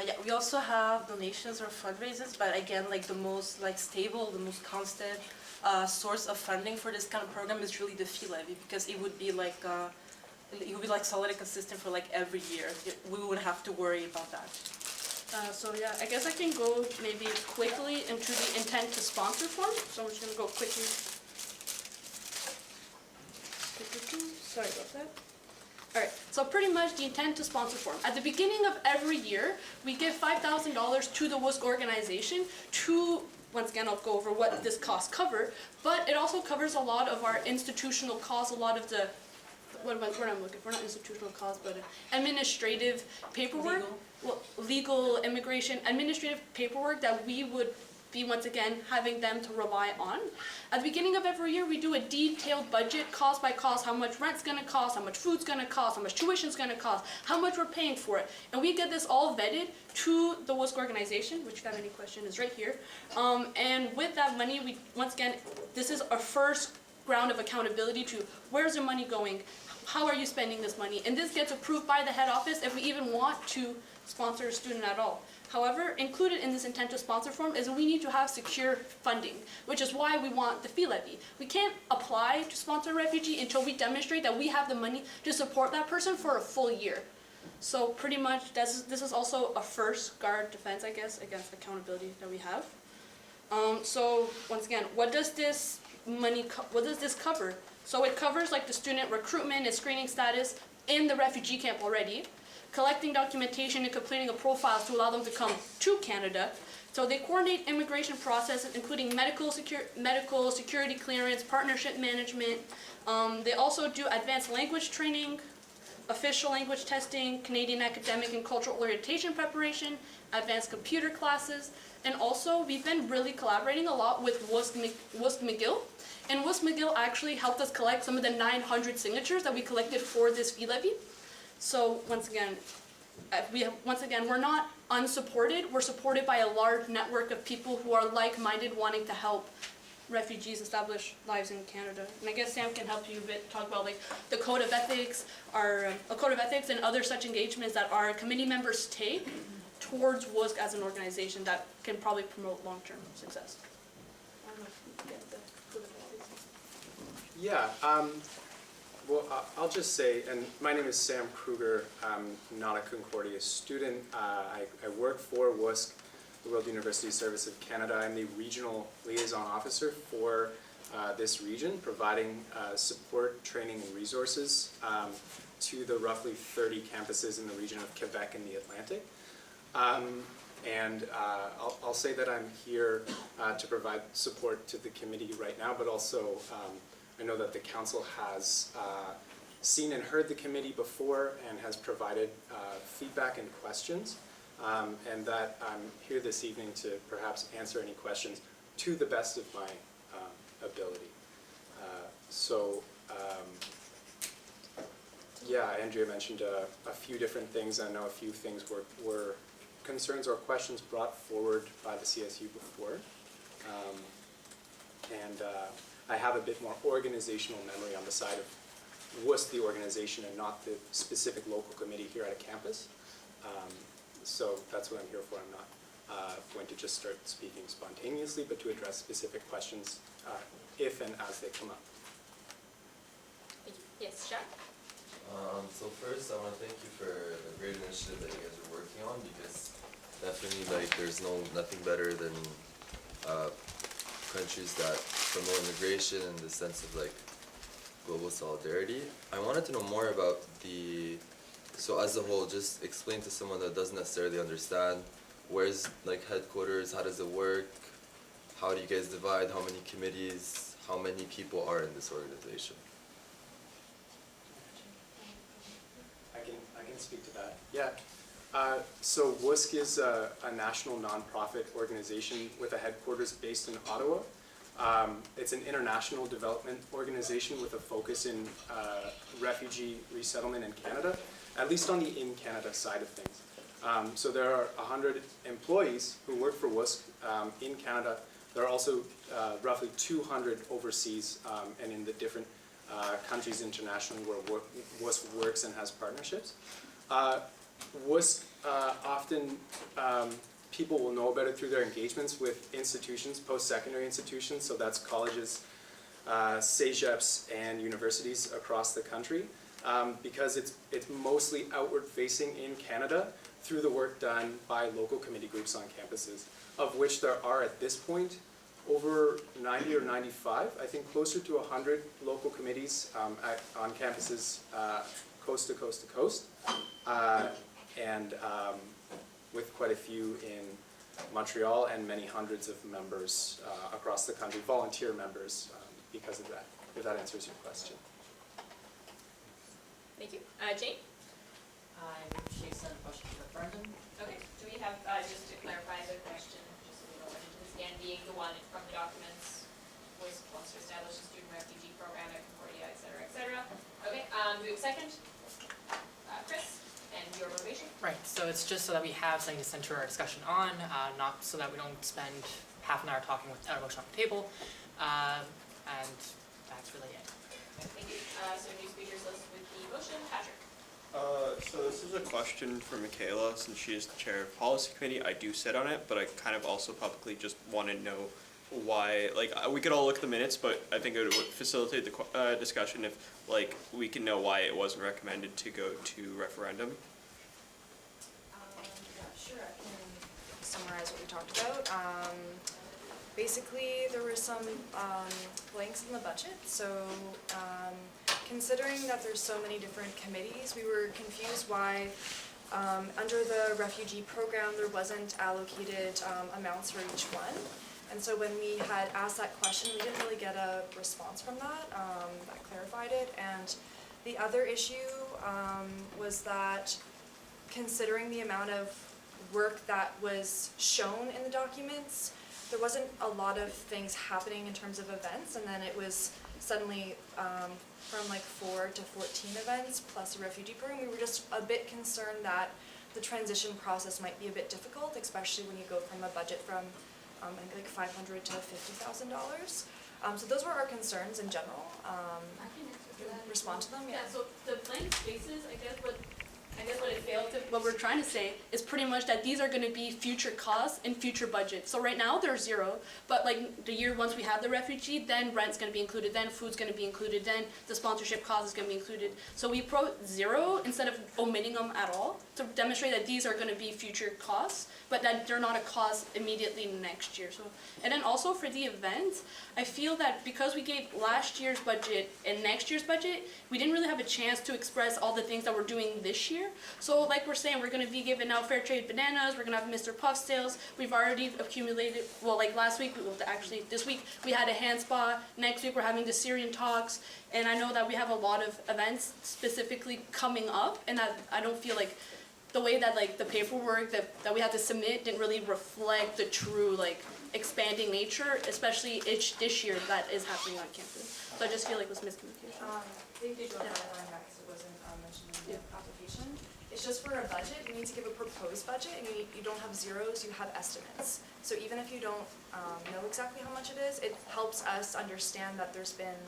Yeah, we also have donations or fundraisers, but again, like the most like stable, the most constant source of funding for this kind of program is really the fee levy, because it would be like solid and consistent for like every year. We wouldn't have to worry about that. So yeah, I guess I can go maybe quickly into the intent to sponsor form. So I'm just gonna go quickly. Sorry about that. All right, so pretty much the intent to sponsor form. At the beginning of every year, we give $5,000 to the WUSC organization to, once again, I'll go over what this costs cover, but it also covers a lot of our institutional costs, a lot of the, what I'm looking for, not institutional costs, but administrative paperwork. Legal. Well, legal, immigration, administrative paperwork that we would be, once again, having them to rely on. At the beginning of every year, we do a detailed budget, cost by cost, how much rent's gonna cost, how much food's gonna cost, how much tuition's gonna cost, how much we're paying for it. And we get this all vetted to the WUSC organization, which if you have any question is right here. And with that money, we, once again, this is our first ground of accountability to where's the money going, how are you spending this money? And this gets approved by the head office if we even want to sponsor a student at all. However, included in this intent to sponsor form is we need to have secure funding, which is why we want the fee levy. We can't apply to sponsor a refugee until we demonstrate that we have the money to support that person for a full year. So pretty much this is also a first guard defense, I guess, against accountability that we have. So once again, what does this cover? So it covers like the student recruitment and screening status in the refugee camp already, collecting documentation and completing a profile to allow them to come to Canada. So they coordinate immigration processes, including medical security clearance, partnership management. They also do advanced language training, official language testing, Canadian academic and cultural orientation preparation, advanced computer classes, and also we've been really collaborating a lot with WUSC McGill. And WUSC McGill actually helped us collect some of the 900 signatures that we collected for this fee levy. So once again, we're not unsupported. We're supported by a large network of people who are like-minded, wanting to help refugees establish lives in Canada. And I guess Sam can help you a bit talk about like the code of ethics, a code of ethics, and other such engagements that our committee members take towards WUSC as an organization that can probably promote long-term success. I don't know if you get the code of ethics. Yeah. Well, I'll just say, and my name is Sam Kruger. I'm not a Concordia student. I work for WUSC, the World University Service of Canada. I'm the regional liaison officer for this region, providing support, training, and resources to the roughly 30 campuses in the region of Quebec and the Atlantic. I'll say that I'm here to provide support to the committee right now, but also I know that the council has seen and heard the committee before and has provided feedback and questions, and that I'm here this evening to perhaps answer any questions to the best of my ability. Yeah, Andrea mentioned a few different things. I know a few things were concerns or questions brought forward by the CSU before. I have a bit more organizational memory on the side of WUSC, the organization, and not the specific local committee here at a campus. So that's what I'm here for. I'm not going to just start speaking spontaneously, but to address specific questions if and as they come up. Thank you. Yes, Jack? So first, I want to thank you for the great initiative that you guys are working on, because definitely, like, there's nothing better than countries that promote immigration in the sense of like global solidarity. I wanted to know more about so as a whole, just explain to someone that doesn't necessarily understand, where's like headquarters, how does it work, how do you guys divide, how many committees, how many people are in this organization? I can speak to that. Yeah. So WUSC is a national nonprofit organization with a headquarters based in Ottawa. It's an international development organization with a focus in refugee resettlement in Canada, at least on the in Canada side of things. So there are 100 employees who work for WUSC in Canada, There are also roughly 200 overseas and in the different countries internationally where WUSC works and has partnerships. WUSC often people will know about it through their engagements with institutions, post-secondary institutions, so that's colleges, CEGEPs, and universities across the country, because it's mostly outward-facing in Canada through the work done by local committee groups on campuses, of which there are at this point over 90 or 95, I think closer to 100 local committees on campuses coast to coast to coast, and with quite a few in Montreal and many hundreds of members across the country, volunteer members because of that, if that answers your question. Thank you. Jane? Jason, question for referendum. Okay, do we have, just to clarify the question, just so we don't run into this again, being the one from the documents, was wants to establish a student refugee program at Concordia, et cetera, et cetera. Okay, do we have a second? Chris, and your motivation? Right, so it's just so that we have something to center our discussion on, not so that we don't spend half an hour talking without a motion on the table, and that's really it. Thank you. So new speakers list with the motion. Patrick? So this is a question for Michaela, since she is the chair of policy committee. I do sit on it, but I kind of also publicly just want to know why, like, we could all look at the minutes, but I think it would facilitate the discussion if, like, we can know why it wasn't recommended to go to referendum. Yeah, sure, I can summarize what we talked about. Basically, there were some blanks in the budget, so considering that there's so many different committees, we were confused why under the refugee program there wasn't allocated amounts for each one. And so when we had asked that question, we didn't really get a response from that that clarified it. And the other issue was that considering the amount of work that was shown in the documents, there wasn't a lot of things happening in terms of events, and then it was suddenly from like 4 to 14 events plus a refugee program. We were just a bit concerned that the transition process might be a bit difficult, especially when you go from a budget from like $500 to $50,000. So those were our concerns in general. I can respond to them. Yeah, so the blank spaces, I guess what it failed to. What we're trying to say is pretty much that these are going to be future costs in future budgets. So right now they're zero, but like the year once we have the refugee, then rent's going to be included, then food's going to be included, then the sponsorship cost is going to be included. So we wrote zero instead of omitting them at all to demonstrate that these are going to be future costs, but that they're not a cost immediately next year. So, and then also for the events, I feel that because we gave last year's budget and next year's budget, we didn't really have a chance to express all the things that we're doing this year. So like we're saying, we're going to be giving out fair trade bananas, we're going to have Mr. Puff sales, we've already accumulated, well like last week, actually this week, we had a hand spa, next week we're having the Syrian talks, and I know that we have a lot of events specifically coming up, and that I don't feel like the way that like the paperwork that we had to submit didn't really reflect the true like expanding nature, especially this year that is happening on campus. So I just feel like it was miscommunication. Thank you, Joanna, going back because it wasn't mentioned in the application. It's just for a budget, you need to give a proposed budget, and you don't have zeros, you have estimates. So even if you don't know exactly how much it is, it helps us understand that there's been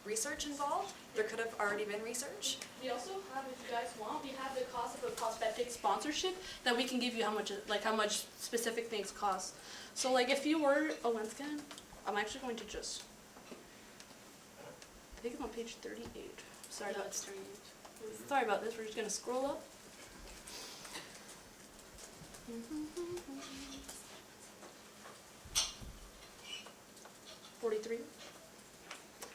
research involved. There could have already been research. We also have, if you guys want, we have the cost of a prospective sponsorship that we can give you how much specific things cost. So like if you were, once again, I'm actually going to just, I think it's on page 38. Sorry about this. Sorry about this, we're just gonna scroll up. 43.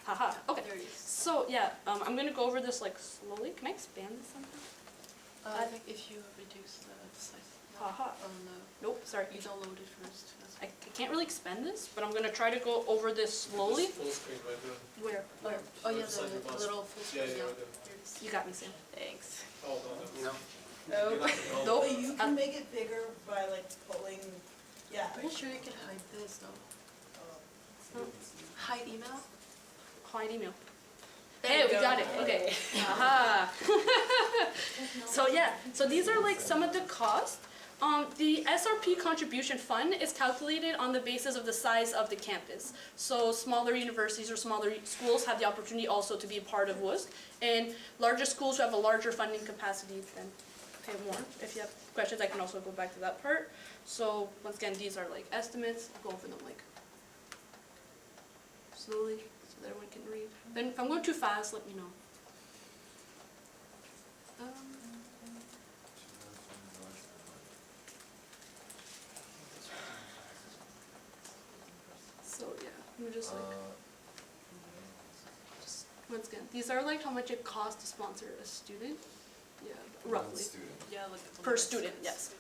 Haha, okay. So yeah, I'm gonna go over this like slowly. Can I expand this somehow? I think if you reduce the size. Haha. Nope, sorry. You don't load it first. I can't really expand this, but I'm gonna try to go over this slowly. Full screen right there. Where? Where? Oh yeah, Beside your the mouse. little full screen. Yeah, right there. You got me, Sam. Thanks. Oh, no. No. No. But you can make it bigger by like pulling, yeah. Are you sure you can hide this though? Hide email? Hide email. There Hey, you we go. got it. Okay. Aha. So yeah, so these are like some of the costs. The SRP contribution fund is calculated on the basis of the size of the campus. So smaller universities or smaller schools have the opportunity also to be a part of WUSC, and larger schools who have a larger funding capacity then pay more. If you have questions, I can also go back to that part. So once again, these are like estimates. I'll go over them like slowly so that everyone can read. Then if I'm going too fast, let me know. So yeah, I'm just like, once again, these are like how much it costs to sponsor a student. Yeah, roughly. Student. Yeah, like per student, yes.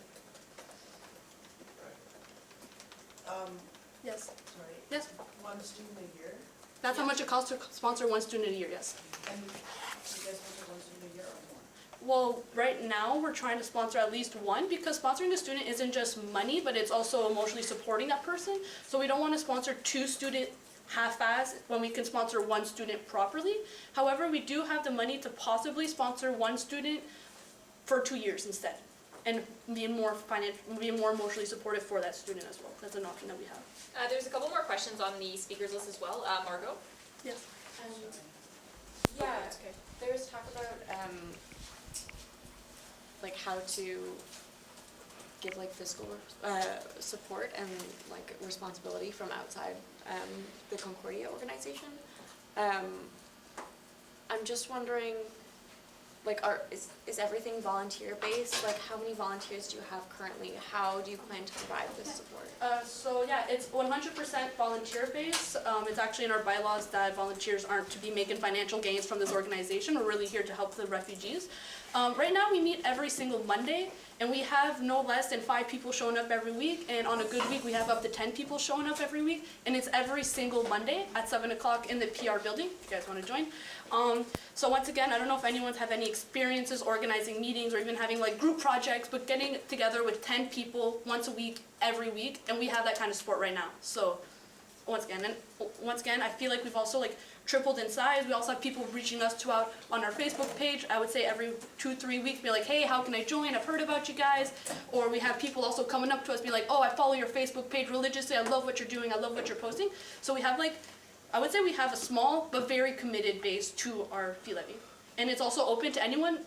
Yes. Sorry. Yes. One student a year? That's how much it costs to sponsor one student a year, yes. And you guys sponsor one student a year or more? Well, right now, we're trying to sponsor at least one, because sponsoring a student isn't just money, but it's also emotionally supporting that person. So we don't want to sponsor two students half-assed when we can sponsor one student properly. However, we do have the money to possibly sponsor one student for 2 years instead, and be more emotionally supportive for that student as well. That's an option that we have. There's a couple more questions on the speakers list as well. Margot? Yes. Yeah, there was talk about like how to give like fiscal support and like responsibility from outside the Concordia organization. I'm just wondering, like, is everything volunteer based? Like, how many volunteers do you have currently? How do you plan to provide this support? So yeah, it's 100% volunteer based. It's actually in our bylaws that volunteers aren't to be making financial gains from this organization. We're really here to help the refugees. Right now we meet every single Monday, and we have no less than 5 people showing up every week, and on a good week we have up to 10 people showing up every week, and it's every single Monday at 7 o'clock in the PR building, if you guys want to join. So once again, I don't know if anyone's have any experiences organizing meetings or even having like group projects, but getting together with 10 people once a week, every week, and we have that kind of support right now. So once again, I feel like we've also like tripled in size. We also have people reaching us out on our Facebook page. I would say every 2-3 weeks, be like, hey, how can I join? I've heard about you guys. Or we have people also coming up to us, be like, oh, I follow your Facebook page religiously. I love what you're doing. I love what you're posting. So we have like, I would say we have a small but very committed base to our fee levy. And it's also open to anyone.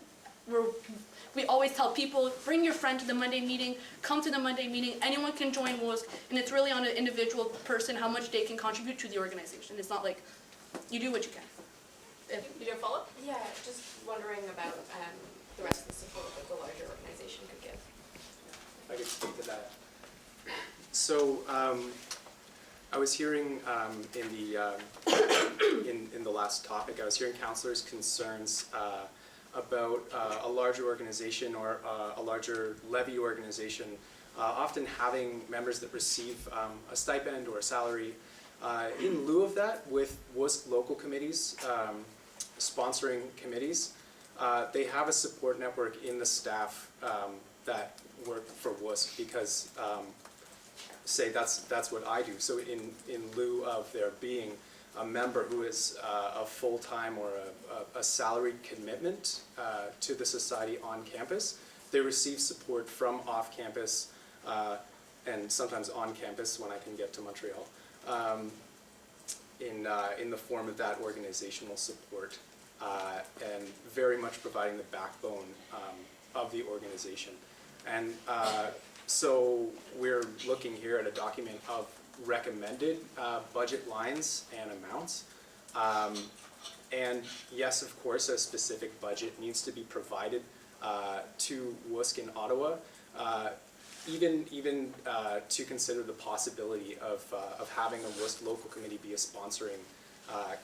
We always tell people, bring your friend to the Monday meeting, come to the Monday meeting, anyone can join WUSC, and it's really on an individual person how much they can contribute to the organization. It's not like, you do what you can. You do a follow-up? Yeah, just wondering about the rest of the support that the larger organization could give. If I could speak to that. So I was hearing in the last topic, I was hearing counselors' concerns about a larger organization or a larger levy organization often having members that receive a stipend or a salary. In lieu of that, with WUSC local committees, sponsoring committees, they have a support network in the staff that work for WUSC because, say, that's what I do. So in lieu of there being a member who is a full-time or a salaried commitment to the society on campus, they receive support from off-campus and sometimes on campus when I can get to Montreal. In the form of that organizational support and very much providing the backbone of the organization. And so we're looking here at a document of recommended budget lines and amounts. And yes, of course, a specific budget needs to be provided to WUSC in Ottawa. Even to consider the possibility of having a WUSC local committee be a sponsoring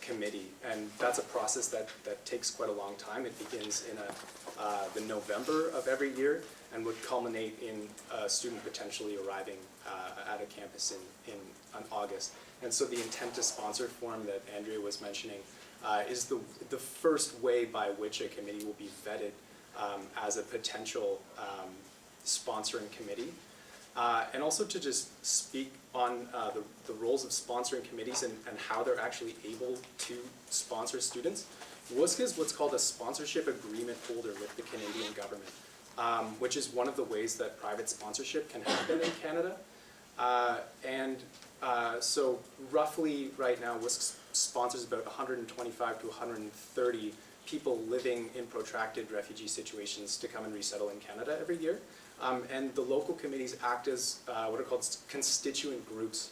committee, and that's a process that takes quite a long time. It begins in the November of every year and would culminate in a student potentially arriving at a campus in August. And so the intent to sponsor form that Andrea was mentioning is the first way by which a committee will be vetted as a potential sponsoring committee. And also to just speak on the roles of sponsoring committees and how they're actually able to sponsor students. WUSC is what's called a sponsorship agreement holder with the Canadian government. which is one of the ways that private sponsorship can happen in Canada. So roughly right now, WISC sponsors about 125 to 130 people living in protracted refugee situations to come and resettle in Canada every year. And the local committees act as what are called constituent groups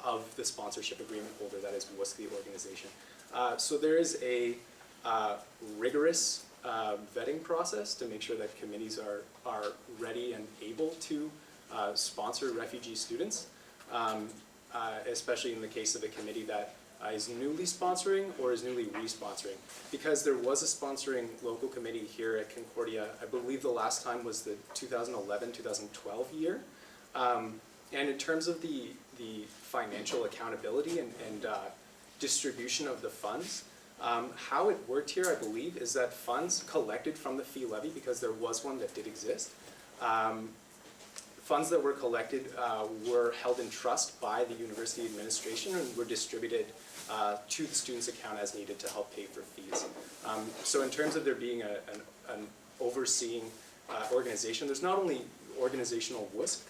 of the sponsorship agreement holder, that is WISC, the organization. So there is a rigorous vetting process to make sure that committees are ready and able to sponsor refugee students, especially in the case of a committee that is newly sponsoring or is newly re-sponsoring. Because there was a sponsoring local committee here at Concordia, I believe the last time was the 2011-2012 year. And in terms of the financial accountability and distribution of the funds, how it worked here, I believe, is that funds collected from the fee levy, because there was one that did exist, funds that were collected were held in trust by the university administration and were distributed to the student's account as needed to help pay for fees. So in terms of there being an overseeing organization, there's not only organizational WISC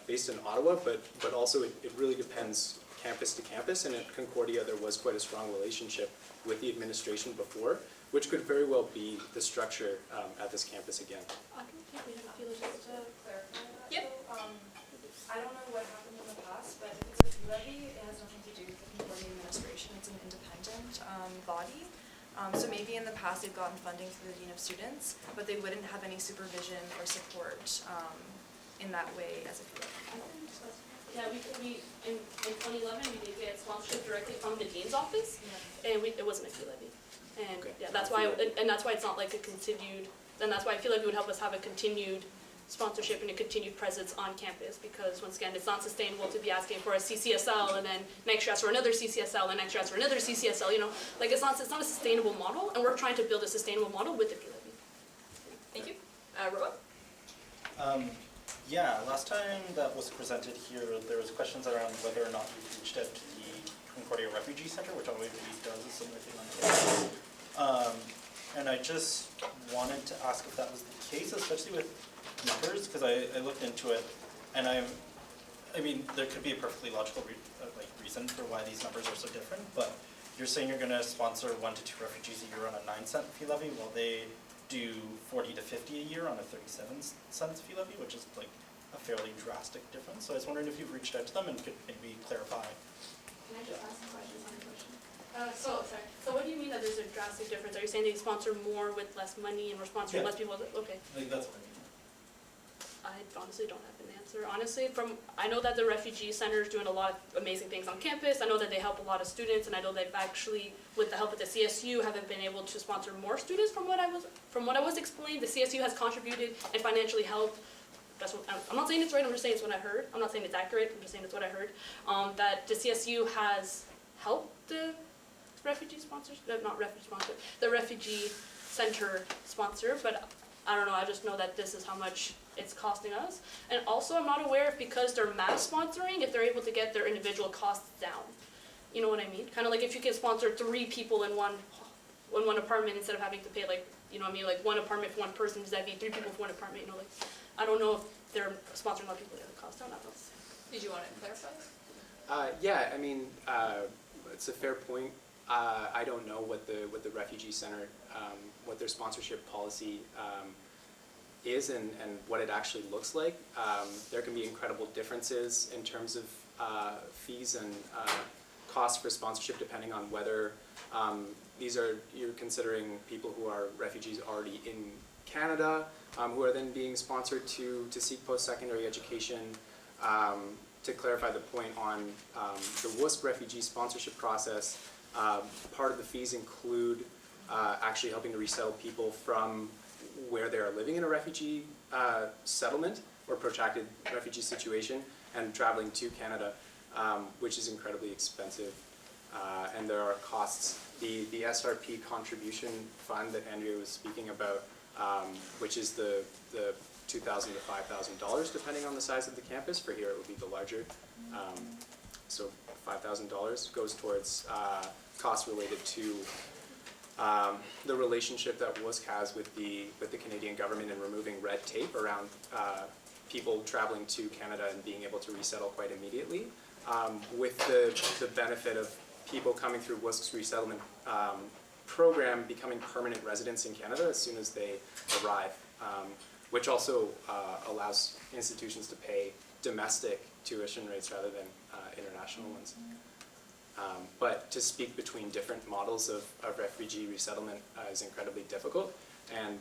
based in Ottawa, but also it really depends campus to campus, and at Concordia there was quite a strong relationship with the administration before, which could very well be the structure at this campus again. Yep. I don't know what happened in the past, but if it's a fee levy, it has nothing to do with the Concordia administration. It's an independent body. So maybe in the past they've gotten funding through the Dean of Students, but they wouldn't have any supervision or support in that way as a fee levy. Yeah, we in 2011 we did get sponsorship directly from the dean's office, and it wasn't a fee levy, and yeah, that's why it's not like a continued. And that's why I feel like it would help us have a continued sponsorship and a continued presence on campus, because once again, it's not sustainable to be asking for a CCSL and then next year ask for another CCSL and next year ask for another CCSL. You know, like it's not a sustainable model, and we're trying to build a sustainable model with the fee levy. Thank you. Rowan? Yeah, last time that was presented here, there was questions around whether or not we reached out to the Concordia Refugee Center, which always does a similar thing on campus. And I just wanted to ask if that was the case, especially with numbers, because I looked into it, and I mean, there could be a perfectly logical reason for why these numbers are so different, but you're saying you're going to sponsor 1 to 2 refugees a year on a 9-cent fee levy, while they do 40 to 50 a year on a 37-cent fee levy, which is like a fairly drastic difference. So I was wondering if you've reached out to them and could maybe clarify. Can I just ask some questions on the question? So what do you mean that there's a drastic difference? Are you saying they sponsor more with less money and we're sponsoring less people? Okay. I think that's what I mean. I honestly don't have an answer. Honestly, I know that the refugee center is doing a lot of amazing things on campus. I know that they help a lot of students, and I know they've actually, with the help of the CSU, haven't been able to sponsor more students. From what I was explained, the CSU has contributed and financially helped. That's what I'm not saying it's right. I'm just saying it's what I heard. I'm not saying it's accurate. I'm just saying it's what I heard. That the CSU has helped the refugee sponsors, not refugee sponsor, the refugee center sponsor, but I don't know, I just know that this is how much it's costing us. And also I'm not aware if because they're mass sponsoring, if they're able to get their individual costs down. You know what I mean? Kind of like if you can sponsor 3 people in one apartment instead of having to pay like, you know what I mean, like 1 apartment for 1 person, does that be 3 people for 1 apartment, you know, like, I don't know if they're sponsoring a lot of people to get the cost down, I don't know. Did you want to clarify? Yeah, I mean, it's a fair point. I don't know what the refugee center, what their sponsorship policy is and what it actually looks like. There can be incredible differences in terms of fees and costs for sponsorship depending on whether you're considering people who are refugees already in Canada, who are then being sponsored to seek post-secondary education. To clarify the point on the WISC refugee sponsorship process, part of the fees include actually helping to resettle people from where they are living in a refugee settlement or protracted refugee situation and traveling to Canada, which is incredibly expensive. And there are costs. The SRP contribution fund that Andrea was speaking about, which is the $2,000 to $5,000 depending on the size of the campus. For here it would be the larger. So $5,000 goes towards costs related to the relationship that WUSC has with the Canadian government in removing red tape around people traveling to Canada and being able to resettle quite immediately, with the benefit of people coming through WUSC's resettlement program becoming permanent residents in Canada as soon as they arrive, which also allows institutions to pay domestic tuition rates rather than international ones. But to speak between different models of refugee resettlement is incredibly difficult, and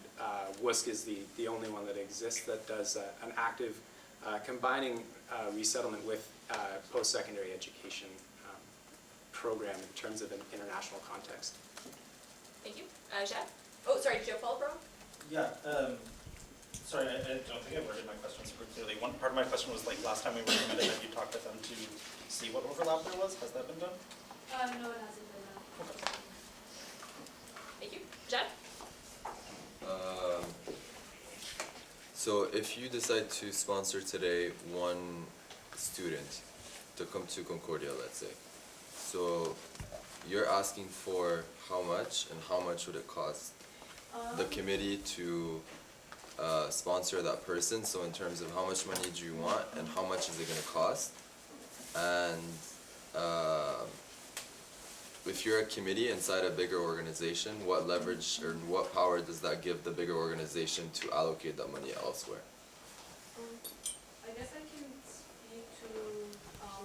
WUSC is the only one that exists that does an active combining resettlement with post-secondary education program in terms of an international context. Thank you. Jad? Oh, sorry, did you have a follow-up, Ron? Yeah, sorry, I don't think I worded my question super clearly. One part of my question was like last time we recommended that you talk to them to see what overlap there was. Has that been done? No, it hasn't been done. Okay. Thank you. Jad? So if you decide to sponsor today one student to come to Concordia, let's say, so you're asking for how much and how much would it cost the committee to sponsor that person? So in terms of how much money do you want and how much is it going to cost? And if you're a committee inside a bigger organization, what leverage or what power does that give the bigger organization to allocate that money elsewhere? I guess I can speak to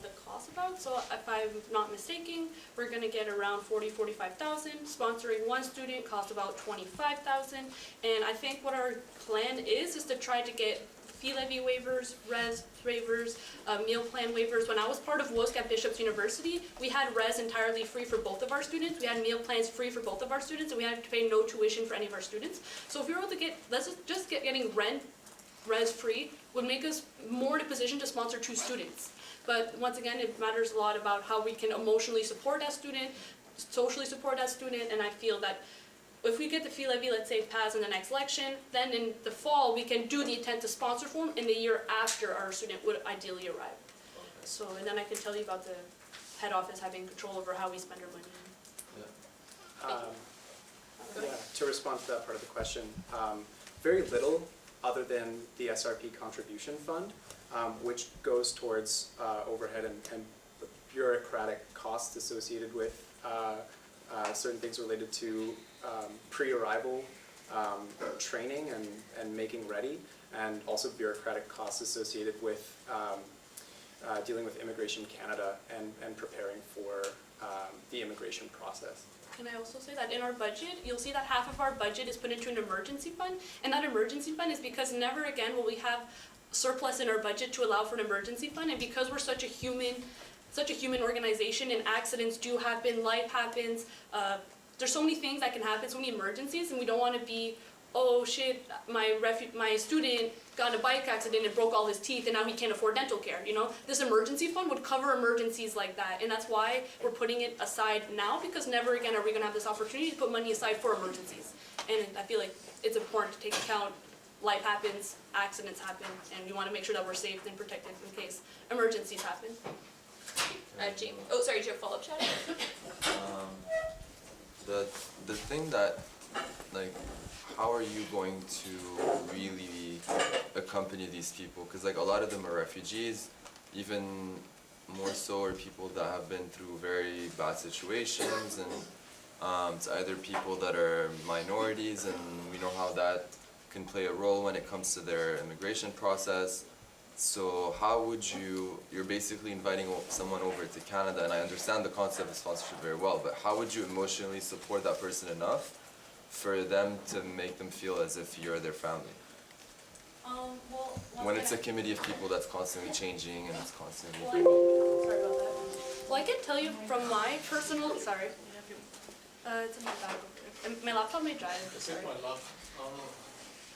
the cost about. So if I'm not mistaken, we're going to get around 45,000. Sponsoring one student costs about 25,000. And I think what our plan is to try to get fee levy waivers, res waivers, meal plan waivers. When I was part of WUSC at Bishop's University, we had res entirely free for both of our students. We had meal plans free for both of our students, and we had to pay no tuition for any of our students. So if we were able to get, getting res free would make us more in a position to sponsor 2 students. But once again, it matters a lot about how we can emotionally support that student, socially support that student, and I feel that if we get the fee levy, let's say, pass in the next election, then in the fall, we can do the intent to sponsor form in the year after our student would ideally arrive. So, and then I can tell you about the head office having control over how we spend our money. Yeah, to respond to that part of the question, very little other than the SRP contribution fund, which goes towards overhead and the bureaucratic costs associated with certain things related to pre-arrival training and making ready, and also bureaucratic costs associated with dealing with Immigration Canada and preparing for the immigration process. Can I also say that in our budget, you'll see that half of our budget is put into an emergency fund, and that emergency fund is because never again will we have surplus in our budget to allow for an emergency fund, and because we're such a human organization and accidents do happen, life happens, there's so many things that can happen, so many emergencies, and we don't want to be, oh shit, my student got in a bike accident and broke all his teeth and now he can't afford dental care, you know? This emergency fund would cover emergencies like that, and that's why we're putting it aside now, because never again are we going to have this opportunity to put money aside for emergencies. And I feel like it's important to take account, life happens, accidents happen, and we want to make sure that we're safe and protected in case emergencies happen. Jamie. Oh, sorry, do you have a follow-up, Chad? The thing that, like, how are you going to really accompany these people? Because like a lot of them are refugees, even more so are people that have been through very bad situations, and it's either people that are minorities, and we know how that can play a role when it comes to their immigration process. So how would you're basically inviting someone over to Canada, and I understand the concept of sponsorship very well, but how would you emotionally support that person enough for them to make them feel as if you're their family? When it's a committee of people that's constantly changing and it's constantly... Sorry about that. Well, I can tell you from my personal, sorry, it's in my bag over there. My laptop may drive, sorry.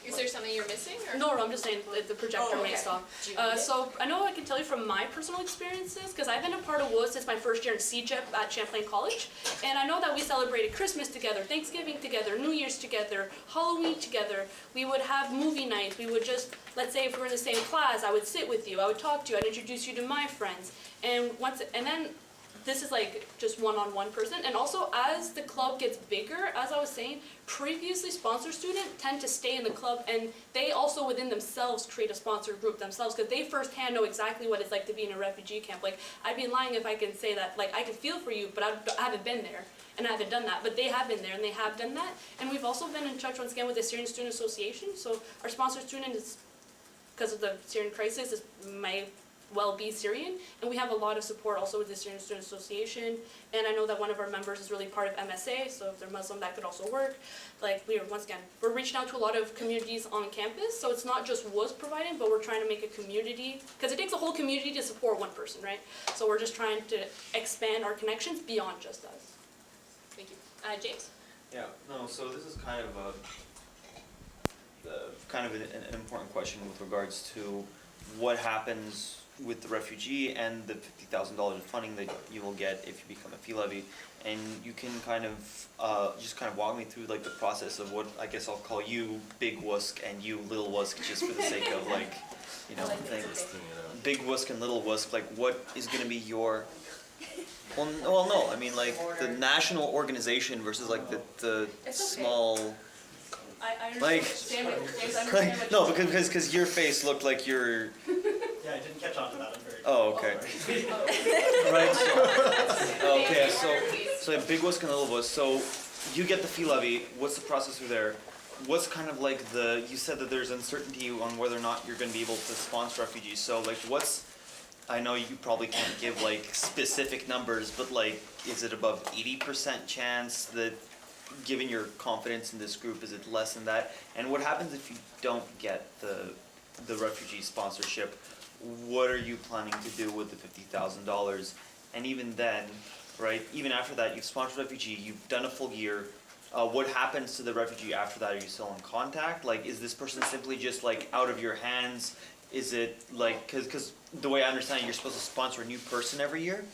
Is there something you're missing? Or? No, I'm just saying the projector may stop. So I know I can tell you from my personal experiences, because I've been a part of WUSC since my first year in CJEP at Champlain College, and I know that we celebrated Christmas together, Thanksgiving together, New Year's together, Halloween together. We would have movie nights. We would just, let's say if we're in the same class, I would sit with you, I would talk to you, I'd introduce you to my friends, and then this is like just one-on-one person. And also as the club gets bigger, as I was saying, previously sponsored students tend to stay in the club, and they also within themselves create a sponsor group themselves, because they firsthand know exactly what it's like to be in a refugee camp. Like, I'd be lying if I can say that, like, I can feel for you, but I haven't been there, and I haven't done that. But they have been there, and they have done that. And we've also been in touch once again with the Syrian Student Association. So our sponsored student is, because of the Syrian crisis, is may well be Syrian, and we have a lot of support also with the Syrian Student Association. And I know that one of our members is really part of MSA, so if they're Muslim, that could also work. Like, we're reaching out to a lot of communities on campus, so it's not just WUS providing, but we're trying to make a community, because it takes a whole community to support one person, right? So we're just trying to expand our connections beyond just us. Thank you. James? Yeah, no, so this is kind of an important question with regards to what happens with the refugee and the $50,000 of funding that you will get if you become a fee levy. And you can kind of just kind of walk me through like the process of what I guess I'll call you Big Wusk and you Little Wusk, just for the sake of like, you know, things. Big Wusk and Little Wusk, like what is going to be your, well no, I mean like the national organization versus like the small, I like, understand what no, because your face looked like you're. Yeah, I didn't catch on to that. I'm very. Oh, okay. Right. So, okay, so Big Wusk and Little Wusk. So you get the fee levy. What's the process through there? What's kind of like you said that there's uncertainty on whether or not you're going to be able to sponsor refugees. So like, I know you probably can't give like specific numbers, but like, is it above 80% chance that? Given your confidence in this group, is it less than that? And what happens if you don't get the refugee sponsorship? What are you planning to do with the $50,000? And even then, right, even after that, you've sponsored a refugee, you've done a full year. What happens to the refugee after that? Are you still in contact? Like, is this person simply just like out of your hands? Is it like, because the way I understand it, you're supposed to sponsor a new person every year,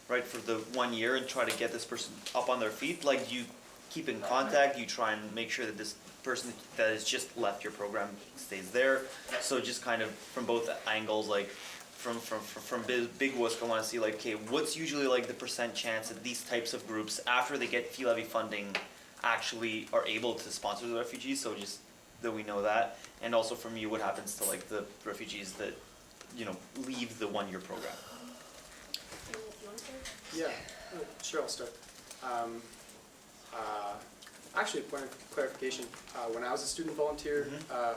right, for the 1 year and try to get this person up on their feet? Like, you keep in contact, you try and make sure that this person that has just left your program stays there. So just kind of from both angles, like from Big Wusk, I want to see like, okay, what's usually like the percent chance that these types of groups, after they get fee levy funding, actually are able to sponsor the refugees? So just that we know that. And also from you, what happens to like the refugees that, you know, leave the 1 year program? Yeah, sure, I'll start. Actually, a point of clarification, when I was a student volunteer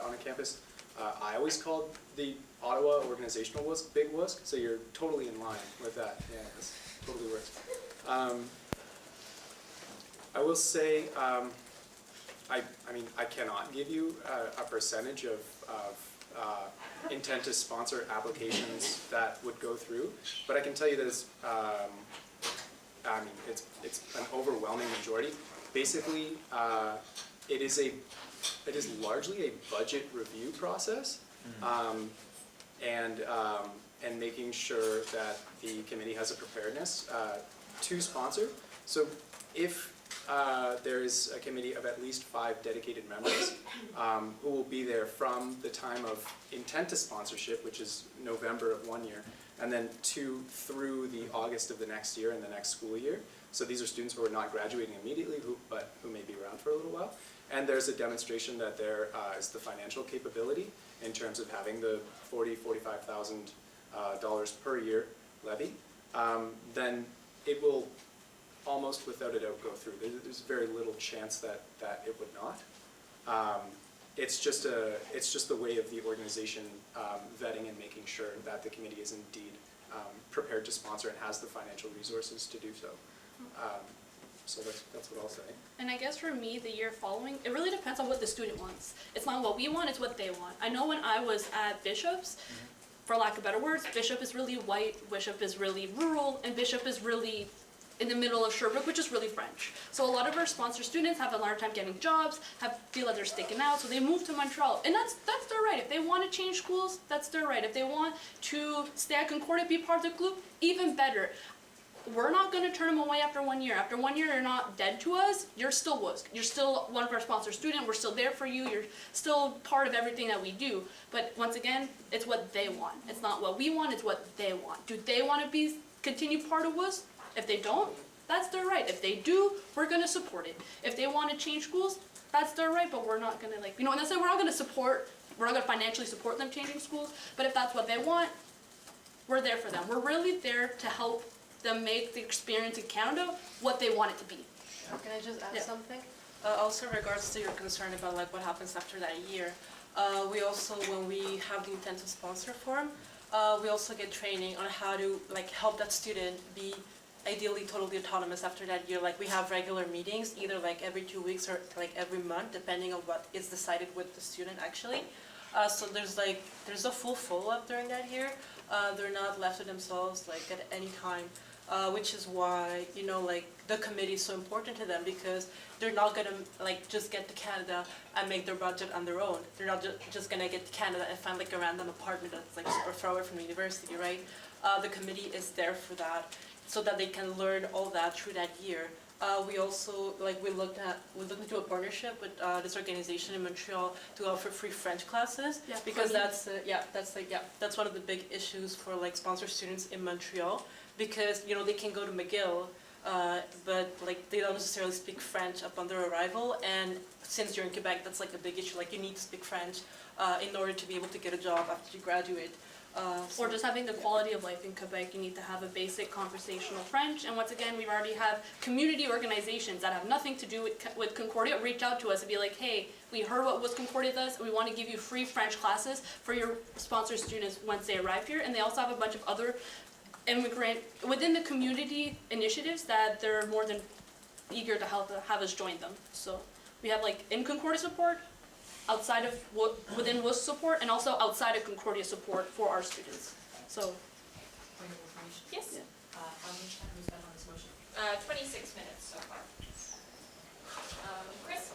on a campus, I always called the Ottawa organizational WUSC Big WUSC, so you're totally in line with that. Yeah, this totally works. I will say, I mean, I cannot give you a percentage of intent to sponsor applications that would go through, but I can tell you that it's, I mean, it's an overwhelming majority. Basically, it is largely a budget review process, and making sure that the committee has a preparedness to sponsor. So if there is a committee of at least 5 dedicated members who will be there from the time of intent to sponsorship, which is November of 1 year, and then 2 through the August of the next year in the next school year. So these are students who are not graduating immediately, but who may be around for a little while. And there's a demonstration that there is the financial capability in terms of having the $45,000 per year levy. Then it will almost without a doubt go through. There's very little chance that it would not. It's just the way of the organization vetting and making sure that the committee is indeed prepared to sponsor and has the financial resources to do so. So that's what I'll say. And I guess for me, the year following, it really depends on what the student wants. It's not what we want, it's what they want. I know when I was at Bishop's, for lack of better words, Bishop is really white, Bishop is really rural, and Bishop is really in the middle of Sherbrooke, which is really French. So a lot of our sponsor students have a hard time getting jobs, feel that they're sticking out, so they move to Montreal. And that's their right. If they want to change schools, that's their right. If they want to stay at Concordia, be part of the group, even better. We're not going to turn them away after 1 year. After 1 year, you're not dead to us. You're still WUSC. You're still one of our sponsor students. We're still there for you. You're still part of everything that we do. But once again, it's what they want. It's not what we want. It's what they want. Do they want to continue part of WUSC? If they don't, that's their right. If they do, we're gonna support it. If they wanna change schools, that's their right, but we're not gonna like, you know, and that's why we're not gonna financially support them changing schools, but if that's what they want, we're there for them. We're really there to help them make the experience in Canada what they want it to be. Can I just add Yeah. something? Also in regards to your concern about like what happens after that year, we also, when we have the intent to sponsor form, we also get training on how to like help that student be ideally totally autonomous after that year. Like we have regular meetings, either like every 2 weeks or like every month, depending on what is decided with the student actually. So there's a full follow-up during that year. They're not left to themselves like at any time, which is why, you know, like the committee is so important to them, because they're not gonna like just get to Canada and make their budget on their own. They're not just gonna get to Canada and find like a random apartment that's like super far away from the university, right? The committee is there for that, so that they can learn all that through that year. We also, like, we looked into a partnership with this organization in Montreal to offer free French classes, Yeah, because funny. that's one of the big issues for like sponsor students in Montreal, because, you know, they can go to McGill, but like they don't necessarily speak French upon their arrival, and since you're in Quebec, that's like a big issue. Like you need to speak French in order to be able to get a job after you graduate. Or just having the quality of life in Quebec, you need to have a basic conversational French. And once again, we already have community organizations that have nothing to do with Concordia reach out to us and be like, hey, we heard what was Concordia does, and we want to give you free French classes for your sponsored students once they arrive here. And they also have a bunch of other within the community initiatives that they're more than eager to have us join them. So we have like in Concordia support, outside of within WUS support, and also outside of Concordia support for our students. So. Yes? How much time have we spent on this motion? 26 minutes so far. Chris?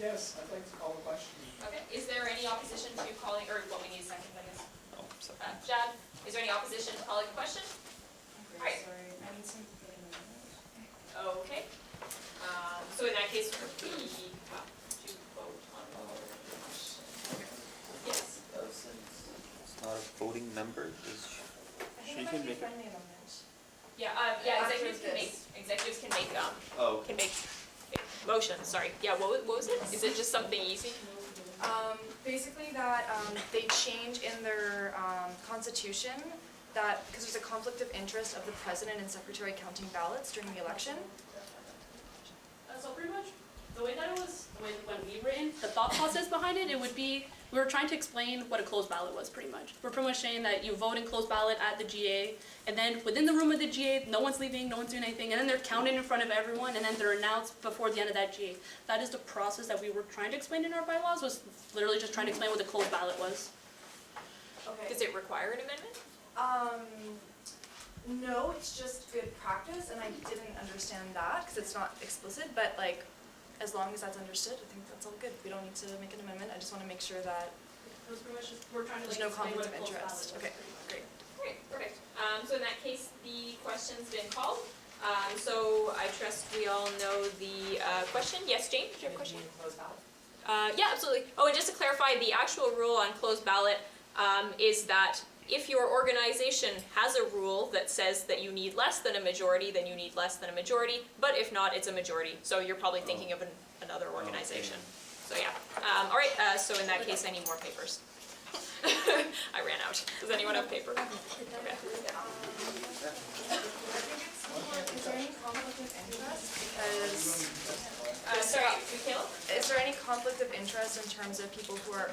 Yes, I'd like to call the question. Okay, is there any opposition to calling, or what we need a second, I guess? Oh, sorry. Jad, is there any opposition to calling the question? Alright. Sorry, I need some. Okay. So in that case, we have to vote on the question. Yes. It's not a voting member, is she? I think it might be a friendly amendment. Yeah, executives can make Oh, can make motions, sorry. Yeah, what was it? Is it just something easy? Basically that they change in their constitution that, because there's a conflict of interest of the president and secretary counting ballots during the election. So pretty much the way that it was when we were in, the thought process behind it, it would be, we were trying to explain what a closed ballot was pretty much. We're pretty much saying that you vote in closed ballot at the GA, and then within the room of the GA, no one's leaving, no one's doing anything, and then they're counted in front of everyone, and then they're announced before the end of that GA. That is the process that we were trying to explain in our bylaws, was literally just trying to explain what the closed ballot was. Okay. Does it require an amendment? No, it's just good practice, and I didn't understand that because it's not explicit, but like, as long as that's understood, I think that's all good. We don't need to make an amendment. I just want to make sure that It was pretty much just, we're trying to there's like no explain what conflict a of closed ballot was. interest. Okay, great. Great, perfect. So in that case, the question's been called. So I trust we all know the question. Yes, Jane, did you have a question? Yeah, absolutely. Oh, and just to clarify, the actual rule on closed ballot is that if your organization has a rule that says that you need less than a majority, then you need less than a majority. But if not, it's a majority. So you're probably thinking of another organization. So yeah. All right. So in that case, I need more papers. I ran out. Does anyone have paper? Okay. Is there any conflict of interest? Because sorry, Michaela? is there any conflict of interest in terms of people who are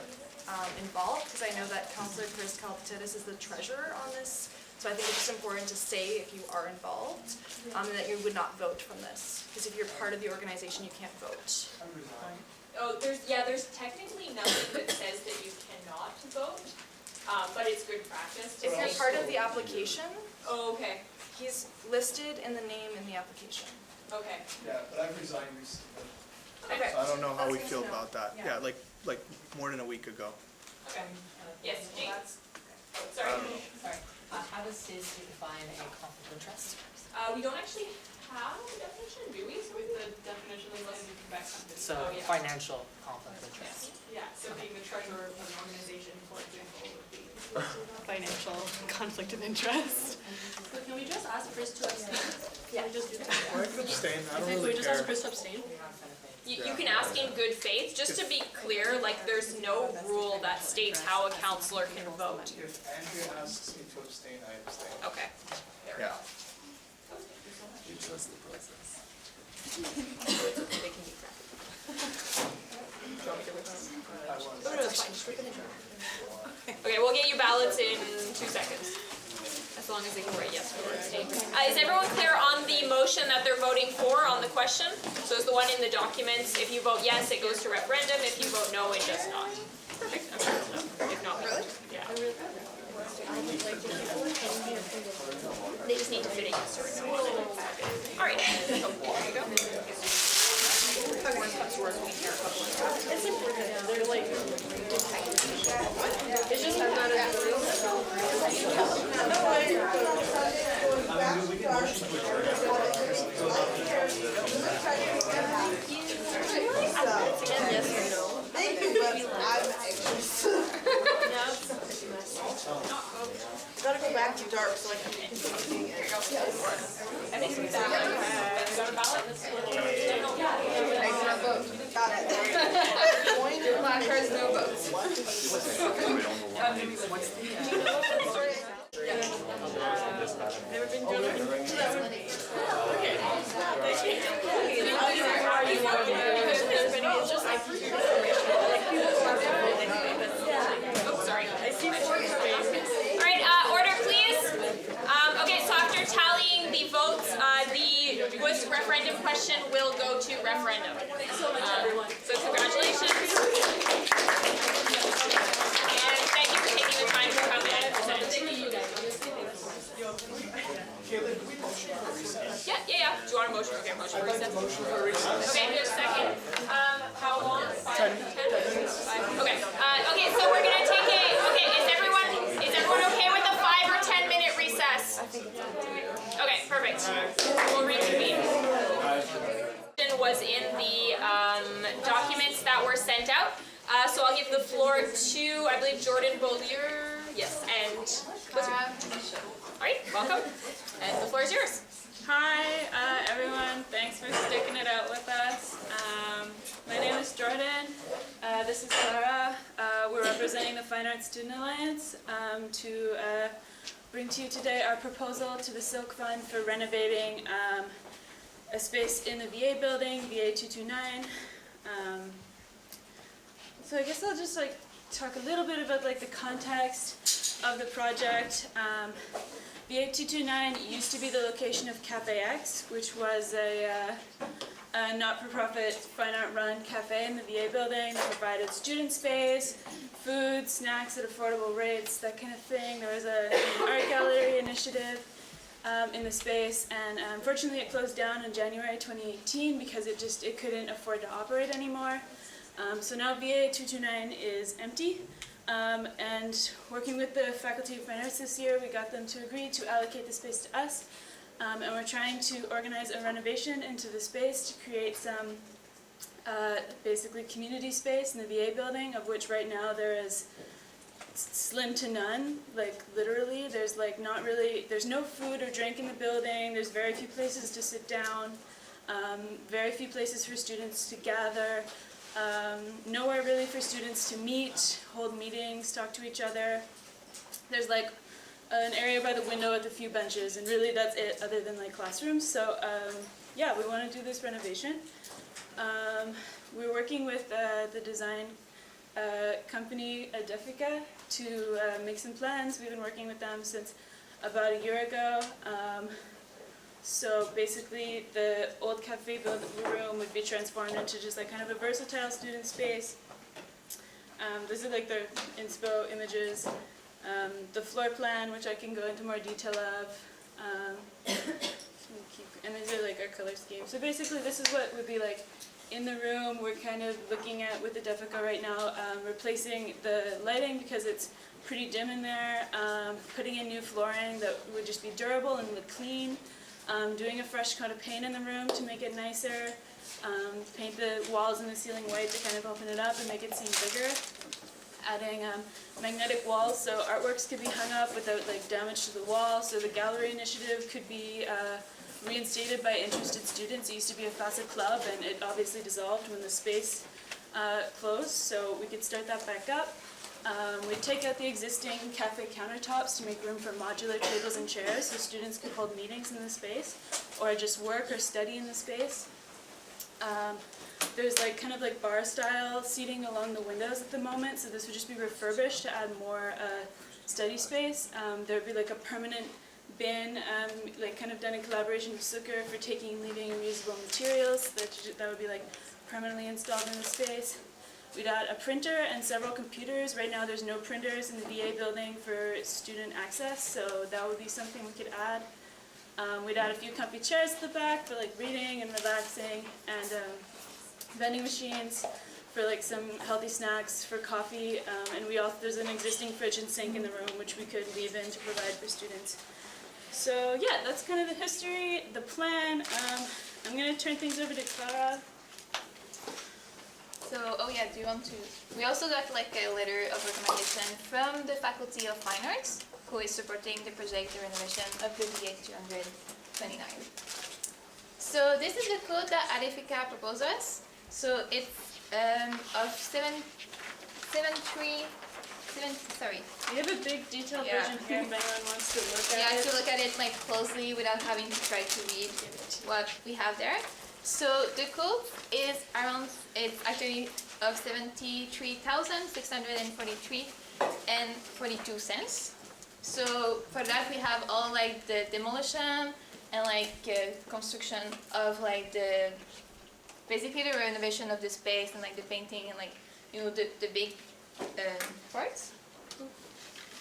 involved? Because I know that Councillor Chris Kalpatidis is the treasurer on this, so I think it's just important to say if you are involved, and that you would not vote from this. Because if you're part of the organization, you can't vote. Oh, there's technically nothing that says that you cannot vote, but it's good practice to If you're say- part of the application, Oh, okay, he's listed in the name in the application. okay. Yeah, but I've resigned recently. Okay. So I don't know how we That's good feel to know. about that. Yeah. Yeah, like more than a week ago. Okay. Yes, Jane. Oh, sorry. Sorry. How does CISD define a conflict of interest? We don't actually have a definition, do we? So the definition is less you come back something. So Oh, yeah. financial conflict of interest. Yeah, so being the treasurer of an organization, for example, would be. Financial conflict of interest. So can we just ask Chris to abstain? Can we just do that? Abstain, I don't Can we really just ask care. Chris to abstain? You can ask in good faith, just to be clear, like, there's no rule that states how a counselor can vote. If Andrea asks me to abstain, I abstain. Okay. Yeah. You trust the process. They can be correct. Do you want me to withdraw? Oh, no, it's fine, just rip it in. Okay, we'll get you ballots in 2 seconds. As long as they can write yes or abstain. Is everyone clear on the motion that they're voting for on the question? So it's the one in the documents. If you vote yes, it goes to referendum. If you vote no, it does not. Perfect. I'm sure it's no. If not, really? Yeah. They just need to fit a yes or a no on it. All right. Oh, there you go. It's important. They're like, it's just I'm not Thank you, but I'm anxious. Gotta go back to dark so I can continue. I think we got a ballot. Got it. Black cards, no votes. Oh, sorry. Alright, order please. Okay, so after tallying the votes, the WUSC referendum question will go to referendum. Thanks so much, everyone. So congratulations. And thank you for taking the time to come in and present. Yeah. Do you want a motion? Okay, motion for recess. Okay, here's a second. How long? 5, 10? Okay. Okay, so we're gonna take a. Okay, is everyone okay with a 5 or 10 minute recess? Okay, perfect. We'll reconvene. Was in the documents that were sent out. So I'll give the floor to, I believe, Jordan Beaulieu. Yes, and all right, welcome. And the floor is yours. Hi, everyone. Thanks for sticking it out with us. My name is Jordan. This is Sarah. We're representing the Fine Arts Student Alliance to bring to you today our proposal to the Silk Fund for renovating a space in the VA building, VA 229. So I guess I'll just talk a little bit about the context of the project. VA 229 used to be the location of Cafe X, which was a not-for-profit fine art run cafe in the VA building that provided student space, food, snacks at affordable rates, that kind of thing. There was an art gallery initiative in the space, and unfortunately it closed down in January 2018 because it couldn't afford to operate anymore. So now VA 229 is empty. And working with the Faculty of Fine Arts this year, we got them to agree to allocate the space to us. And we're trying to organize a renovation into the space to create some basically community space in the VA building, of which right now there is slim to none. Literally, there's there's no food or drink in the building, there's very few places to sit down, very few places for students to gather. Nowhere really for students to meet, hold meetings, talk to each other. There's an area by the window with a few benches, and really that's it, other than classrooms. So yeah, we want to do this renovation. We're working with the design company Adefica to make some plans. We've been working with them since about a year ago. So basically, the old cafe room would be transformed into just kind of a versatile student space. These are their inspo images. The floor plan, which I can go into more detail of. And these are our color scheme. So basically, this is what would be in the room. We're kind of looking at, with the Adefica right now, replacing the lighting because it's pretty dim in there, putting in new flooring that would just be durable and look clean. Doing a fresh coat of paint in the room to make it nicer, paint the walls and the ceiling white to kind of open it up and make it seem bigger. adding magnetic walls so artworks could be hung up without like damage to the wall. So the gallery initiative could be reinstated by interested students. It used to be a FASA club and it obviously dissolved when the space closed, so we could start that back up. We'd take out the existing cafe countertops to make room for modular tables and chairs so students could hold meetings in the space or just work or study in the space. There's like kind of like bar style seating along the windows at the moment, so this would just be refurbished to add more study space. There would be like a permanent bin, like kind of done in collaboration with Sukkar for taking and leaving reusable materials. That would be like permanently installed in the space. We'd add a printer and several computers. Right now there's no printers in the VA building for student access, so that would be something we could add. We'd add a few comfy chairs at the back for like reading and relaxing, and vending machines for like some healthy snacks for coffee, and there's an existing fridge and sink in the room which we could leave in to provide for students. So yeah, that's kind of the history, the plan. I'm going to turn things over to Clara. So, do you want to? We also got like a letter of recommendation from the Faculty of Fine Arts, who is supporting the project, the renovation of the VA 229. So this is the code that Adifica proposed us. So it's of 7.3. Sorry. We have a big detailed version here if anyone wants to look at it. Yeah, to look at it like closely without having to try to read what we have there. So the code is around, it's actually of 73,643 and 42 cents. So for that we have all like the demolition and like construction of like basically the renovation of the space and like the painting and like, the big parts.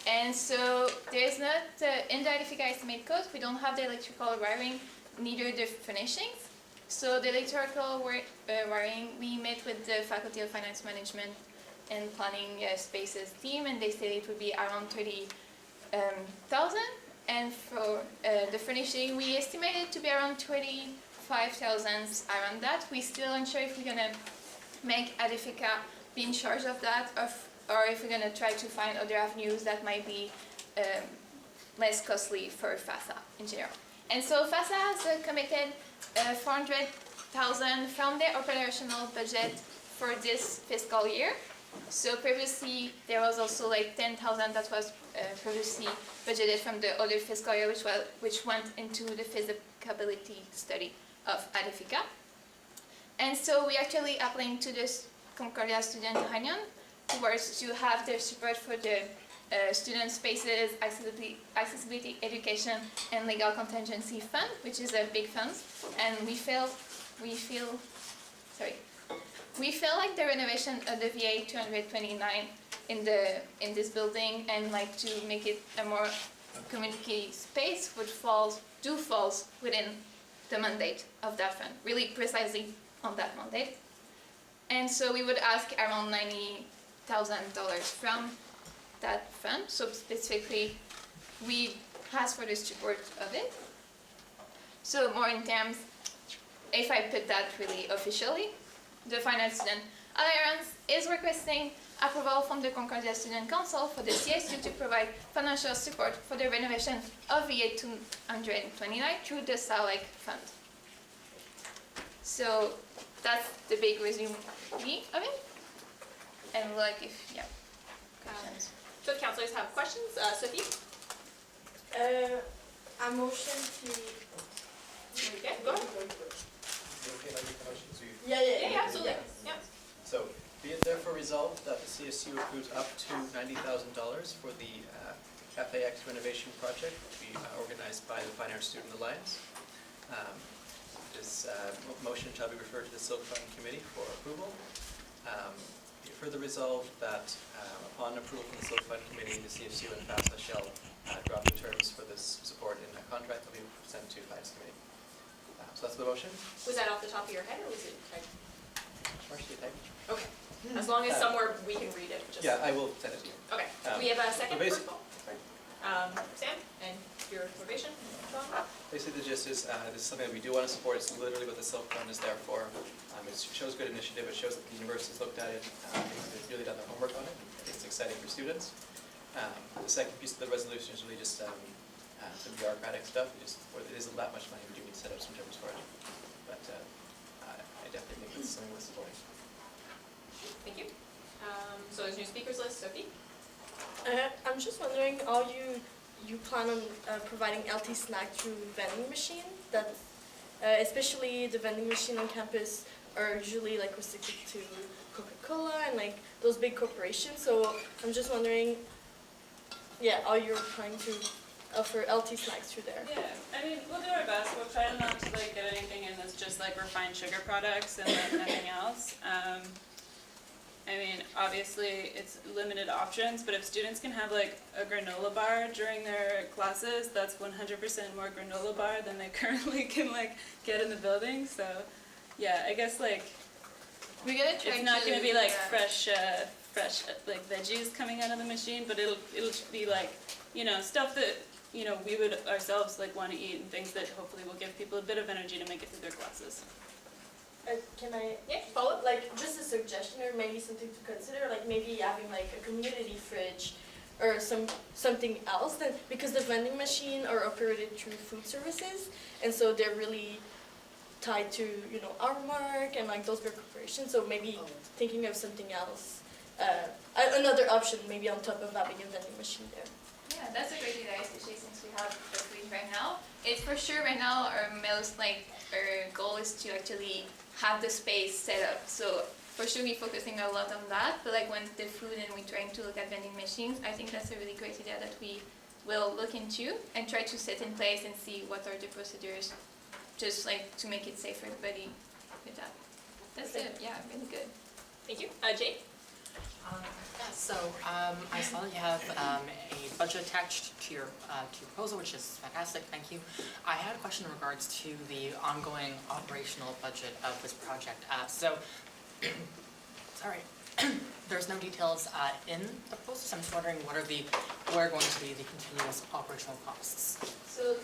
And so there's not, in the Adifica estimate code, we don't have the electrical wiring, neither the furnishings. So the electrical wiring, we met with the Faculty of Finance Management and Planning Spaces team, and they said it would be around 30,000. And for the furnishing, we estimated to be around 25,000, around that. We're still unsure if we're gonna make Adifica be in charge of that, or if we're gonna try to find other avenues that might be less costly for FASA in general. And so FASA has committed 400,000 from their operational budget for this fiscal year. So previously there was also like 10,000 that was previously budgeted from the other fiscal year, which went into the feasibility study of Adifica. And so we actually applying to this Concordia Student Union towards to have their support for the student spaces, accessibility, education, and legal contingency fund, which is a big fund. And we feel like the renovation of the VA 229 in this building and like to make it a more community space falls within the mandate of that fund, really precisely on that mandate. And so we would ask around $90,000 from that fund. So specifically, we ask for the support of it. So more in terms, if I put that really officially, the Finance Student Alliance is requesting approval from the Concordia Student Council for the CSU to provide financial support for the renovation of VA 229 through the SALEC fund. So that's the big resume of it. And like if, questions. So councilors have questions. Sophie? A motion to... Okay, go ahead. Yeah, absolutely. Yeah. So, be it therefore resolved that the CSU approves up to $90,000 for the Cafe X renovation project to be organized by the Fine Arts Student Alliance. This motion shall be referred to the Silk Fund Committee for approval. Be it further resolved that upon approval from the Silk Fund Committee, the CSU and FASA shall draft the terms for this support in a contract that will be sent to Finance Committee. So that's the motion. Was that off the top of your head, or was it typed? Partially typed. Okay. As long as somewhere we can read it. Just Yeah, I will send it to you. Okay. We have a second so protocol. Sam, and your motivation? Basically, the gist is this is something that we do want to support. It's literally what the Silk Fund is there for. It shows good initiative. It shows that the university's looked at it. It's really done their homework on it. It's exciting for students. The second piece of the resolution is really just some bureaucratic stuff. It isn't that much money. We do need to set up some terms for it. But I definitely think it's something worth supporting. Thank you. So there's new speakers list, Sophie? I'm just wondering, you plan on providing LT snack through vending machine? That, especially the vending machine on campus are usually like restricted to Coca-Cola and like those big corporations. So I'm just wondering, are you planning to offer LT snacks through there? Yeah, I mean, we'll do our best. We'll try not to like get anything in that's just like refined sugar products and then nothing else. I mean, obviously it's limited options, but if students can have like a granola bar during their classes, that's 100% more granola bar than they currently can like get in the building. So, yeah, I guess like we're gonna try it's not gonna be like fresh like veggies coming out of the machine, but it'll be like, you know, stuff that, you know, we would ourselves like want to eat and things that hopefully will give people a bit of energy to make it through their classes. Can I follow up? Like just a suggestion or maybe something to consider, like maybe having like a community fridge or something else, then because the vending machine are operated through food services and so they're really tied to, you know, our mark and like those big corporations, so maybe thinking of something else, another option maybe on top of having a vending machine there. Yeah, that's a great idea, especially since we have the fleet right now. It's for sure right now our goal is to actually have the space set up. So for sure we're focusing a lot on that, but like when the food and we're trying to look at vending machines, I think that's a really great idea that we will look into and try to set in place and see what are the procedures, just like to make it safe for everybody with that. That's it, yeah, really good. Thank you. Jay? I saw that you have a budget attached to your proposal, which is fantastic, thank you. I had a question in regards to the ongoing operational budget of this project. Sorry, there's no details in the proposal, so I'm just wondering what are going to be the continuous operational costs? So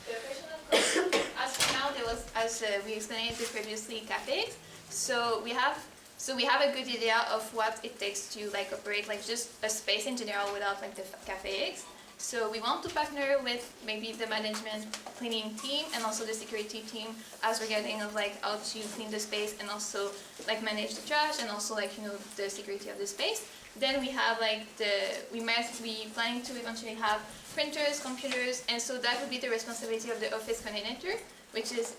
the operational costs, as for now, there was, as we explained it previously, CAPEX. So we have a good idea of what it takes to like operate like just a space in general without like the CAPEX. So we want to partner with maybe the management cleaning team and also the security team as regarding of like how to clean the space and also like manage the trash and also like, you know, the security of the space. Then we have like we planning to eventually have printers, computers, and so that would be the responsibility of the office coordinator, which is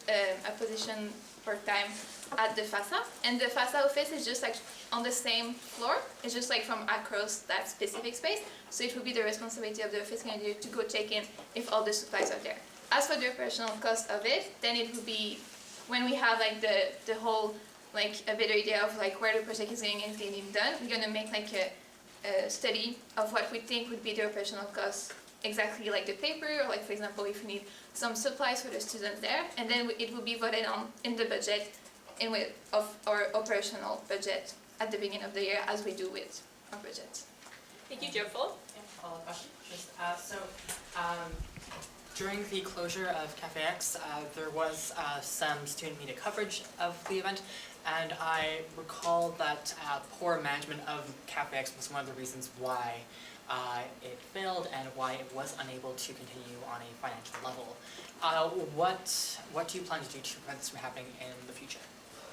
a position part-time at the FASA. And the FASA office is just like on the same floor. It's just like from across that specific space. So it would be the responsibility of the office coordinator to go check in if all the supplies are there. As for the operational cost of it, then it would be when we have like the whole like a better idea of like where the project is going and it's getting done, we're gonna make like a study of what we think would be the operational cost, exactly like the paper, or like for example if we need some supplies for the students there, and then it will be voted on in the budget of our operational budget at the beginning of the year, as we do with our budget. Thank you, Joe. Follow-up question. During the closure of Cafe X, there was some student media coverage of the event, and I recall that poor management of Cafe X was one of the reasons why it failed and why it was unable to continue on a financial level. What do you plan to do to prevent this from happening in the future?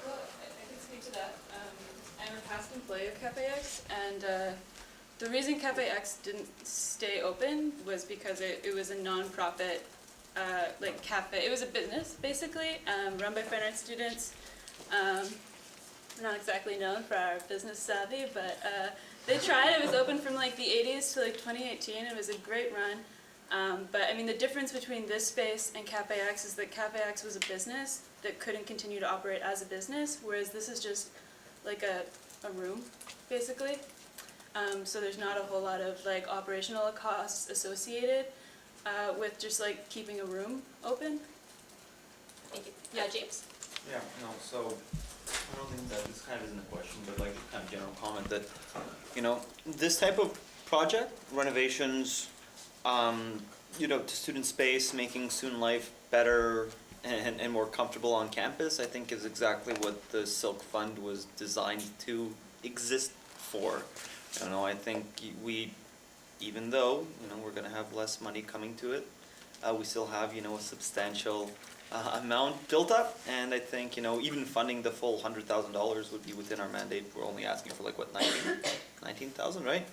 Well, I can speak to that. I'm a past employee of Cafe X, and the reason Cafe X didn't stay open was because it was a non-profit like cafe. It was a business, basically, run by fine arts students. We're not exactly known for our business savvy, but they tried. It was open from like the 80s to like 2018. It was a great run. But I mean, the difference between this space and Cafe X is that Cafe X was a business that couldn't continue to operate as a business, whereas this is just like a room, basically. So there's not a whole lot of like operational costs associated with just like keeping a room open. Thank you. Yeah, James? Yeah, no, so I don't think that this kind of isn't a question, but like kind of general comment that, you know, this type of project, renovations, you know, to student space, making student life better and more comfortable on campus, I think is exactly what the Silk Fund was designed to exist for. I don't know, I think we, even though, we're gonna have less money coming to it, we still have, a substantial amount built up, and I think, even funding the full $100,000 would be within our mandate. We're only asking for like, what, 19,000, right?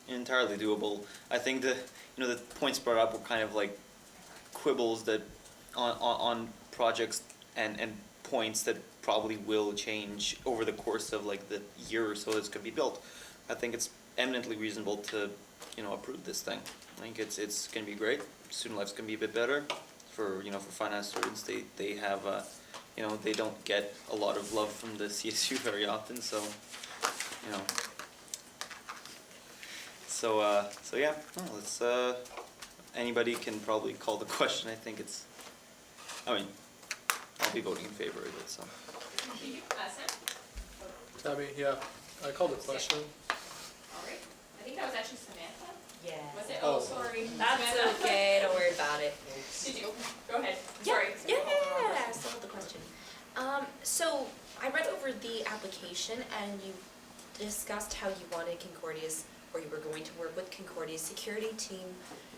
Entirely doable. I think the points brought up were kind of like quibbles that on projects and points that probably will change over the course of like the year or so it's gonna be built. I think it's eminently reasonable to, approve this thing. I think it's gonna be great. Student life's gonna be a bit better for, for finance students. They have, they don't get a lot of love from the CSU very often, so, So yeah, let's, anybody can probably call the question. I think I'll be voting in favor of it, so. Tabby, yeah, I called the question. All right. I think that was actually Samantha. Yeah. Was it? Oh. Oh, sorry. That's Samantha. okay, don't worry about it. Did you? Go ahead. Yeah, Sorry. yeah, I still have the question. So I read over the application and you discussed how you wanted Concordia's, or you were going to work with Concordia's security team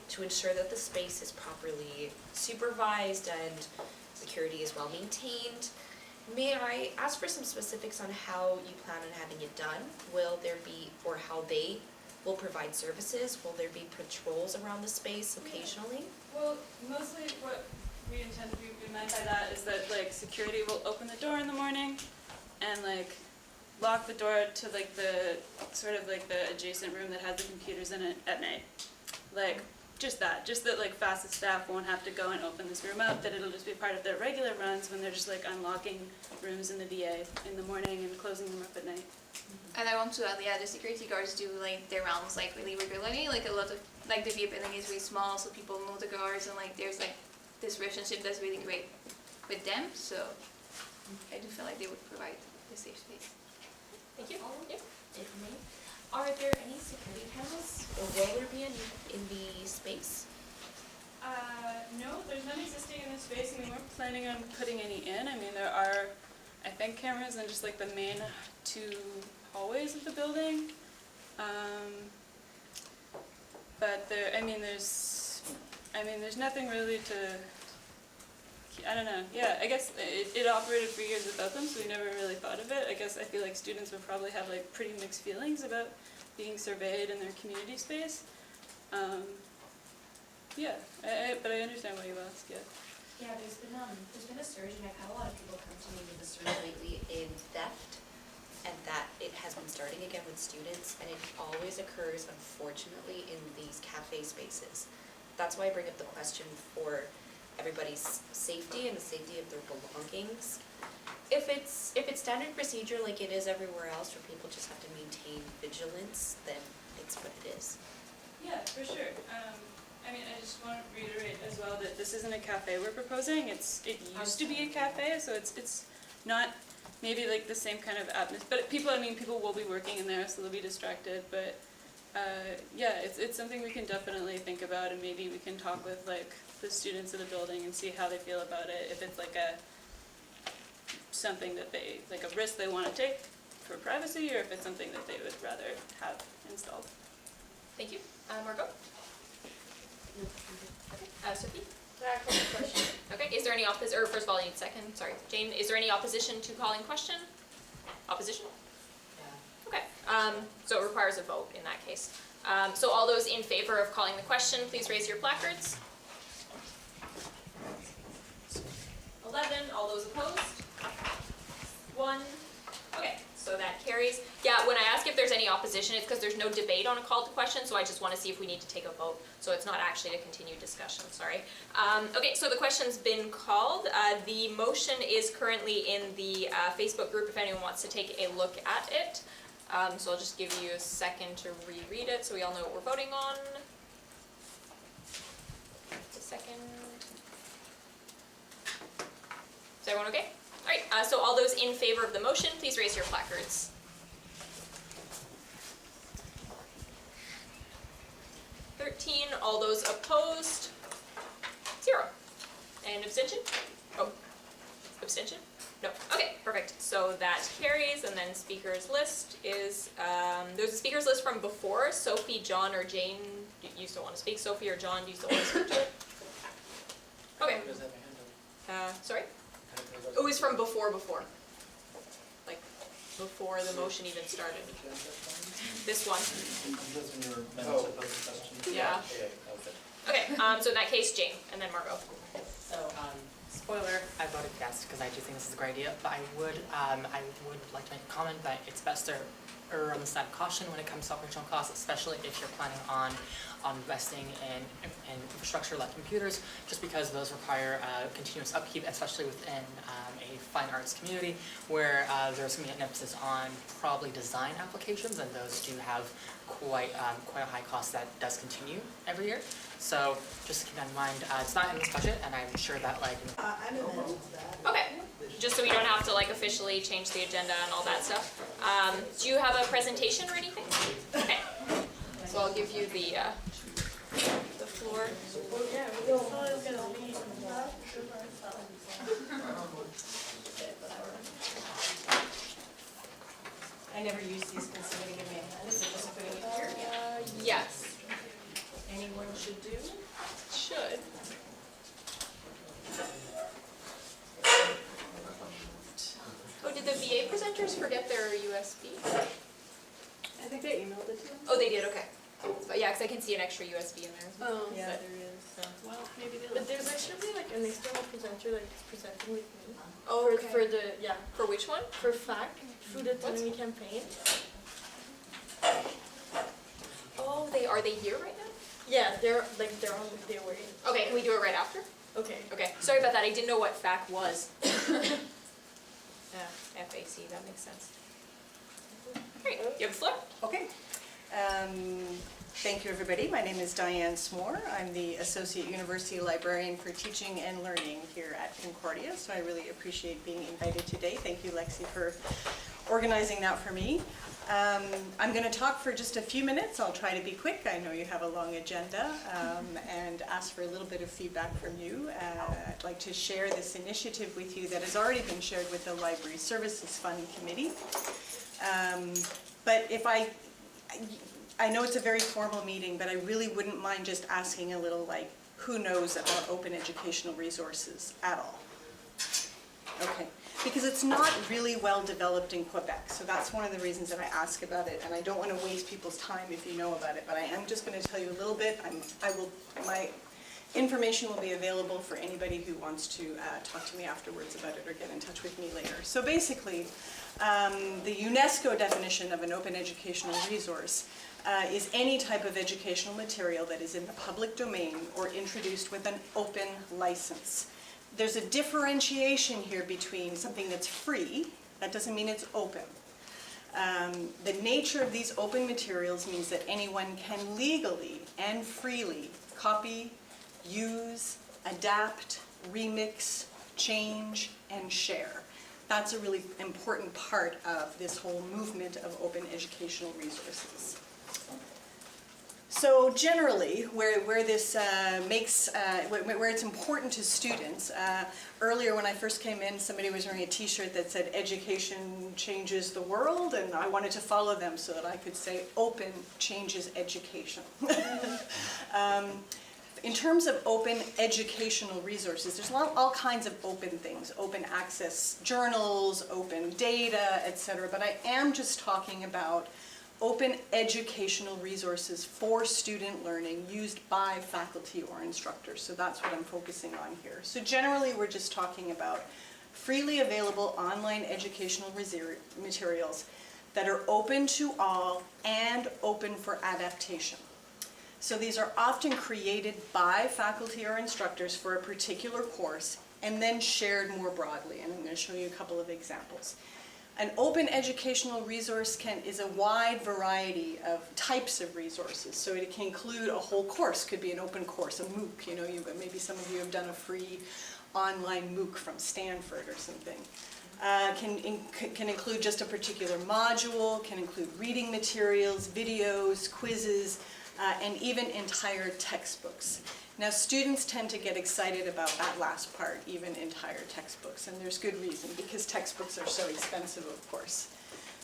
to ensure that the space is properly supervised and security is well maintained. May I ask for some specifics on how you plan on having it done? Will there be, or how they will provide services? Will there be patrols around the space occasionally? Well, mostly what we meant by that is that like security will open the door in the morning and like lock the door to like the sort of like the adjacent room that has the computers in it at night. Like just that like fastest staff won't have to go and open this room up, that it'll just be part of their regular runs when they're just like unlocking rooms in the VA in the morning and closing them up at night. And I want to add, the security guards do like their rounds like really regularly. Like a lot of, like the VA building is really small, so people know the guards, and like there's like this relationship that's really great with them. So I do feel like they would provide a safe space. Thank you. Yeah. If may, are there any security cameras, or will there be any in the space? No, there's none existing in this space, and we weren't planning on putting any in. I mean, there are, I think, cameras in just like the main 2 hallways of the building. But there's nothing really to, I don't know. Yeah, I guess it operated for years without them, so we never really thought of it. I guess I feel like students would probably have like pretty mixed feelings about being surveyed in their community space. Yeah, but I understand why you asked, yeah. Yeah, there's been a surge, and I've had a lot of people come to me with a surge lately in theft, and that it has been starting again with students, and it always occurs, unfortunately, in these cafe spaces. That's why I bring up the question for everybody's safety and the safety of their belongings. If it's standard procedure like it is everywhere else, where people just have to maintain vigilance, then it's what it is. Yeah, for sure. I just want to reiterate as well that this isn't a cafe we're proposing. It used to be a cafe, so it's not maybe like the same kind of atmosphere. But people will be working in there, so they'll be distracted. But yeah, it's something we can definitely think about, and maybe we can talk with like the students of the building and see how they feel about it. If it's like something that they, like a risk they want to take for privacy, or if it's something that they would rather have installed. Thank you. Margot? Okay. Sophie? Okay, is there any or first of all, I need a second, sorry. Jane, is there any opposition to calling question? Opposition? Yeah. Okay, so it requires a vote in that case. So all those in favor of calling the question, please raise your placards. 11, all those opposed? 1. Okay, so that carries. Yeah, when I ask if there's any opposition, it's because there's no debate on a call to question, so I just want to see if we need to take a vote. So it's not actually to continue discussion, sorry. Okay, so the question's been called. The motion is currently in the Facebook group if anyone wants to take a look at it. So I'll just give you a second to reread it so we all know what we're voting on. Just a second. Is everyone okay? All right, so all those in favor of the motion, please raise your placards. 13, all those opposed? 0. And abstention? Oh, abstention? No, okay. perfect. So that carries, and then speakers list is, there's a speakers list from before. Sophie, John, or Jane, do you still want to speak? Sophie or John, do you still want to speak to it? Okay. Sorry? It was from before. Like, before the motion even started. This one. Yeah. Okay, so in that case, Jane, and then Margot. So, spoiler, I voted yes because I do think this is a great idea, but I would like to make a comment that it's best to err on the side of caution when it comes to operational costs, especially if you're planning on investing in infrastructure like computers, just because those require continuous upkeep, especially within a fine arts community where there's going to be an emphasis on probably design applications, and those do have quite a high cost that does continue every year. So just keep that in mind. It's not in this budget, and I'm sure that like. I'm in that. Okay, just so we don't have to like officially change the agenda and all that stuff. Do you have a presentation or anything? Okay, so I'll give you the floor. I never use these considering giving me a hand. Is it just putting it here? Yes. Anyone should do? Should. Oh, did the VA presenters forget their USB? I think they emailed it to them. Oh, they did, okay. But yeah, because I can see an extra USB in there. Oh, Yeah, But- there is. well, maybe they. But there's actually like an external presenter like presenting with me. Oh, For, okay. for the For which one? for FAC Food Autonomy Campaign. Oh, are they here right now? Yeah, they're on their way. Okay, can we do it right after? Okay. Okay, sorry about that, I didn't know what FAC was. FAC, that makes sense. Great, you have the floor? Okay. Thank you, everybody. My name is Diane Smore. I'm the Associate University Librarian for Teaching and Learning here at Concordia, so I really appreciate being invited today. Thank you, Lexi, for organizing that for me. I'm going to talk for just a few minutes. I'll try to be quick. I know you have a long agenda, and ask for a little bit of feedback from you. I'd like to share this initiative with you that has already been shared with the Library Services Fund Committee. But if I know it's a very formal meeting, but I really wouldn't mind just asking a little, like, who knows about open educational resources at all? Okay, because it's not really well developed in Quebec, so that's one of the reasons that I ask about it, and I don't want to waste people's time if you know about it, but I am just going to tell you a little bit. My information will be available for anybody who wants to talk to me afterwards about it or get in touch with me later. So basically, the UNESCO definition of an open educational resource is any type of educational material that is in the public domain or introduced with an open license. There's a differentiation here between something that's free, that doesn't mean it's open. The nature of these open materials means that anyone can legally and freely copy, use, adapt, remix, change, and share. That's a really important part of this whole movement of open educational resources. So generally, where this where it's important to students, earlier when I first came in, somebody was wearing a t-shirt that said "Education changes the world," and I wanted to follow them so that I could say "Open changes education." In terms of open educational resources, there's all kinds of open things, open access journals, open data, etc. But I am just talking about open educational resources for student learning used by faculty or instructors. So that's what I'm focusing on here. So generally, we're just talking about freely available online educational materials that are open to all and open for adaptation. So these are often created by faculty or instructors for a particular course and then shared more broadly. And I'm going to show you a couple of examples. An open educational resource is a wide variety of types of resources. So it can include a whole course, could be an open course, a MOOC. You know, maybe some of you have done a free online MOOC from Stanford or something. Can include just a particular module, can include reading materials, videos, quizzes, and even entire textbooks. Now, students tend to get excited about that last part, even entire textbooks, and there's good reason, because textbooks are so expensive, of course.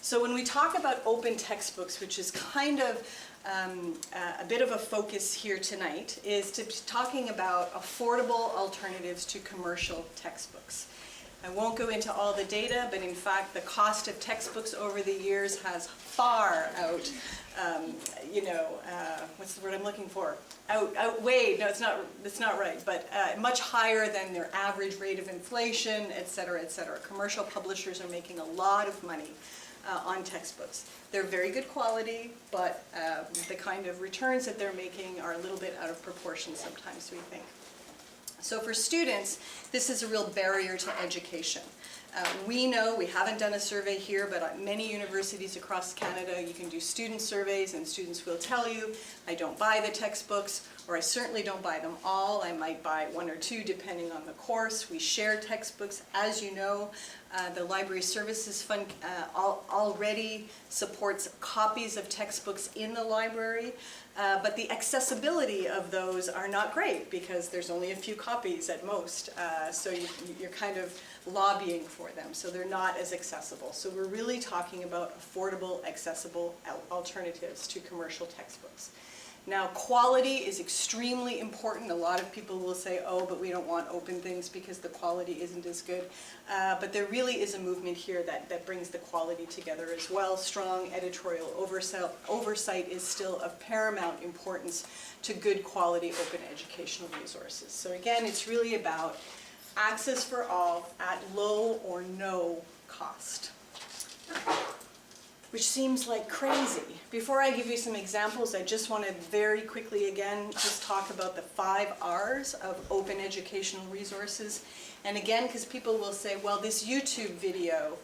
So when we talk about open textbooks, which is kind of a bit of a focus here tonight, is to be talking about affordable alternatives to commercial textbooks. I won't go into all the data, but in fact, the cost of textbooks over the years has far out, what's the word I'm looking for? Outweighed, no, it's not right, but much higher than their average rate of inflation, et cetera, et cetera. Commercial publishers are making a lot of money on textbooks. They're very good quality, but the kind of returns that they're making are a little bit out of proportion sometimes, we think. So for students, this is a real barrier to education. We know, we haven't done a survey here, but at many universities across Canada, you can do student surveys and students will tell you, I don't buy the textbooks, or I certainly don't buy them all. I might buy one or two depending on the course. We share textbooks. As you know, the Library Services Fund already supports copies of textbooks in the library, but the accessibility of those are not great because there's only a few copies at most, so you're kind of lobbying for them, so they're not as accessible. So we're really talking about affordable, accessible alternatives to commercial textbooks. Now, quality is extremely important. A lot of people will say, oh, but we don't want open things because the quality isn't as good. But there really is a movement here that brings the quality together as well. Strong editorial oversight is still of paramount importance to good quality open educational resources. So again, it's really about access for all at low or no cost, which seems like crazy. Before I give you some examples, I just want to very quickly again just talk about the 5 R's of open educational resources. And again, because people will say, well, this YouTube video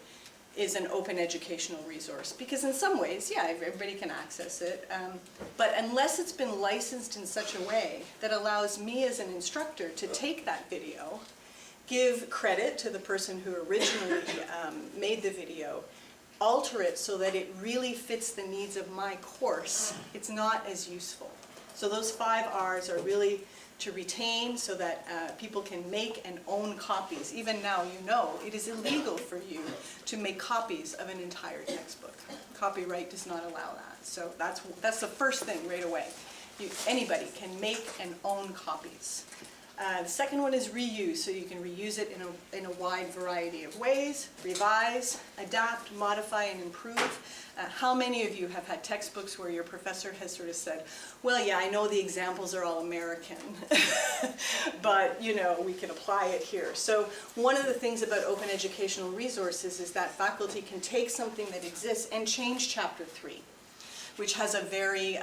is an open educational resource. Because in some ways, yeah, everybody can access it. But unless it's been licensed in such a way that allows me as an instructor to take that video, give credit to the person who originally made the video, alter it so that it really fits the needs of my course, it's not as useful. So those 5 R's are really to retain so that people can make and own copies. Even now, you know, it is illegal for you to make copies of an entire textbook. Copyright does not allow that. So that's the first thing right away. Anybody can make and own copies. The second one is reuse, so you can reuse it in a wide variety of ways. Revise, adapt, modify, and improve. How many of you have had textbooks where your professor has sort of said, well, yeah, I know the examples are all American, but, you know, we can apply it here. So one of the things about open educational resources is that faculty can take something that exists and change Chapter 3. Which has a very,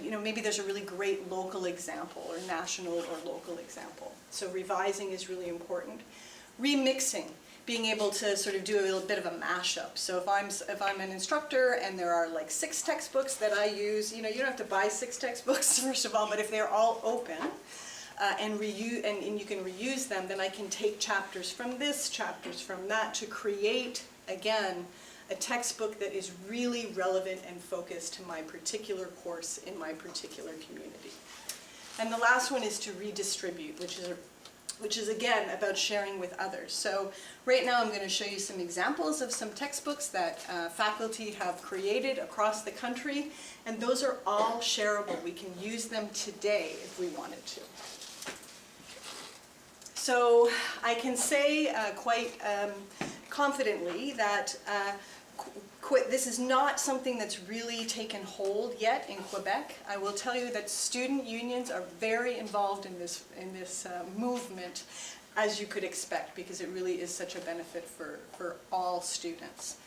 maybe there's a really great local example or national or local example. So revising is really important. Remixing, being able to sort of do a little bit of a mashup. So if I'm an instructor and there are like 6 textbooks that I use, you don't have to buy 6 textbooks first of all, but if they're all open and you can reuse them, then I can take chapters from this, chapters from that to create, again, a textbook that is really relevant and focused to my particular course in my particular community. And the last one is to redistribute, which is again about sharing with others. So right now I'm going to show you some examples of some textbooks that faculty have created across the country, and those are all shareable. We can use them today if we wanted to. So I can say quite confidently that this is not something that's really taken hold yet in Quebec. I will tell you that student unions are very involved in this movement, as you could expect, because it really is such a benefit for all students.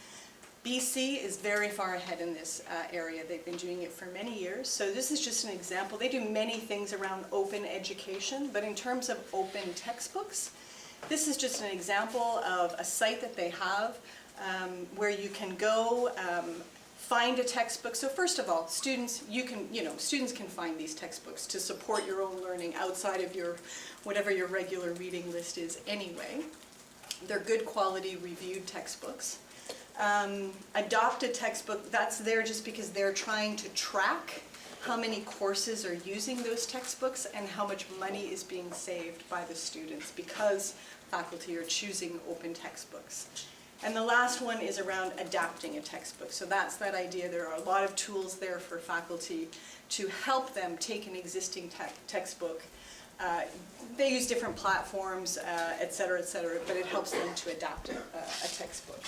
BC is very far ahead in this area. They've been doing it for many years. So this is just an example. They do many things around open education, but in terms of open textbooks, this is just an example of a site that they have where you can go find a textbook. So first of all, students can find these textbooks to support your own learning outside of whatever your regular reading list is anyway. They're good quality reviewed textbooks. Adopt a textbook, that's there just because they're trying to track how many courses are using those textbooks, and how much money is being saved by the students because faculty are choosing open textbooks. And the last one is around adapting a textbook. So that's that idea. There are a lot of tools there for faculty to help them take an existing textbook. They use different platforms, et cetera, but it helps them to adapt a textbook.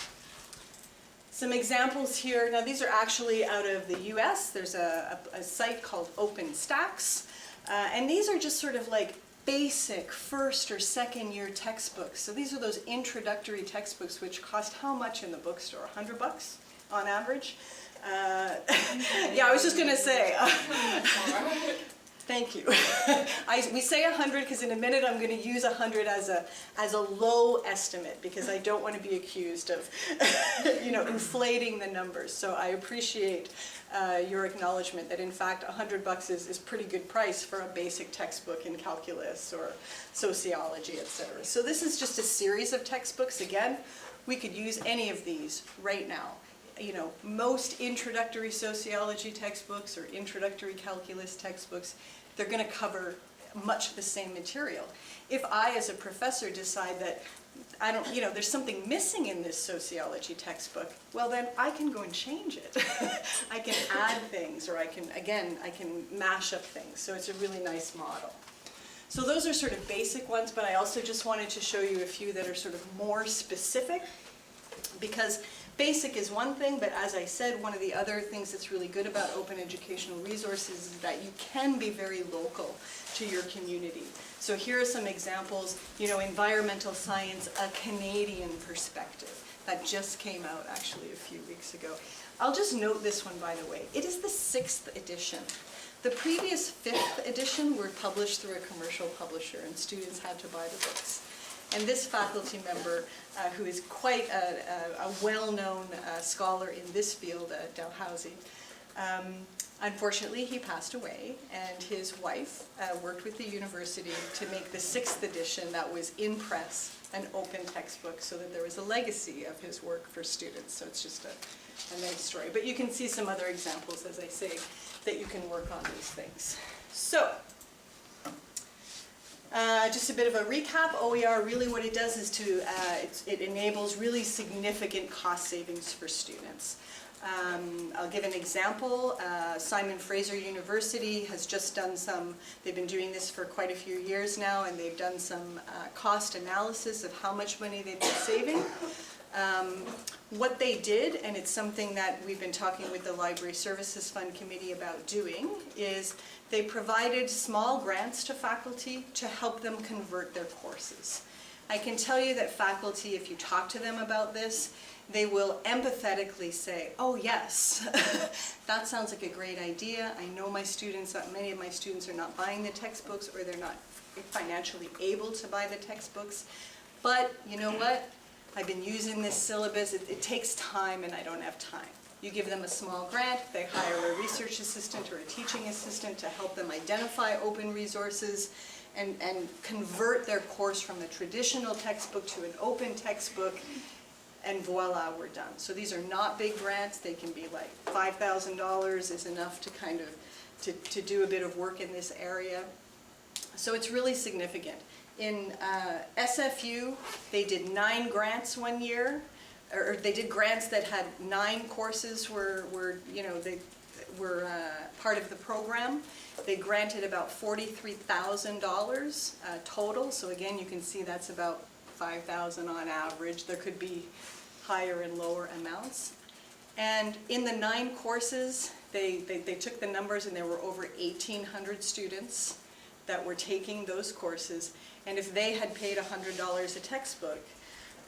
Some examples here. Now these are actually out of the US. There's a site called OpenStax. And these are just sort of like basic first or second year textbooks. So these are those introductory textbooks which cost how much in the bookstore? $100 on average? Yeah, I was just gonna say. Thank you. We say 100 because in a minute I'm going to use 100 as a low estimate because I don't want to be accused of inflating the numbers. So I appreciate your acknowledgement that in fact $100 is pretty good price for a basic textbook in calculus or sociology, etc. So this is just a series of textbooks. Again, we could use any of these right now. Most introductory sociology textbooks or introductory calculus textbooks, they're going to cover much the same material. If I, as a professor, decide that there's something missing in this sociology textbook, well then I can go and change it. I can add things, or I can mash up things. So it's a really nice model. So those are sort of basic ones, but I also just wanted to show you a few that are sort of more specific, because basic is one thing, but as I said, one of the other things that's really good about open educational resources is that you can be very local to your community. So here are some examples, environmental science, a Canadian perspective. That just came out actually a few weeks ago. I'll just note this one, by the way. It is the 6th edition. The previous 5th edition were published through a commercial publisher, and students had to buy the books. And this faculty member, who is quite a well-known scholar in this field, Dalhousie, unfortunately he passed away, and his wife worked with the university to make the 6th edition that was in press, an open textbook, so that there was a legacy of his work for students. So it's just a nice story. But you can see some other examples, as I say, that you can work on these things. So, just a bit of a recap. OER, really what it does is it enables really significant cost savings for students. I'll give an example. Simon Fraser University has just done they've been doing this for quite a few years now, and they've done some cost analysis of how much money they've been saving. What they did, and it's something that we've been talking with the Library Services Fund Committee about doing, is they provided small grants to faculty to help them convert their courses. I can tell you that faculty, if you talk to them about this, they will empathetically say, oh yes, that sounds like a great idea. I know many of my students are not buying the textbooks, or they're not financially able to buy the textbooks. But you know what? I've been using this syllabus. It takes time, and I don't have time. You give them a small grant, they hire a research assistant or a teaching assistant to help them identify open resources and convert their course from the traditional textbook to an open textbook, and voila, we're done. So these are not big grants. They can be like $5,000 is enough to kind of to do a bit of work in this area. So it's really significant. In SFU, they did 9 grants one year, or they did grants that had 9 courses were part of the program. They granted about $43,000 total. So again, you can see that's about $5,000 on average. There could be higher and lower amounts. And in the 9 courses, they took the numbers, and there were over 1,800 students that were taking those courses. And if they had paid $100 a textbook,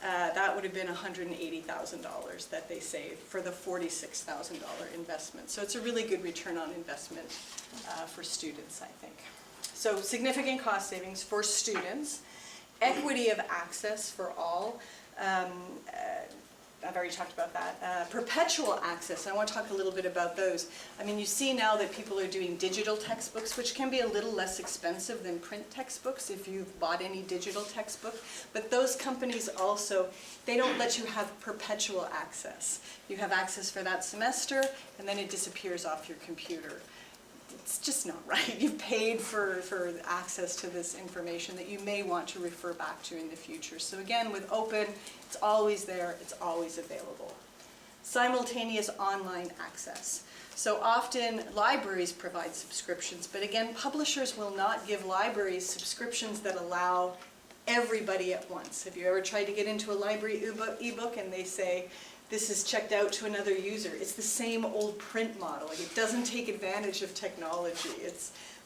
that would have been $180,000 that they saved for the $46,000 investment. So it's a really good return on investment for students, I think. So significant cost savings for students, equity of access for all. I've already talked about that. Perpetual access, I want to talk a little bit about those. I mean, you see now that people are doing digital textbooks, which can be a little less expensive than print textbooks if you've bought any digital textbook. But those companies also, they don't let you have perpetual access. You have access for that semester, and then it disappears off your computer. it's just not right. You've paid for access to this information that you may want to refer back to in the future. So again, with open, it's always there, it's always available. Simultaneous online access. So often libraries provide subscriptions, but again, publishers will not give libraries subscriptions that allow everybody at once. Have you ever tried to get into a library ebook and they say, this is checked out to another user? It's the same old print model. Like, it doesn't take advantage of technology.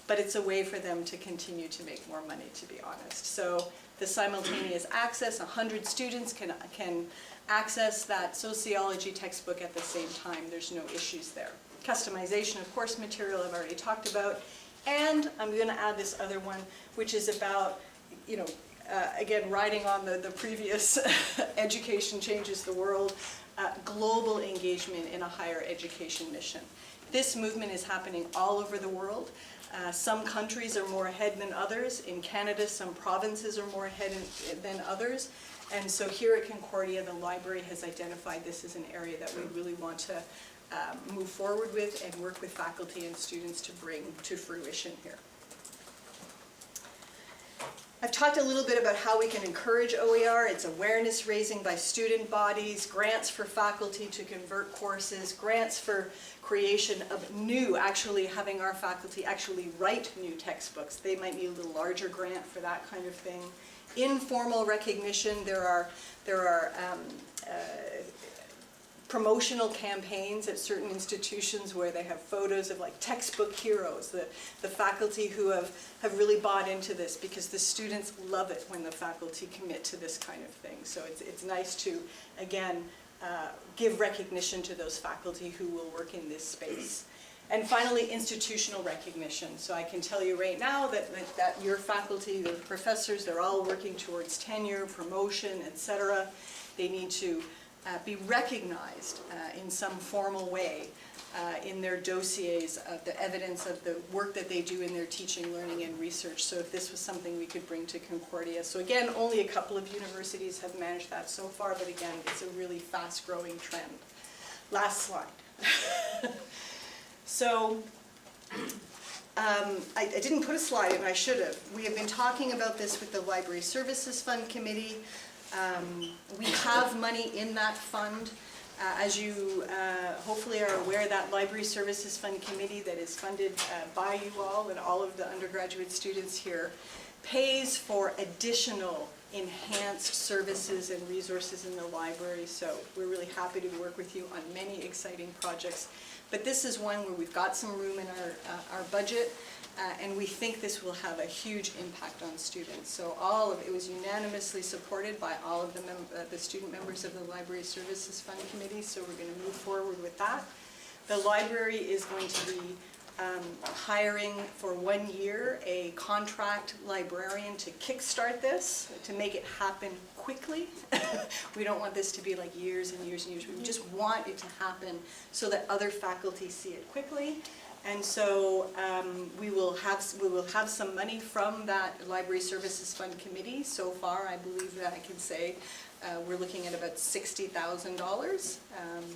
But it's a way for them to continue to make more money, to be honest. So the simultaneous access, 100 students can access that sociology textbook at the same time. There's no issues there. Customization of course material I've already talked about. And I'm going to add this other one, which is about, you know, again, riding on the previous education changes the world, global engagement in a higher education mission. This movement is happening all over the world. Some countries are more ahead than others. In Canada, some provinces are more ahead than others. And so here at Concordia, the library has identified this as an area that we really want to move forward with and work with faculty and students to bring to fruition here. I've talked a little bit about how we can encourage OER. It's awareness raising by student bodies, grants for faculty to convert courses, grants for creation of new, actually having our faculty actually write new textbooks. They might need a little larger grant for that kind of thing. Informal recognition, there are promotional campaigns at certain institutions where they have photos of like textbook heroes, the faculty who have really bought into this, because the students love it when the faculty commit to this kind of thing. So it's nice to, again, give recognition to those faculty who will work in this space. And finally, institutional recognition. So I can tell you right now that your faculty, the professors, they're all working towards tenure, promotion, etc. They need to be recognized in some formal way in their dossiers of the evidence of the work that they do in their teaching, learning, and research. So if this was something we could bring to Concordia. So again, only a couple of universities have managed that so far, but again, it's a really fast-growing trend. Last slide. So I didn't put a slide in, I should have. We have been talking about this with the Library Services Fund Committee. We have money in that fund. As you hopefully are aware, that Library Services Fund Committee that is funded by you all and all of the undergraduate students here pays for additional enhanced services and resources in the library. So we're really happy to work with you on many exciting projects. But this is one where we've got some room in our budget. And we think this will have a huge impact on students. So it was unanimously supported by all of the student members of the Library Services Fund Committee, so we're going to move forward with that. The library is going to be hiring for 1 year a contract librarian to kickstart this, to make it happen quickly. We don't want this to be like years and years and years. We just want it to happen so that other faculty see it quickly. And so we will have some money from that Library Services Fund Committee. So far, I believe that I can say we're looking at about $60,000,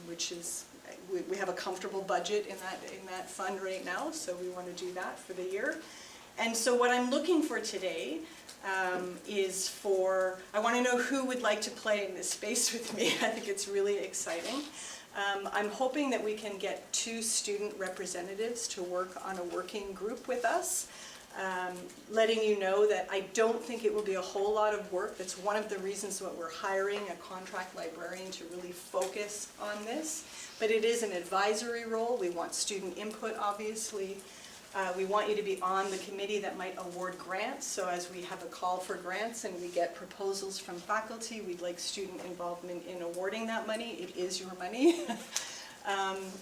which is, we have a comfortable budget in that fund right now, so we want to do that for the year. And so what I'm looking for today is I want to know who would like to play in this space with me. I think it's really exciting. I'm hoping that we can get 2 student representatives to work on a working group with us, letting you know that I don't think it will be a whole lot of work. That's one of the reasons why we're hiring a contract librarian to really focus on this. But it is an advisory role. We want student input, obviously. We want you to be on the committee that might award grants. So as we have a call for grants and we get proposals from faculty, we'd like student involvement in awarding that money. It is your money.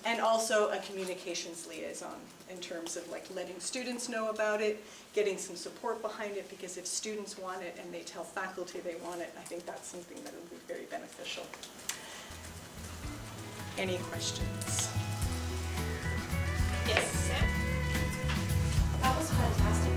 And also a communications liaison in terms of like letting students know about it, getting some support behind it, because if students want it and they tell faculty they want it, I think that's something that will be very beneficial. Any questions? Yes, Sam? That was fantastic.